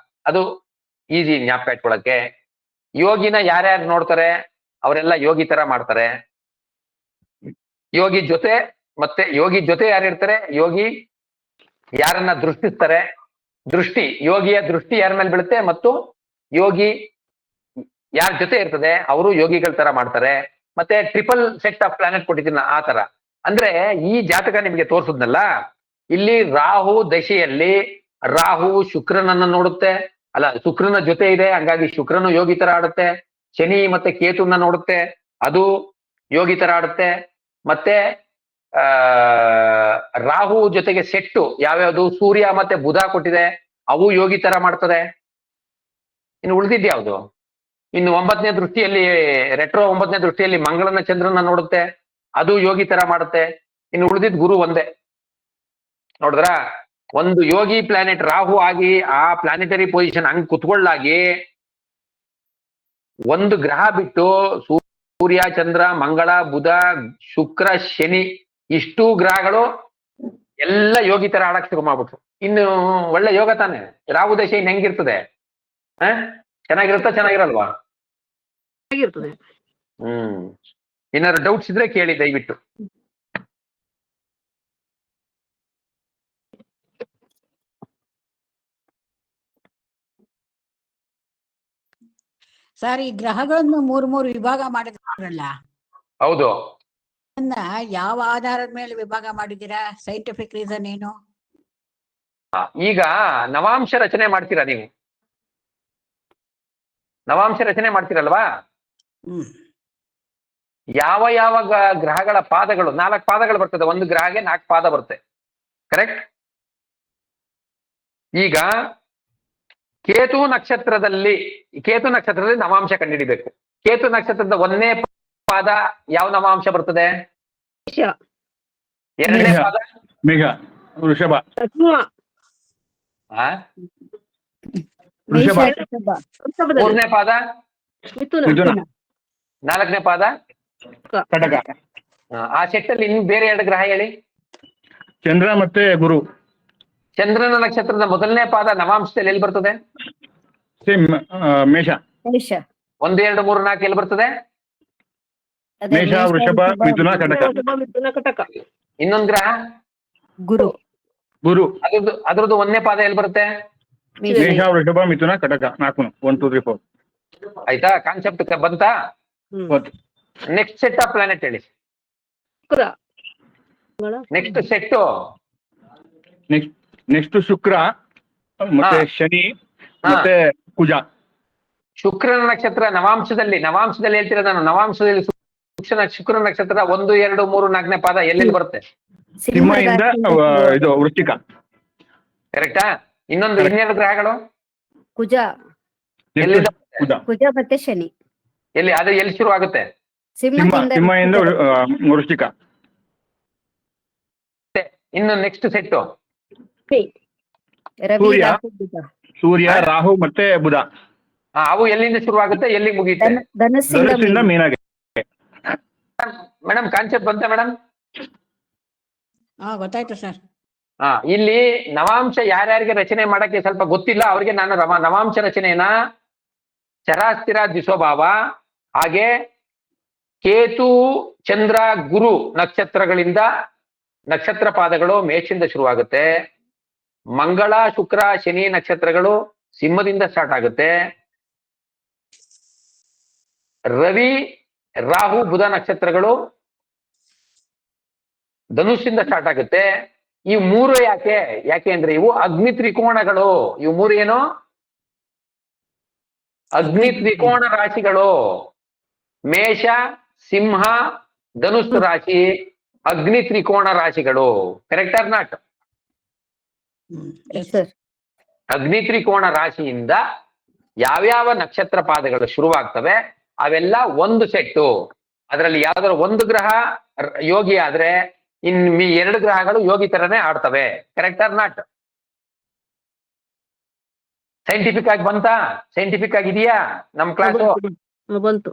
ಅದು ಈಸಿ ಜ್ಞಾಪಕ ಇಟ್ಕೊಳಕ್ಕೆ. ಯೋಗಿನ ಯಾರ್ಯಾರು ನೋಡ್ತಾರೆ ಅವರೆಲ್ಲ ಯೋಗಿ ತರ ಮಾಡ್ತಾರೆ. ಯೋಗಿ ಜೊತೆ ಯಾರಿರ್ತಾರೆ? ಯೋಗಿ ಯಾರನ್ನ ದೃಷ್ಟಿಸ್ತಾರೆ. ಯೋಗಿಯ ದೃಷ್ಟಿ ಯಾರ ಮೇಲೆ ಬೀಳುತ್ತೆ ಮತ್ತು ಯೋಗಿ ಯಾರ ಜೊತೆ ಇರ್ತದೆ ಅವರು ಯೋಗಿಗಳ ತರ ಮಾಡ್ತಾರೆ. ಮತ್ತೆ ಟ್ರಿಪಲ್ ಸೆಟ್ ಆಫ್ ಪ್ಲಾನೆಟ್ ಕೊಟ್ಟಿದ್ದೀನಿ ಆ ತರ. ಅಂದ್ರೆ ಈ ಜಾತಕ ನಿಮಗೆ ತೋರಿಸಿದ್ನಲ್ಲ, ಇಲ್ಲಿ ರಾಹು ದಶೆಯಲ್ಲಿ ರಾಹು ಶುಕ್ರನನ್ನ ನೋಡುತ್ತೆ, ಶುಕ್ರನ ಜೊತೆ ಇದೆ, ಹಂಗಾಗಿ ಶುಕ್ರನು ಯೋಗಿ ತರ ಆಡುತ್ತೆ. ಶನಿ ಮತ್ತೆ ಕೇತುನ ನೋಡುತ್ತೆ, ಅದು ಯೋಗಿ ತರ ಆಡುತ್ತೆ. ಮತ್ತೆ ರಾಹು ಜೊತೆಗೆ ಸೆಟ್ಟು ಯಾವ್ಯಾವ್ದು ಸೂರ್ಯ ಮತ್ತೆ ಬುಧ ಕೊಟ್ಟಿದೆ, ಅವು ಯೋಗಿ ತರ ಮಾಡ್ತದೆ. ಇನ್ನು ಉಳಿದಿದ್ಯಾವ್ದು? ಇನ್ನು 9ನೇ ದೃಷ್ಟಿಯಲ್ಲಿ ರೆಟ್ರೋ 9ನೇ ದೃಷ್ಟಿಯಲ್ಲಿ ಮಂಗಳನ ಚಂದ್ರನ ನೋಡುತ್ತೆ, ಅದು ಯೋಗಿ ತರ ಮಾಡುತ್ತೆ. ಇನ್ನು ಉಳಿದಿದ್ ಗುರು ಒಂದೇ. ನೋಡಿದ್ರ, ಒಂದು ಯೋಗಿ ಪ್ಲಾನೆಟ್ ರಾಹು ಆಗಿ ಆ ಪ್ಲಾನೆಟರಿ ಪೊಸಿಷನ್ ಹಂಗ್ ಕುತ್ಕೊಳ್ಳಾಗಿ ಒಂದು ಗ್ರಹ ಬಿಟ್ಟು ಸೂರ್ಯ, ಚಂದ್ರ, ಮಂಗಳ, ಬುಧ, ಶುಕ್ರ, ಶನಿ ಇಷ್ಟು ಗ್ರಹಗಳು ಎಲ್ಲ ಯೋಗಿ ತರ ಆಡಕ್ ಶುರು ಮಾಡ್ಬಿಟ್ರು. ಇನ್ನು ಒಳ್ಳೆ ಯೋಗ ತಾನೆ. ರಾಹು ದಶೆ ಇನ್ ಹೆಂಗಿರ್ತದೆ? ಚೆನ್ನಾಗಿರಲ್ವಾ? ಏನಾದ್ರು ಡೌಟ್ಸ್ ಇದ್ರೆ ಕೇಳಿ ದಯವಿಟ್ಟು. ಸರ್, ಈ ಗ್ರಹಗಳನ್ನು 3 ವಿಭಾಗ ಮಾಡಿದ್ರಲ್ಲ, ಹೌದು. ಅದನ್ನ ಯಾವ ಆಧಾರದ ಮೇಲೆ ವಿಭಾಗ ಮಾಡಿದ್ದೀರಾ? ಸೈಂಟಿಫಿಕ್ ರೀಸನ್ ಏನು? ಈಗ ನವಾಂಶ ರಚನೆ ಮಾಡ್ತೀರಾ ನೀವು? ನವಾಂಶ ರಚನೆ ಮಾಡ್ತೀರಲ್ವಾ, ಹ್ಮ್ ಯಾವ ಯಾವ ಗ್ರಹಗಳ ಪಾದಗಳು, 4 ಪಾದಗಳು ಬರ್ತದೆ, ಒಂದು ಗ್ರಹಕ್ಕೆ 4 ಪಾದ ಬರುತ್ತೆ, ಕರೆಕ್ಟ್? ಈಗ ಕೇತು ನಕ್ಷತ್ರದಲ್ಲಿ ನವಾಂಶ ಕಂಡುಹಿಡಿಬೇಕು. ಕೇತು ನಕ್ಷತ್ರದ 1ನೇ ಪಾದ ಯಾವ ನವಾಂಶ ಬರ್ತದೆ? ಮೇಷ, 2ನೇ ಮೇಷ. ಪಾದ ಮೇಘ, ವೃಷಭ, ಸಿಂಹ, ಆ? ವೃಷಭ, ವೃಷಭದಲ್ಲಿ 3ನೇ ಪಾದ, ಮಿಥುನ, ಮಿಥುನ, 4ನೇ ಪಾದ. ಕಟಕ, ಆ ಸೆಟ್ಟಲ್ಲಿ ಇನ್ನು ಬೇರೆ 2 ಗ್ರಹ ಹೇಳಿ. ಚಂದ್ರ ಮತ್ತೆ ಗುರು. ಚಂದ್ರನ ನಕ್ಷತ್ರದ 1ನೇ ಪಾದ ನವಾಂಶದಲ್ಲಿ ಎಲ್ಲಿ ಬರ್ತದೆ? ಸೇಮ್ ಮೇಷ, 1, 2, 3, 4 ಎಲ್ಲಿ ಬರ್ತದೆ? ಮೇಷ, ವೃಷಭ, ಮಿಥುನ, ಕಟಕ. ವೃಷಭ, ಮಿಥುನ, ಕಟಕ. ಇನ್ನೊಂದು ಗ್ರಹ ಗುರು, ಗುರು, ಅದ್ರದ್ದು 1ನೇ ಪಾದ ಎಲ್ಲಿ ಬರುತ್ತೆ? ಮೇಷ, ವೃಷಭ, ಮಿಥುನ, ಕಟಕ. 4 1 2 3 4. ಆಯ್ತಾ? ಕಾನ್ಸೆಪ್ಟ್ ಬಂತಾ? ಹ್ಮ್. ನೆಕ್ಸ್ಟ್ ಸೆಟ್ ಆಫ್ ಪ್ಲಾನೆಟ್ ಹೇಳಿ. ಶುಕ್ರ, ನೆಕ್ಸ್ಟ್ ಸೆಟ್ ನೆಕ್ಸ್ಟ್ ಶುಕ್ರ ಮತ್ತೆ ಹಾ. ಶನಿ ಹಾ. ಮತ್ತೆ ಕುಜ. ಶುಕ್ರನ ನಕ್ಷತ್ರ ನವಾಂಶದಲ್ಲಿ ಹೇಳ್ತೀರ ನಾನು. ನವಾಂಶದಲ್ಲಿ ಶುಕ್ರ ನಕ್ಷತ್ರ 1, 2, 3, 4ನೇ ಪಾದ ಎಲ್ಲೆಲ್ಲಿ ಬರುತ್ತೆ? ಸಿಂಹದಿಂದ ಇದು ವೃಶ್ಚಿಕ. ಕರೆಕ್ಟಾ? ಇನ್ನೆರಡು ಗ್ರಹಗಳು ಕುಜ, ಎಲ್ಲಿಂದ ಕುಜ, ಕುಜ ಮತ್ತೆ ಶನಿ. ಎಲ್ಲಿ ಶುರು ಆಗುತ್ತೆ? ಸಿಂಹದಿಂದ ವೃಶ್ಚಿಕ. ಇನ್ನು ನೆಕ್ಸ್ಟ್ ಸೆಟ್ ಸೂರ್ಯ, ಸೂರ್ಯ, ರಾಹು ಮತ್ತೆ ಬುಧ. ಅವು ಎಲ್ಲಿಂದ ಶುರು ಆಗುತ್ತೆ, ಎಲ್ಲಿ ಮುಗಿಯುತ್ತೆ? ಧನುಸ್ಸಿಂದ ಮೀನಾಗೆ. ಮೇಡಮ್ ಕಾನ್ಸೆಪ್ಟ್ ಬಂತ ಮೇಡಮ್? ಗೊತ್ತಾಯ್ತು ಸರ್. ಇಲ್ಲಿ ನವಾಂಶ ಯಾರ್ಯಾರಿಗೆ ರಚನೆ ಮಾಡಕ್ಕೆ ಸ್ವಲ್ಪ ಗೊತ್ತಿಲ್ಲ ಅವ್ರಿಗೆ ನಾನು ನವಾಂಶ ರಚನೆಯನ್ನ ಚರಾಸ್ಥಿರ ದ್ವಿಸ್ವಭಾವ, ಹಾಗೆ ಕೇತು, ಚಂದ್ರ, ಗುರು ನಕ್ಷತ್ರಗಳಿಂದ ನಕ್ಷತ್ರ ಪಾದಗಳು ಮೇಷದಿಂದ ಶುರುವಾಗುತ್ತೆ. ಮಂಗಳ, ಶುಕ್ರ, ಶನಿ ನಕ್ಷತ್ರಗಳು ಸಿಂಹದಿಂದ ಸ್ಟಾರ್ಟ್ ಆಗುತ್ತೆ. ರವಿ, ರಾಹು, ಬುಧ ನಕ್ಷತ್ರಗಳು ಧನುಸ್ಸಿಂದ ಸ್ಟಾರ್ಟ್ ಆಗುತ್ತೆ. ಈ 3 ಯಾಕೆ ಅಂದ್ರೆ ಇವು ಅಗ್ನಿ ತ್ರಿಕೋಣಗಳು. ಇವು 3 ಏನು? ಅಗ್ನಿ ತ್ರಿಕೋಣ ರಾಶಿಗಳು. ಮೇಷ, ಸಿಂಹ, ಧನುಸ್ಸು ರಾಶಿ ಅಗ್ನಿ ತ್ರಿಕೋಣ ರಾಶಿಗಳು. Correct or not? ಅಗ್ನಿ ತ್ರಿಕೋಣ ರಾಶಿಯಿಂದ ಯಾವ್ಯಾವ ನಕ್ಷತ್ರ ಪಾದಗಳು ಶುರುವಾಗ್ತವೆ ಅವೆಲ್ಲ ಒಂದು ಸೆಟ್ಟು. ಅದರಲ್ಲಿ ಯಾವ್ದಾದ್ರು ಒಂದು ಗ್ರಹ ಯೋಗಿ ಆದ್ರೆ ಇನ್ 2 ಗ್ರಹಗಳು ಯೋಗಿ ತರನೇ ಆಡ್ತವೆ. Correct or not? ಸೈಂಟಿಫಿಕ್ ಆಗಿ ಬಂತಾ? ಸೈಂಟಿಫಿಕ್ ಆಗಿದೆಯಾ ನಮ್ ಕ್ಲಾಸು? ಬಂತು.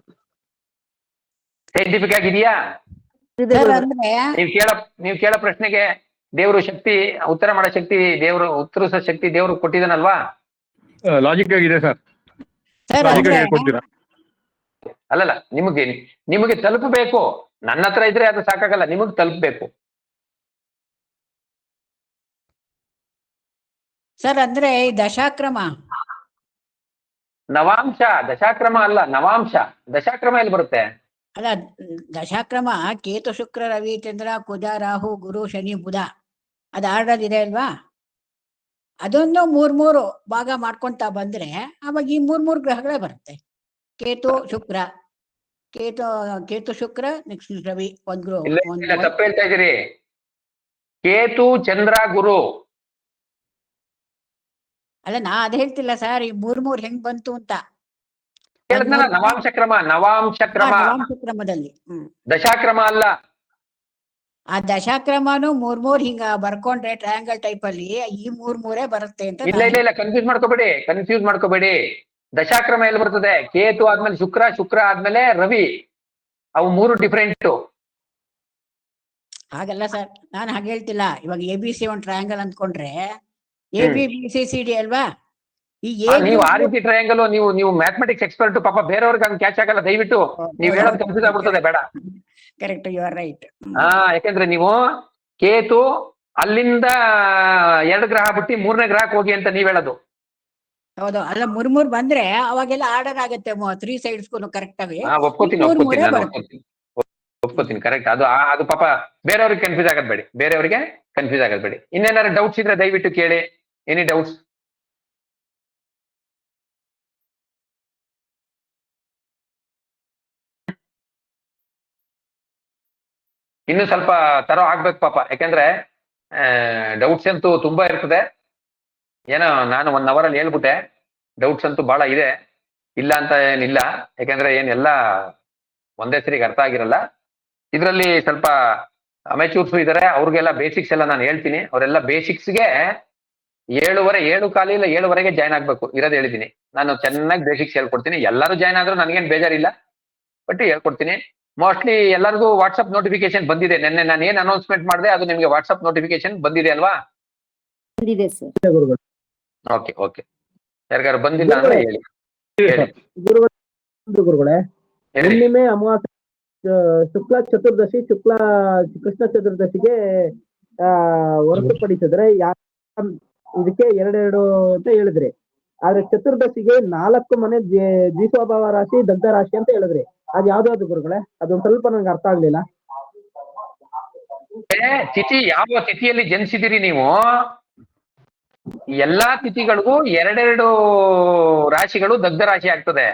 ಸೈಂಟಿಫಿಕ್ ಆಗಿದೆಯಾ? ಸರ್ ಅಂದ್ರೆ ನೀವು ಕೇಳೋ ಪ್ರಶ್ನೆಗೆ ದೇವರು ಶಕ್ತಿ, ಉತ್ತರ ಮಾಡೋ ಶಕ್ತಿ ದೇವರು, ಉತ್ತರಿಸೋ ಶಕ್ತಿ ದೇವರು ಕೊಟ್ಟಿದ್ದಾನಲ್ವಾ? ಲಾಜಿಕ್ ಆಗಿದೆ ಸರ್. ಸರ್ ಲಾಜಿಕ್ ಅಂದ್ರೆ ಆಗಿ ಹೇಳ್ಕೊಡ್ತೀರಾ? ಅಲ್ಲಲ್ಲ, ನಿಮಗೆ ತಲುಪಬೇಕು. ನನ್ನ ಹತ್ರ ಇದ್ರೆ ಅದು ಸಾಕಾಗಲ್ಲ, ನಿಮಗೆ ತಲುಪಬೇಕು. ಸರ್ ಅಂದ್ರೆ ಈ ದಶಾಕ್ರಮ ನವಾಂಶ, ದಶಾಕ್ರಮ ಅಲ್ಲ, ನವಾಂಶ. ದಶಾಕ್ರಮ ಎಲ್ಲಿ ಬರುತ್ತೆ? ಅಲ್ಲ, ದಶಾಕ್ರಮ ಕೇತು, ಶುಕ್ರ, ರವಿ, ಚಂದ್ರ, ಕುಜ, ರಾಹು, ಗುರು, ಶನಿ, ಬುಧ ಅದು ಆರ್ಡರ್ ಇದೆ ಅಲ್ವಾ? ಅದೊಂದು 3 ಭಾಗ ಮಾಡ್ಕೊಂತ ಬಂದ್ರೆ ಅವಾಗ ಈ 3 ಗ್ರಹಗಳೇ ಬರುತ್ತೆ. ಕೇತು ಶುಕ್ರ, ಕೇತು ಶುಕ್ರ, ನೆಕ್ಸ್ಟ್ ರವಿ, ಇಲ್ಲ, ತಪ್ಪು ಹೇಳ್ತಾ ಇದೀರಿ. ಕೇತು, ಚಂದ್ರ, ಗುರು. ಅಲ್ಲ, ನಾ ಅದ್ ಹೇಳ್ತಿಲ್ಲ ಸರ್, ಈ 3 ಹೆಂಗ್ ಬಂತು ಅಂತ. ನವಾಂಶ ನವಾಂಶಕ್ರಮದಲ್ಲಿ ದಶಾಕ್ರಮ ಅಲ್ಲ. ಆ ದಶಾಕ್ರಮನು 3 ಹಿಂಗ ಬರ್ಕೊಂಡ್ರೆ ಟ್ರಯಾಂಗಲ್ ಟೈಪ್ ಅಲ್ಲಿ ಈ 3 ಬರುತ್ತೆ ಅಂತ. ಇಲ್ಲ, ಕನ್ಫ್ಯೂಸ್ ಮಾಡ್ಕೋಬೇಡಿ. ದಶಾಕ್ರಮ ಎಲ್ಲಿ ಬರ್ತದೆ? ಕೇತು ಆದ್ಮೇಲೆ ಶುಕ್ರ ಆದ್ಮೇಲೆ ರವಿ. ಅವು 3 ಡಿಫರೆಂಟ್. ಹಾಗಲ್ಲ ಸರ್, ನಾನು ಹಾಗೆ ಹೇಳ್ತಿಲ್ಲ. ಇವಾಗ ABC ಒಂದು ಟ್ರಯಾಂಗಲ್ ಅಂದ್ಕೊಂಡ್ರೆ ABBCCD ಅಲ್ವಾ? ಈ ನೀವು ಆ ರೀತಿ ಟ್ರಯಾಂಗಲ್, ನೀವು ಮ್ಯಾಥಮೆಟಿಕ್ಸ್ ಎಕ್ಸ್ಪರ್ಟ್, ಪಾಪ ಬೇರೆಯವ್ರಿಗೆ ಹಂಗೆ ಕ್ಯಾಚ್ ಆಗಲ್ಲ. ದಯವಿಟ್ಟು ನೀವ್ ಹೇಳೋದು ಕನ್ಫ್ಯೂಸ್ ಆಗ್ಬಿಡ್ತದೆ, ಬೇಡ. Correct, you are right. ಯಾಕಂದ್ರೆ ನೀವು ಕೇತು ಅಲ್ಲಿಂದ 2 ಗ್ರಹ ಬಿಟ್ಟು 3ನೇ ಗ್ರಹಕ್ಕೆ ಹೋಗಿ ಅಂತ ನೀವ್ ಹೇಳೋದು. ಹೌದು, ಅಲ್ಲ 3 ಬಂದ್ರೆ ಅವಾಗೆಲ್ಲ ಆರ್ಡರ್ ಆಗತ್ತೆ 3 ಸೈಡ್ಸ್ಗೂ ಕರೆಕ್ಟ್ ಆಗಿ. ಒಪ್ಕೋತೀನಿ, ಕರೆಕ್ಟ್. ಅದು ಪಾಪ ಬೇರೆಯವ್ರಿಗೆ ಕನ್ಫ್ಯೂಸ್ ಆಗಬೇಡಿ. ಇನ್ನೇನಾದ್ರು ಡೌಟ್ಸ್ ಇದ್ರೆ ದಯವಿಟ್ಟು ಕೇಳಿ. Any doubts? ಇನ್ನು ಸ್ವಲ್ಪ ತರೋ ಆಗ್ಬೇಕು ಪಾಪ, ಯಾಕಂದ್ರೆ ಡೌಟ್ಸ್ ಅಂತೂ ತುಂಬಾ ಇರ್ತದೆ. ಏನೋ ನಾನು 1 hour ಅಲ್ಲಿ ಹೇಳ್ಬಿಟ್ಟೆ, ಡೌಟ್ಸ್ ಅಂತೂ ಬಹಳ ಇದೆ, ಇಲ್ಲ ಅಂತ ಏನಿಲ್ಲ. ಯಾಕಂದ್ರೆ ಏನೆಲ್ಲ ಒಂದೇ ಸರಿಗೆ ಅರ್ಥ ಆಗಿರಲ್ಲ. ಇದರಲ್ಲಿ ಸ್ವಲ್ಪ ಅಮೆಚೂರ್ಸ್ ಇದಾರೆ, ಅವ್ರಿಗೆಲ್ಲ ಬೇಸಿಕ್ಸ್ ಎಲ್ಲ ನಾನು ಹೇಳ್ತೀನಿ. ಅವರೆಲ್ಲ ಬೇಸಿಕ್ಸ್ಗೆ 7:15 ಇಲ್ಲ 7:00 ಜಾಯ್ನ್ ಆಗ್ಬೇಕು ಇರೋದು ಹೇಳಿದೀನಿ. ನಾನು ಚೆನ್ನಾಗಿ ಬೇಸಿಕ್ಸ್ ಹೇಳ್ಕೊಡ್ತೀನಿ. ಎಲ್ಲರೂ ಜಾಯ್ನ್ ಆದ್ರೂ ನನಗೇನು ಬೇಜಾರಿಲ್ಲ, ಬಟ್ ಹೇಳ್ಕೊಡ್ತೀನಿ. ಮೋಸ್ಟ್ಲಿ ಎಲ್ಲರಿಗೂ ವಾಟ್ಸ್ಆಪ್ ನೋಟಿಫಿಕೇಶನ್ ಬಂದಿದೆ. ನೆನ್ನೆ ನಾನು ಏನ್ ಅನೌನ್ಸ್ಮೆಂಟ್ ಮಾಡಿದೆ ಅದು ನಿಮಗೆ ವಾಟ್ಸ್ಆಪ್ ನೋಟಿಫಿಕೇಶನ್ ಬಂದಿದೆ ಅಲ್ವಾ? ಬಂದಿದೆ ಸರ್. Okay okay. ಯಾರಿಗಾರು ಬಂದಿಲ್ಲ ಅಂದ್ರೆ ಹೇಳಿ. ಗುರುಗಳೇ, ಹೇಳಿ. ಹುಣ್ಣಿಮೆ, ಅಮಾವಾಸ್ಯೆ, ಶುಕ್ಲ ಚತುರ್ದಶಿ, ಕೃಷ್ಣ ಚತುರ್ದಶಿಗೆ ಹೊರತುಪಡಿಸಿದ್ರೆ ಇದಕ್ಕೆ 2 ಅಂತ ಹೇಳಿದ್ರಿ. ಆದ್ರೆ ಚತುರ್ದಶಿಗೆ 4 ಮನೆ ದ್ವಿಸ್ವಭಾವ ರಾಶಿ, ದಗ್ಧ ರಾಶಿ ಅಂತ ಹೇಳಿದ್ರಿ. ಅದ್ ಯಾವ್ದಾವ್ದು ಗುರುಗಳೇ? ಅದೊಂದ್ ಸ್ವಲ್ಪ ನಂಗೆ ಅರ್ಥ ಆಗ್ಲಿಲ್ಲ. ತಿಥಿ ಯಾವ ತಿಥಿಯಲ್ಲಿ ಜನಿಸಿದಿರಿ ನೀವು, ಎಲ್ಲಾ ತಿಥಿಗಳಿಗೂ 2 ರಾಶಿಗಳು ದಗ್ಧ ರಾಶಿ ಆಗ್ತದೆ.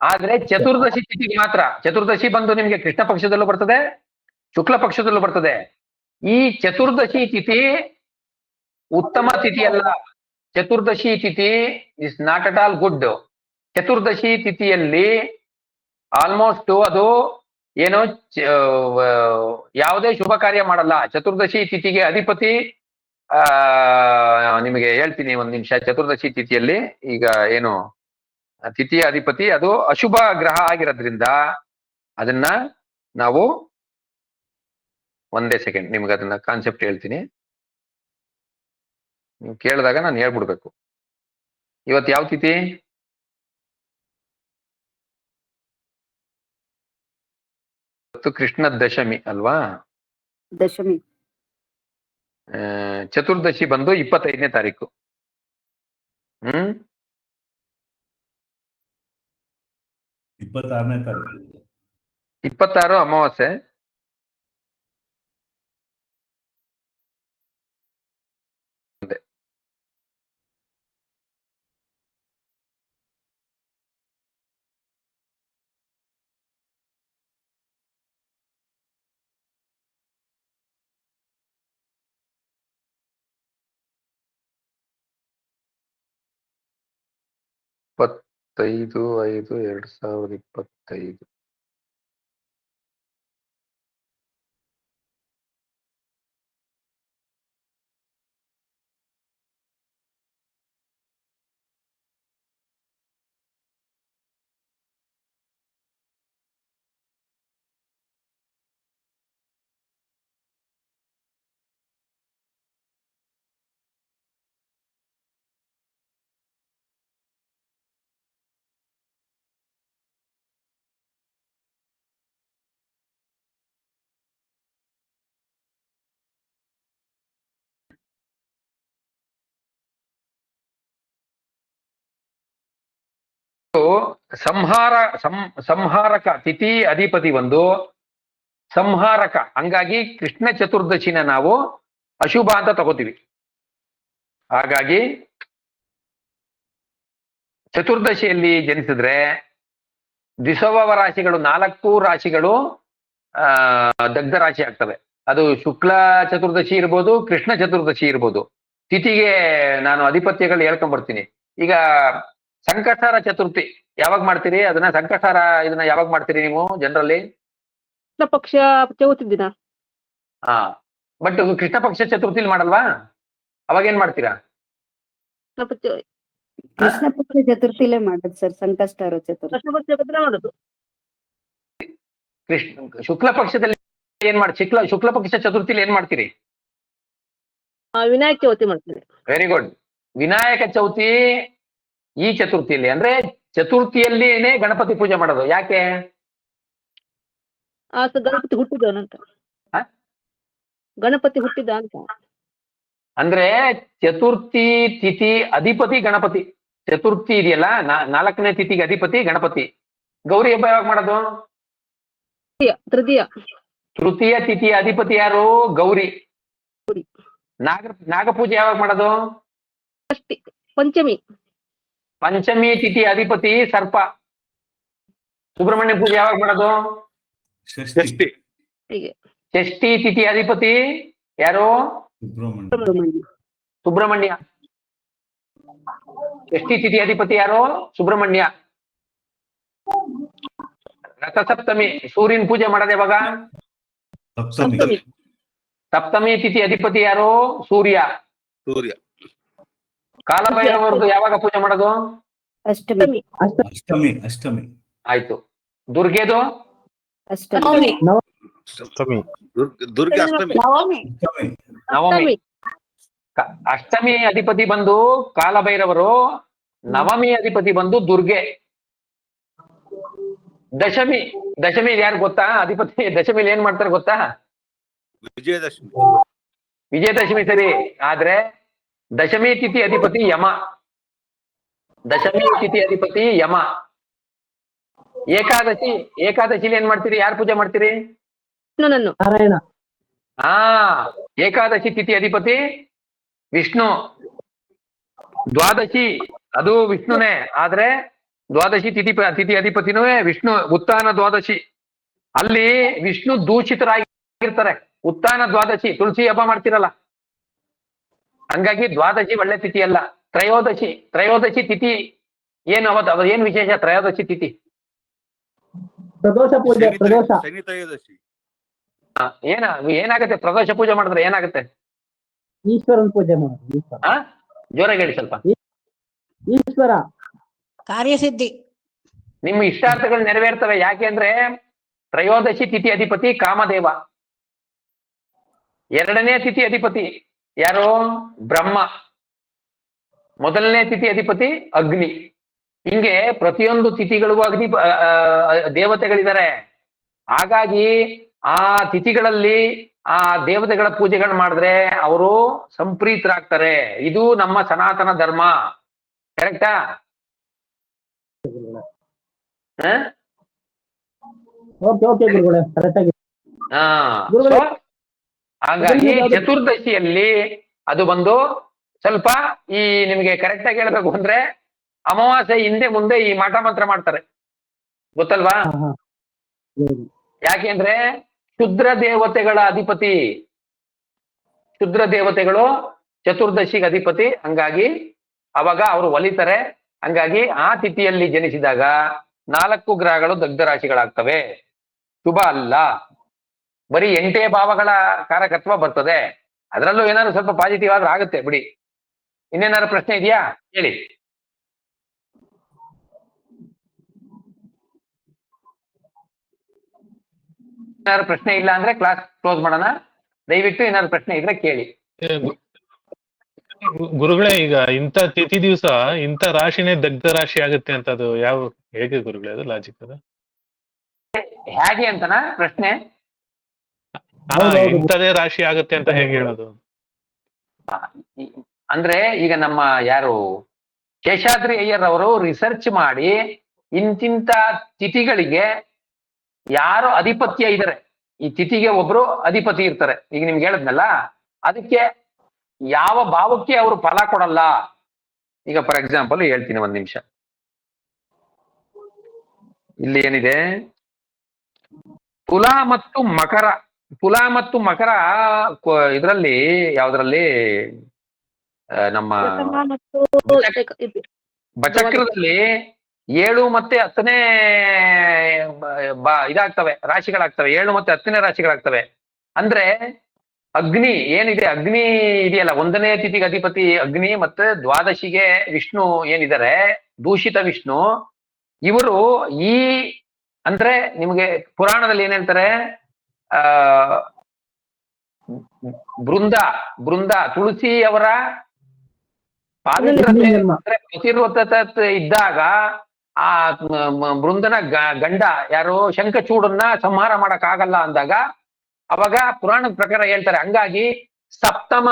ಆದ್ರೆ ಚತುರ್ದಶಿ ತಿಥಿಗೆ ಮಾತ್ರ. ಚತುರ್ದಶಿ ಬಂದು ನಿಮ್ಗೆ ಕೃಷ್ಣ ಪಕ್ಷದಲ್ಲೂ ಬರ್ತದೆ, ಶುಕ್ಲ ಪಕ್ಷದಲ್ಲೂ ಬರ್ತದೆ. ಈ ಚತುರ್ದಶಿ ತಿಥಿ ಉತ್ತಮ ತಿಥಿ ಅಲ್ಲ. ಚತುರ್ದಶಿ ತಿಥಿ is not at all good. ಚತುರ್ದಶಿ ತಿಥಿಯಲ್ಲಿ ಆಲ್ಮೋಸ್ಟ್ ಅದು ಏನು ಯಾವುದೇ ಶುಭ ಕಾರ್ಯ ಮಾಡಲ್ಲ. ಚತುರ್ದಶಿ ತಿಥಿಗೆ ಅಧಿಪತಿ ನಿಮಗೆ ಹೇಳ್ತೀನಿ ಒಂದ್ ನಿಮಿಷ. ಚತುರ್ದಶಿ ತಿಥಿಯಲ್ಲಿ ಈಗ ಏನು ತಿಥಿಯ ಅಧಿಪತಿ ಅದು ಅಶುಭ ಗ್ರಹ ಆಗಿರೋದ್ರಿಂದ ಅದನ್ನ ನಾವು ಒಂದೇ ಸೆಕೆಂಡ್ ನಿಮ್ಗೆ ಅದನ್ನ ಕಾನ್ಸೆಪ್ಟ್ ಹೇಳ್ತೀನಿ. ನೀವು ಕೇಳಿದಾಗ ನಾನು ಹೇಳ್ಬಿಡ್ಬೇಕು. ಇವತ್ತು ಯಾವ ತಿಥಿ? ಇವತ್ತು ಕೃಷ್ಣ ದಶಮಿ ಅಲ್ವಾ? ದಶಮಿ. ಚತುರ್ದಶಿ ಬಂದು 25ನೇ ತಾರೀಕು. 26ನೇ ತಾರೀಕು. 26 ಅಮಾವಾಸ್ಯೆ. ಇಪ್ಪತ್ತೈದು 5/2025. ಸಂಹಾರಕ ತಿಥಿ ಅಧಿಪತಿ ಒಂದು ಸಂಹಾರಕ. ಹಂಗಾಗಿ ಕೃಷ್ಣ ಚತುರ್ದಶಿನ ನಾವು ಅಶುಭ ಅಂತ ತಗೋತೀವಿ. ಹಾಗಾಗಿ ಚತುರ್ದಶಿಯಲ್ಲಿ ಜನಿಸಿದ್ರೆ ದ್ವಿಸ್ವಭಾವ ರಾಶಿಗಳು 4 ರಾಶಿಗಳು ದಗ್ಧ ರಾಶಿ ಆಗ್ತವೆ. ಅದು ಶುಕ್ಲ ಚತುರ್ದಶಿ ಇರ್ಬೋದು, ಕೃಷ್ಣ ಚತುರ್ದಶಿ ಇರ್ಬೋದು. ತಿಥಿಗೆ ನಾನು ಅಧಿಪತ್ಯಗಳು ಹೇಳ್ಕೊಂಡ್ ಬರ್ತೀನಿ. ಈಗ ಸಂಕಟಹರ ಚತುರ್ಥಿ ಯಾವಾಗ ಮಾಡ್ತೀರಿ? ಅದನ್ನ ಸಂಕಟಹರ ಇದನ್ನ ಯಾವಾಗ ಮಾಡ್ತೀರಿ ನೀವು ಜನರಲಿ? ಕೃಷ್ಣ ಪಕ್ಷ ಚೌತಿ ದಿನ. ಬಟ್ ಕೃಷ್ಣ ಪಕ್ಷ ಚತುರ್ಥಿಲಿ ಮಾಡಲ್ವಾ? ಅವಾಗ ಏನ್ ಮಾಡ್ತೀರಾ? ಕೃಷ್ಣ ಪಕ್ಷ ಚತುರ್ಥಿಲೇ ಮಾಡೋದು ಸರ್, ಸಂಕಷ್ಟಹರ ಚತುರ್ಥಿ. ಕೃಷ್ಣ ಪಕ್ಷ ಮಾಡೋದು. ಶುಕ್ಲ ಪಕ್ಷದಲ್ಲಿ ಏನ್ ಶುಕ್ಲ ಪಕ್ಷ ಚತುರ್ಥಿಲಿ ಏನ್ ಮಾಡ್ತೀರಿ? ವಿನಾಯಕ ಚೌತಿ ಮಾಡ್ತೀವಿ. Very good. ವಿನಾಯಕ ಚೌತಿ ಈ ಚತುರ್ಥಿಯಲ್ಲಿ, ಅಂದ್ರೆ ಚತುರ್ಥಿಯಲ್ಲಿನೇ ಗಣಪತಿ ಪೂಜೆ ಮಾಡೋದು. ಯಾಕೆ? ಗಣಪತಿ ಹುಟ್ಟಿದ ಅಂತ. ಗಣಪತಿ ಹುಟ್ಟಿದ ಅಂತ. ಅಂದ್ರೆ ಚತುರ್ಥಿ ತಿಥಿ ಅಧಿಪತಿ ಗಣಪತಿ. ಚತುರ್ಥಿ ಇದೆಯಲ್ಲ, 4ನೇ ತಿಥಿಗೆ ಅಧಿಪತಿ ಗಣಪತಿ. ಗೌರಿ ಹಬ್ಬ ಯಾವಾಗ ಮಾಡೋದು? ತೃತೀಯ ತಿಥಿಯ ಅಧಿಪತಿ ಯಾರು? ಗೌರಿ. ನಾಗಪೂಜೆ ಯಾವಾಗ ಮಾಡೋದು? ಪಂಚಮಿ. ಪಂಚಮಿ ತಿಥಿ ಅಧಿಪತಿ ಸರ್ಪ. ಸುಬ್ರಹ್ಮಣ್ಯ ಪೂಜೆ ಯಾವಾಗ ಮಾಡೋದು? ಷಷ್ಠಿ. ಷಷ್ಠಿ ತಿಥಿ ಅಧಿಪತಿ ಯಾರು? ಸುಬ್ರಹ್ಮಣ್ಯ. ಸುಬ್ರಹ್ಮಣ್ಯ. ಷಷ್ಠಿ ತಿಥಿ ಅಧಿಪತಿ ಯಾರು? ಸುಬ್ರಹ್ಮಣ್ಯ. ರಥಸಪ್ತಮಿ ಸೂರ್ಯನ ಪೂಜೆ ಮಾಡೋದು ಯಾವಾಗ? ಸಪ್ತಮಿ. ಸಪ್ತಮಿ ತಿಥಿ ಅಧಿಪತಿ ಯಾರು? ಸೂರ್ಯ. ಸೂರ್ಯ. ಕಾಲಭೈರವರದ್ದು ಯಾವಾಗ ಪೂಜೆ ಮಾಡೋದು? ಅಷ್ಟಮಿ. ಅಷ್ಟಮಿ. ಆಯ್ತು. ದುರ್ಗೆದು? ಅಷ್ಟಮಿ. ಸಪ್ತಮಿ. ದುರ್ಗೆ ಅಷ್ಟಮಿ. ನವಮಿ. ಅಷ್ಟಮಿ ಅಧಿಪತಿ ಬಂದು ಕಾಲಭೈರವರು, ನವಮಿ ಅಧಿಪತಿ ಬಂದು ದುರ್ಗೆ. ದಶಮಿ ಯಾರು ಗೊತ್ತಾ? ಅಧಿಪತಿ ದಶಮಿಲಿ ಏನ್ ಮಾಡ್ತಾರೆ ಗೊತ್ತಾ? ವಿಜಯದಶಮಿ. ವಿಜಯದಶಮಿ ಸರಿ, ಆದ್ರೆ ದಶಮಿ ತಿಥಿ ಅಧಿಪತಿ ಯಮ. ದಶಮಿ ತಿಥಿ ಅಧಿಪತಿ ಯಮ. ಏಕಾದಶಿಲಿ ಏನ್ ಮಾಡ್ತೀರಿ? ಯಾರು ಪೂಜೆ ಮಾಡ್ತೀರಿ? ನಾರಾಯಣ. ಏಕಾದಶಿ ತಿಥಿ ಅಧಿಪತಿ ವಿಷ್ಣು. ದ್ವಾದಶಿ ಅದು ವಿಷ್ಣುನೇ, ಆದ್ರೆ ದ್ವಾದಶಿ ತಿಥಿ ಅಧಿಪತಿನೂ ವಿಷ್ಣು. ಉತ್ಥಾನ ದ್ವಾದಶಿ ಅಲ್ಲಿ ವಿಷ್ಣು ದೂಷಿತರಾಗಿರ್ತಾರೆ. ಉತ್ಥಾನ ದ್ವಾದಶಿ ತುಳಸಿ ಹಬ್ಬ ಮಾಡ್ತಿರಲ್ಲ, ಹಂಗಾಗಿ ದ್ವಾದಶಿ ಒಳ್ಳೆ ತಿಥಿ ಅಲ್ಲ. ತ್ರಯೋದಶಿ ತಿಥಿ ಏನು? ಅವತ್ತು ಏನ್ ವಿಶೇಷ? ತ್ರಯೋದಶಿ ತಿಥಿ ಪ್ರದೋಷ ಪೂಜೆ. ಪ್ರದೋಷ ಶನಿ ತ್ರಯೋದಶಿ. ಏನಾಗುತ್ತೆ ಪ್ರದೋಷ ಪೂಜೆ ಮಾಡಿದ್ರೆ? ಏನಾಗುತ್ತೆ? ಈಶ್ವರನ ಪೂಜೆ ಮಾಡೋದು. ಜೋರಾಗಿ ಹೇಳಿ ಸ್ವಲ್ಪ. ಈಶ್ವರ ಕಾರ್ಯಸಿದ್ಧಿ. ನಿಮ್ಮ ಇಷ್ಟಾರ್ಥಗಳು ನೆರವೇರ್ತವೆ. ಯಾಕೆ ಅಂದ್ರೆ ತ್ರಯೋದಶಿ ತಿಥಿ ಅಧಿಪತಿ ಕಾಮದೇವ. ಎರಡನೇ ತಿಥಿ ಅಧಿಪತಿ ಯಾರು? ಬ್ರಹ್ಮ. ಮೊದಲನೇ ತಿಥಿ ಅಧಿಪತಿ ಅಗ್ನಿ. ಹಿಂಗೆ ಪ್ರತಿಯೊಂದು ತಿಥಿಗಳಿಗೂ ದೇವತೆಗಳಿದ್ದಾರೆ. ಹಾಗಾಗಿ ಆ ತಿಥಿಗಳಲ್ಲಿ ಆ ದೇವತೆಗಳ ಪೂಜೆಗಳು ಮಾಡಿದ್ರೆ ಅವರು ಸಂಪ್ರೀತರಾಗ್ತಾರೆ. ಇದು ನಮ್ಮ ಸನಾತನ ಧರ್ಮ. ಕರೆಕ್ಟಾ? ಹಾಗಾಗಿ ಚತುರ್ದಶಿಯಲ್ಲಿ ಅದು ಬಂದು ಸ್ವಲ್ಪ ನಿಮಗೆ ಕರೆಕ್ಟ್ ಆಗಿ ಹೇಳ್ಬೇಕು ಅಂದ್ರೆ ಅಮಾವಾಸ್ಯೆ ಹಿಂದೆ ಮುಂದೆ ಈ ಮಾಟ ಮಂತ್ರ ಮಾಡ್ತಾರೆ, ಗೊತ್ತಲ್ವಾ? ಯಾಕೆಂದ್ರೆ ಶುದ್ರ ದೇವತೆಗಳ ಅಧಿಪತಿ, ಶುದ್ರ ದೇವತೆಗಳು ಚತುರ್ದಶಿಗೆ ಅಧಿಪತಿ. ಹಂಗಾಗಿ ಅವಾಗ ಅವರು ಒಲಿತಾರೆ. ಹಂಗಾಗಿ ಆ ತಿಥಿಯಲ್ಲಿ ಜನಿಸಿದಾಗ 4 ಗ್ರಹಗಳು ದಗ್ಧ ರಾಶಿಗಳಾಗ್ತವೆ. ಶುಭ ಅಲ್ಲ. ಬರೀ 8 ಭಾವಗಳ ಕಾರಕತ್ವ ಬರ್ತದೆ. ಅದರಲ್ಲೂ ಏನಾದ್ರು ಸ್ವಲ್ಪ ಪಾಸಿಟಿವ್ ಆದ್ರೆ ಆಗುತ್ತೆ ಬಿಡಿ. ಇನ್ನೇನಾದ್ರು ಪ್ರಶ್ನೆ ಇದೆಯಾ? ಹೇಳಿ. ಏನಾದ್ರು ಪ್ರಶ್ನೆ ಇಲ್ಲ ಅಂದ್ರೆ ಕ್ಲಾಸ್ ಕ್ಲೋಸ್ ಮಾಡೋಣ. ದಯವಿಟ್ಟು ಏನಾದ್ರು ಪ್ರಶ್ನೆ ಇದ್ರೆ ಕೇಳಿ. ಗುರುಗಳೇ, ಈಗ ಇಂಥ ತಿಥಿ ದಿವಸ ಇಂಥ ರಾಶಿನೇ ದಗ್ಧ ರಾಶಿ ಆಗುತ್ತೆ ಅಂತ ಅದು ಹೇಗೆ ಗುರುಗಳೇ? ಅದು ಲಾಜಿಕ್ ಅದು ಹೇಗೆ ಅಂತನಾ ಪ್ರಶ್ನೆ? ಇಂಥದೇ ರಾಶಿ ಆಗುತ್ತೆ ಅಂತ ಹೇಗೆ ಹೇಳೋದು? ಅಂದ್ರೆ ಈಗ ನಮ್ಮ ಯಾರು ಶೇಷಾದ್ರಿ ಅಯ್ಯರ್ ಅವರು ರಿಸರ್ಚ್ ಮಾಡಿ ಇಂತಿಂತ ತಿಥಿಗಳಿಗೆ ಯಾರು ಅಧಿಪತ್ಯ ಇದ್ದಾರೆ, ಈ ತಿಥಿಗೆ ಒಬ್ರು ಅಧಿಪತಿ ಇರ್ತಾರೆ. ಈಗ ನಿಮ್ಗೆ ಹೇಳದ್ನಲ್ಲ, ಅದಕ್ಕೆ ಯಾವ ಭಾವಕ್ಕೆ ಅವರು ಫಲ ಕೊಡಲ್ಲ. ಈಗ ಫಾರ್ ಎಕ್ಸಾಂಪಲ್ ಹೇಳ್ತೀನಿ, ಒಂದ್ ನಿಮಿಷ. ಇಲ್ಲಿ ಏನಿದೆ, ತುಲಾ ಮತ್ತು ಮಕರ. ತುಲಾ ಮತ್ತು ಮಕರ ಇದರಲ್ಲಿ ಯಾವ್ದ್ರಲ್ಲಿ? ನಮ್ಮ ಬಚಕ್ರದಲ್ಲಿ 7 ಮತ್ತೆ 10ನೇ ಇದಾಗ್ತವೆ, ರಾಶಿಗಳಾಗ್ತವೆ. 7 ಮತ್ತೆ 10ನೇ ರಾಶಿಗಳಾಗ್ತವೆ. ಅಂದ್ರೆ ಅಗ್ನಿ ಏನಿದೆ, ಅಗ್ನಿ ಇದೆಯಲ್ಲ, 1ನೇ ತಿಥಿಗೆ ಅಧಿಪತಿ ಅಗ್ನಿ, ಮತ್ತೆ ದ್ವಾದಶಿಗೆ ವಿಷ್ಣು ಏನಿದ್ದಾರೆ, ದೂಷಿತ ವಿಷ್ಣು. ಇವರು ಅಂದ್ರೆ ನಿಮ್ಗೆ ಪುರಾಣದಲ್ಲಿ ಏನ್ ಹೇಳ್ತಾರೆ, ಬೃಂದ ತುಳಸಿ ಅವರ ಪತಿವ್ರತ ಇದ್ದಾಗ ಆ ಬೃಂದನ ಗಂಡ ಯಾರು ಶಂಖಚೂಡನ್ನ ಸಂಹಾರ ಮಾಡಕ್ ಆಗಲ್ಲ ಅಂದಾಗ ಅವಾಗ ಪುರಾಣದ ಪ್ರಕಾರ ಹೇಳ್ತಾರೆ. ಹಂಗಾಗಿ ಸಪ್ತಮ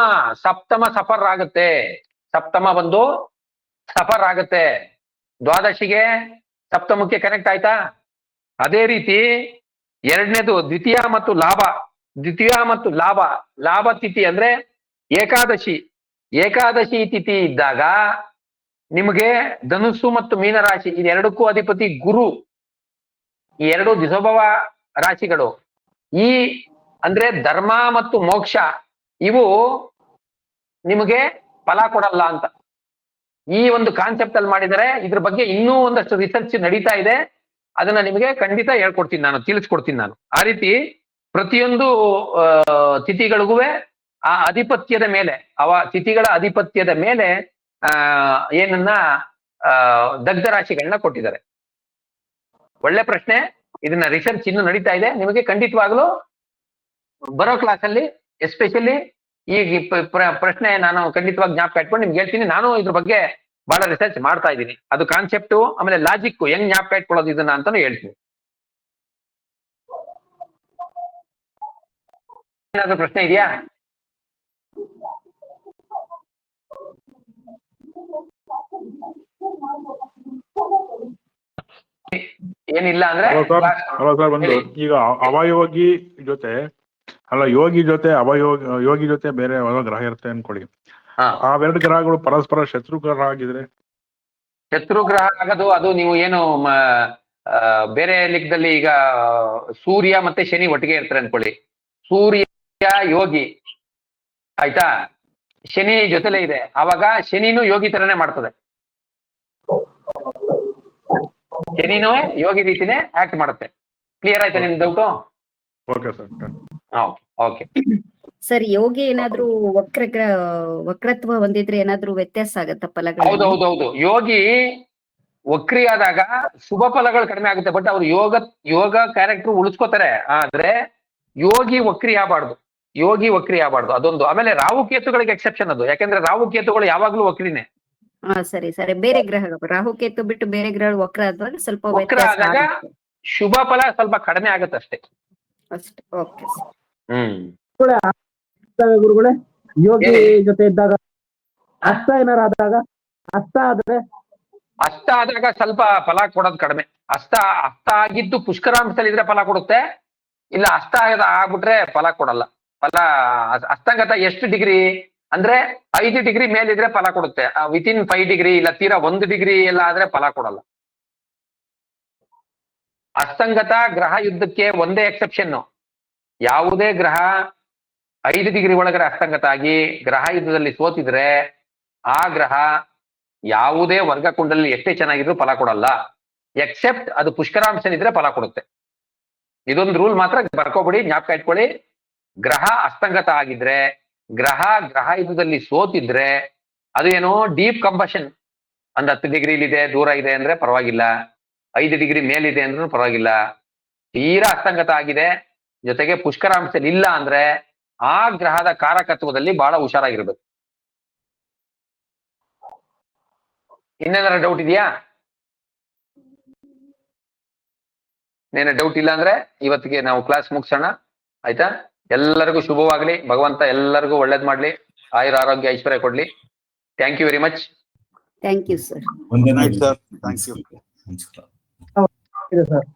ಸಫರ್ ಆಗುತ್ತೆ. ಸಪ್ತಮ ಬಂದು ಸಫರ್ ಆಗುತ್ತೆ. ದ್ವಾದಶಿಗೆ ಸಪ್ತಮಕ್ಕೆ ಕನೆಕ್ಟ್ ಆಯ್ತಾ? ಅದೇ ರೀತಿ ಎರಡನೇದು ದ್ವಿತೀಯ ಮತ್ತು ಲಾಭ ತಿಥಿ ಅಂದ್ರೆ ಏಕಾದಶಿ ತಿಥಿ ಇದ್ದಾಗ ನಿಮಗೆ ಧನುಸ್ಸು ಮತ್ತು ಮೀನರಾಶಿ ಇದೆರಡಕ್ಕೂ ಅಧಿಪತಿ ಗುರು. ಈ 2 ದಿಸೋಭವ ರಾಶಿಗಳು. ಈ ಅಂದ್ರೆ ಧರ್ಮ ಮತ್ತು ಮೋಕ್ಷ ಇವು ನಿಮಗೆ ಫಲ ಕೊಡಲ್ಲ ಅಂತ ಈ ಒಂದು ಕಾನ್ಸೆಪ್ಟ್ ಅಲ್ಲಿ ಮಾಡಿದರೆ. ಇದ್ರ ಬಗ್ಗೆ ಇನ್ನೂ ಒಂದಷ್ಟು ರಿಸರ್ಚ್ ನಡೀತಾ ಇದೆ, ಅದನ್ನ ನಿಮಗೆ ಖಂಡಿತ ಹೇಳ್ಕೊಡ್ತೀನಿ, ನಾನು ತಿಳಿಸ್ಕೊಡ್ತೀನಿ ನಾನು. ಆ ರೀತಿ ಪ್ರತಿಯೊಂದು ತಿಥಿಗಳಿಗೂ ಆ ಅಧಿಪತ್ಯದ ಮೇಲೆ, ತಿಥಿಗಳ ಅಧಿಪತ್ಯದ ಮೇಲೆ ಏನನ್ನ ದಗ್ಧ ರಾಶಿಗಳನ್ನ ಕೊಟ್ಟಿದ್ದಾರೆ. ಒಳ್ಳೆ ಪ್ರಶ್ನೆ. ಇದನ್ನ ರಿಸರ್ಚ್ ಇನ್ನು ನಡೀತಾ ಇದೆ. ನಿಮಗೆ ಖಂಡಿತವಾಗ್ಲೂ ಬರೋ ಕ್ಲಾಸಲ್ಲಿ ಎಸ್ಪೆಷಲಿ ಈ ಪ್ರಶ್ನೆ ನಾನು ಖಂಡಿತವಾಗಿ ಜ್ಞಾಪಕ ಇಟ್ಕೊಂಡು ನಿಮ್ಗೆ ಹೇಳ್ತೀನಿ. ನಾನು ಇದ್ರ ಬಗ್ಗೆ ಬಹಳ ರಿಸರ್ಚ್ ಮಾಡ್ತಾ ಇದ್ದೀನಿ. ಅದು ಕಾನ್ಸೆಪ್ಟು ಆಮೇಲೆ ಲಾಜಿಕ್ ಹೆಂಗ್ ಜ್ಞಾಪಕ ಇಟ್ಕೊಳ್ಳೋದು ಇದನ್ನ ಅಂತಾನು ಹೇಳ್ತೀನಿ. ಏನಾದ್ರು ಪ್ರಶ್ನೆ ಇದೆಯಾ? ಏನಿಲ್ಲ ಅಂದ್ರೆ ಒಂದು ಈಗ ಅವಯೋಗಿ ಜೊತೆ ಯೋಗಿ ಜೊತೆ ಬೇರೆ ಯಾವ್ದೋ ಗ್ರಹ ಇರುತ್ತೆ ಅನ್ಕೊಳ್ಳಿ. ಅವೆರಡು ಗ್ರಹಗಳು ಪರಸ್ಪರ ಶತ್ರು ಗ್ರಹ ಆಗಿದ್ರೆ ಶತ್ರು ಗ್ರಹ ಆಗೋದು ಅದು ನೀವು ಏನು ಬೇರೆ ಲಿಖದಲ್ಲಿ ಈಗ ಸೂರ್ಯ ಮತ್ತೆ ಶನಿ ಒಟ್ಟಿಗೆ ಇರ್ತಾರೆ ಅನ್ಕೊಳ್ಳಿ. ಸೂರ್ಯ ಯೋಗಿ ಆಯ್ತಾ, ಶನಿ ಜೊತೆಲೇ ಇದೆ, ಅವಾಗ ಶನಿನೂ ಯೋಗಿ ತರನೇ ಮಾಡ್ತದೆ. ಶನಿನೂ ಯೋಗಿ ರೀತಿನೇ ಆಕ್ಟ್ ಮಾಡುತ್ತೆ. ಕ್ಲಿಯರ್ ಆಯ್ತಾ ನಿಮ್ doubt? Okay sir. Okay sir, Yogi ಏನಾದ್ರೂ ವಕ್ರತ್ವ ಹೊಂದಿದ್ರೆ ಏನಾದ್ರೂ ವ್ಯತ್ಯಾಸ ಆಗತ್ತ ಫಲಗಳು? ಹೌದೌದೌದು. ಯೋಗಿ ವಕ್ರಿ ಆದಾಗ ಶುಭ ಫಲಗಳು ಕಡಿಮೆ ಆಗುತ್ತೆ, ಬಟ್ ಅವ್ರು ಯೋಗ ಕ್ಯಾರೆಕ್ಟರ್ ಉಳಿಸ್ಕೋತಾರೆ. ಆದ್ರೆ ಯೋಗಿ ವಕ್ರಿ ಆಗಬಾರ್ದು ಅದೊಂದು. ಆಮೇಲೆ ರಾಹು ಕೇತುಗಳಿಗೆ ಎಕ್ಸೆಪ್ಷನ್ ಅದು, ಯಾಕಂದ್ರೆ ರಾಹು ಕೇತುಗಳು ಯಾವಾಗ್ಲೂ ವಕ್ರಿನೇ. ಸರಿ. ಬೇರೆ ಗ್ರಹ ರಾಹು ಕೇತು ಬಿಟ್ಟು ಬೇರೆ ಗ್ರಹ ವಕ್ರ ಆದಾಗ ಸ್ವಲ್ಪ ವಕ್ರ ಆದಾಗ ಶುಭ ಫಲ ಸ್ವಲ್ಪ ಕಡಿಮೆ ಆಗುತ್ತೆ ಅಷ್ಟೇ. ಓಕೆ. ಗುರುಗಳೇ, ಯೋಗಿ ಜೊತೆ ಇದ್ದಾಗ ಅಷ್ಟ ಏನಾರ ಆದಾಗ, ಅಷ್ಟ ಆದಾಗ ಸ್ವಲ್ಪ ಫಲ ಕೊಡೋದು ಕಡಿಮೆ. ಅಷ್ಟ ಆಗಿದ್ದು ಪುಷ್ಕರಾಂಶದಲ್ಲಿ ಇದ್ರೆ ಫಲ ಕೊಡುತ್ತೆ, ಇಲ್ಲ ಅಷ್ಟ ಆಗ್ಬಿಟ್ರೆ ಫಲ ಕೊಡಲ್ಲ. ಫಲ ಅಸ್ತಂಗತ ಎಷ್ಟು ಡಿಗ್ರಿ ಅಂದ್ರೆ 5 ಡಿಗ್ರಿ ಮೇಲಿದ್ರೆ ಫಲ ಕೊಡುತ್ತೆ. ವಿತಿನ್ 5 ಡಿಗ್ರಿ ಇಲ್ಲ ತೀರಾ 1 ಡಿಗ್ರಿ ಎಲ್ಲ ಆದ್ರೆ ಫಲ ಕೊಡಲ್ಲ. ಅಸ್ತಂಗತ ಗ್ರಹ ಯುದ್ಧಕ್ಕೆ ಒಂದೇ ಎಕ್ಸೆಪ್ಷನ್. ಯಾವುದೇ ಗ್ರಹ 5 ಡಿಗ್ರಿ ಒಳಗಡೆ ಅಸ್ತಂಗತ ಆಗಿ ಗ್ರಹ ಯುದ್ಧದಲ್ಲಿ ಸೋತಿದ್ರೆ ಆ ಗ್ರಹ ಯಾವುದೇ ವರ್ಗ ಕುಂಡಲಿ ಎಷ್ಟೇ ಚೆನ್ನಾಗಿದ್ರು ಫಲ ಕೊಡಲ್ಲ. ಎಕ್ಸೆಪ್ಟ್ ಅದು ಪುಷ್ಕರಾಂಶನಿದ್ರೆ ಫಲ ಕೊಡುತ್ತೆ. ಇದೊಂದು ರೂಲ್ ಮಾತ್ರ ಬರ್ಕೋಬಿಡಿ, ಜ್ಞಾಪಕ ಇಟ್ಕೊಳ್ಳಿ. ಗ್ರಹ ಅಸ್ತಂಗತ ಆಗಿದ್ರೆ, ಗ್ರಹ ಯುದ್ಧದಲ್ಲಿ ಸೋತಿದ್ರೆ, ಅದು ಏನೋ ಡೀಪ್ ಕಂಬಷನ್, ಒಂದು 10 ಡಿಗ್ರಿಲಿದೆ ದೂರ ಇದೆ ಅಂದ್ರೆ ಪರವಾಗಿಲ್ಲ, 5 ಡಿಗ್ರಿ ಮೇಲಿದೆ ಅಂದ್ರೂ ಪರವಾಗಿಲ್ಲ. ತೀರಾ ಅಸ್ತಂಗತ ಆಗಿದೆ ಜೊತೆಗೆ ಪುಷ್ಕರಾಂಶದಲ್ಲಿ ಇಲ್ಲ ಅಂದ್ರೆ ಆ ಗ್ರಹದ ಕಾರಕತ್ವದಲ್ಲಿ ಬಹಳ ಹುಷಾರಾಗಿರ್ಬೇಕು. ಇನ್ನೇನಾರ ಡೌಟ್ ಇದೆಯಾ? ಏನೇ ಡೌಟ್ ಇಲ್ಲ ಅಂದ್ರೆ ಇವತ್ತಿಗೆ ನಾವು ಕ್ಲಾಸ್ ಮುಗಿಸೋಣ, ಆಯ್ತಾ? ಎಲ್ಲರಿಗೂ ಶುಭವಾಗ್ಲಿ, ಭಗವಂತ ಎಲ್ಲರಿಗೂ ಒಳ್ಳೇದ್ ಮಾಡ್ಲಿ, ಆಯುರ ಆರೋಗ್ಯ ಐಶ್ವರ್ಯ ಕೊಡ್ಲಿ. Thank you very much. Thank you sir. ವಂದನೆ ಸರ್. Thank you. ನಮಸ್ಕಾರ. ಸರ್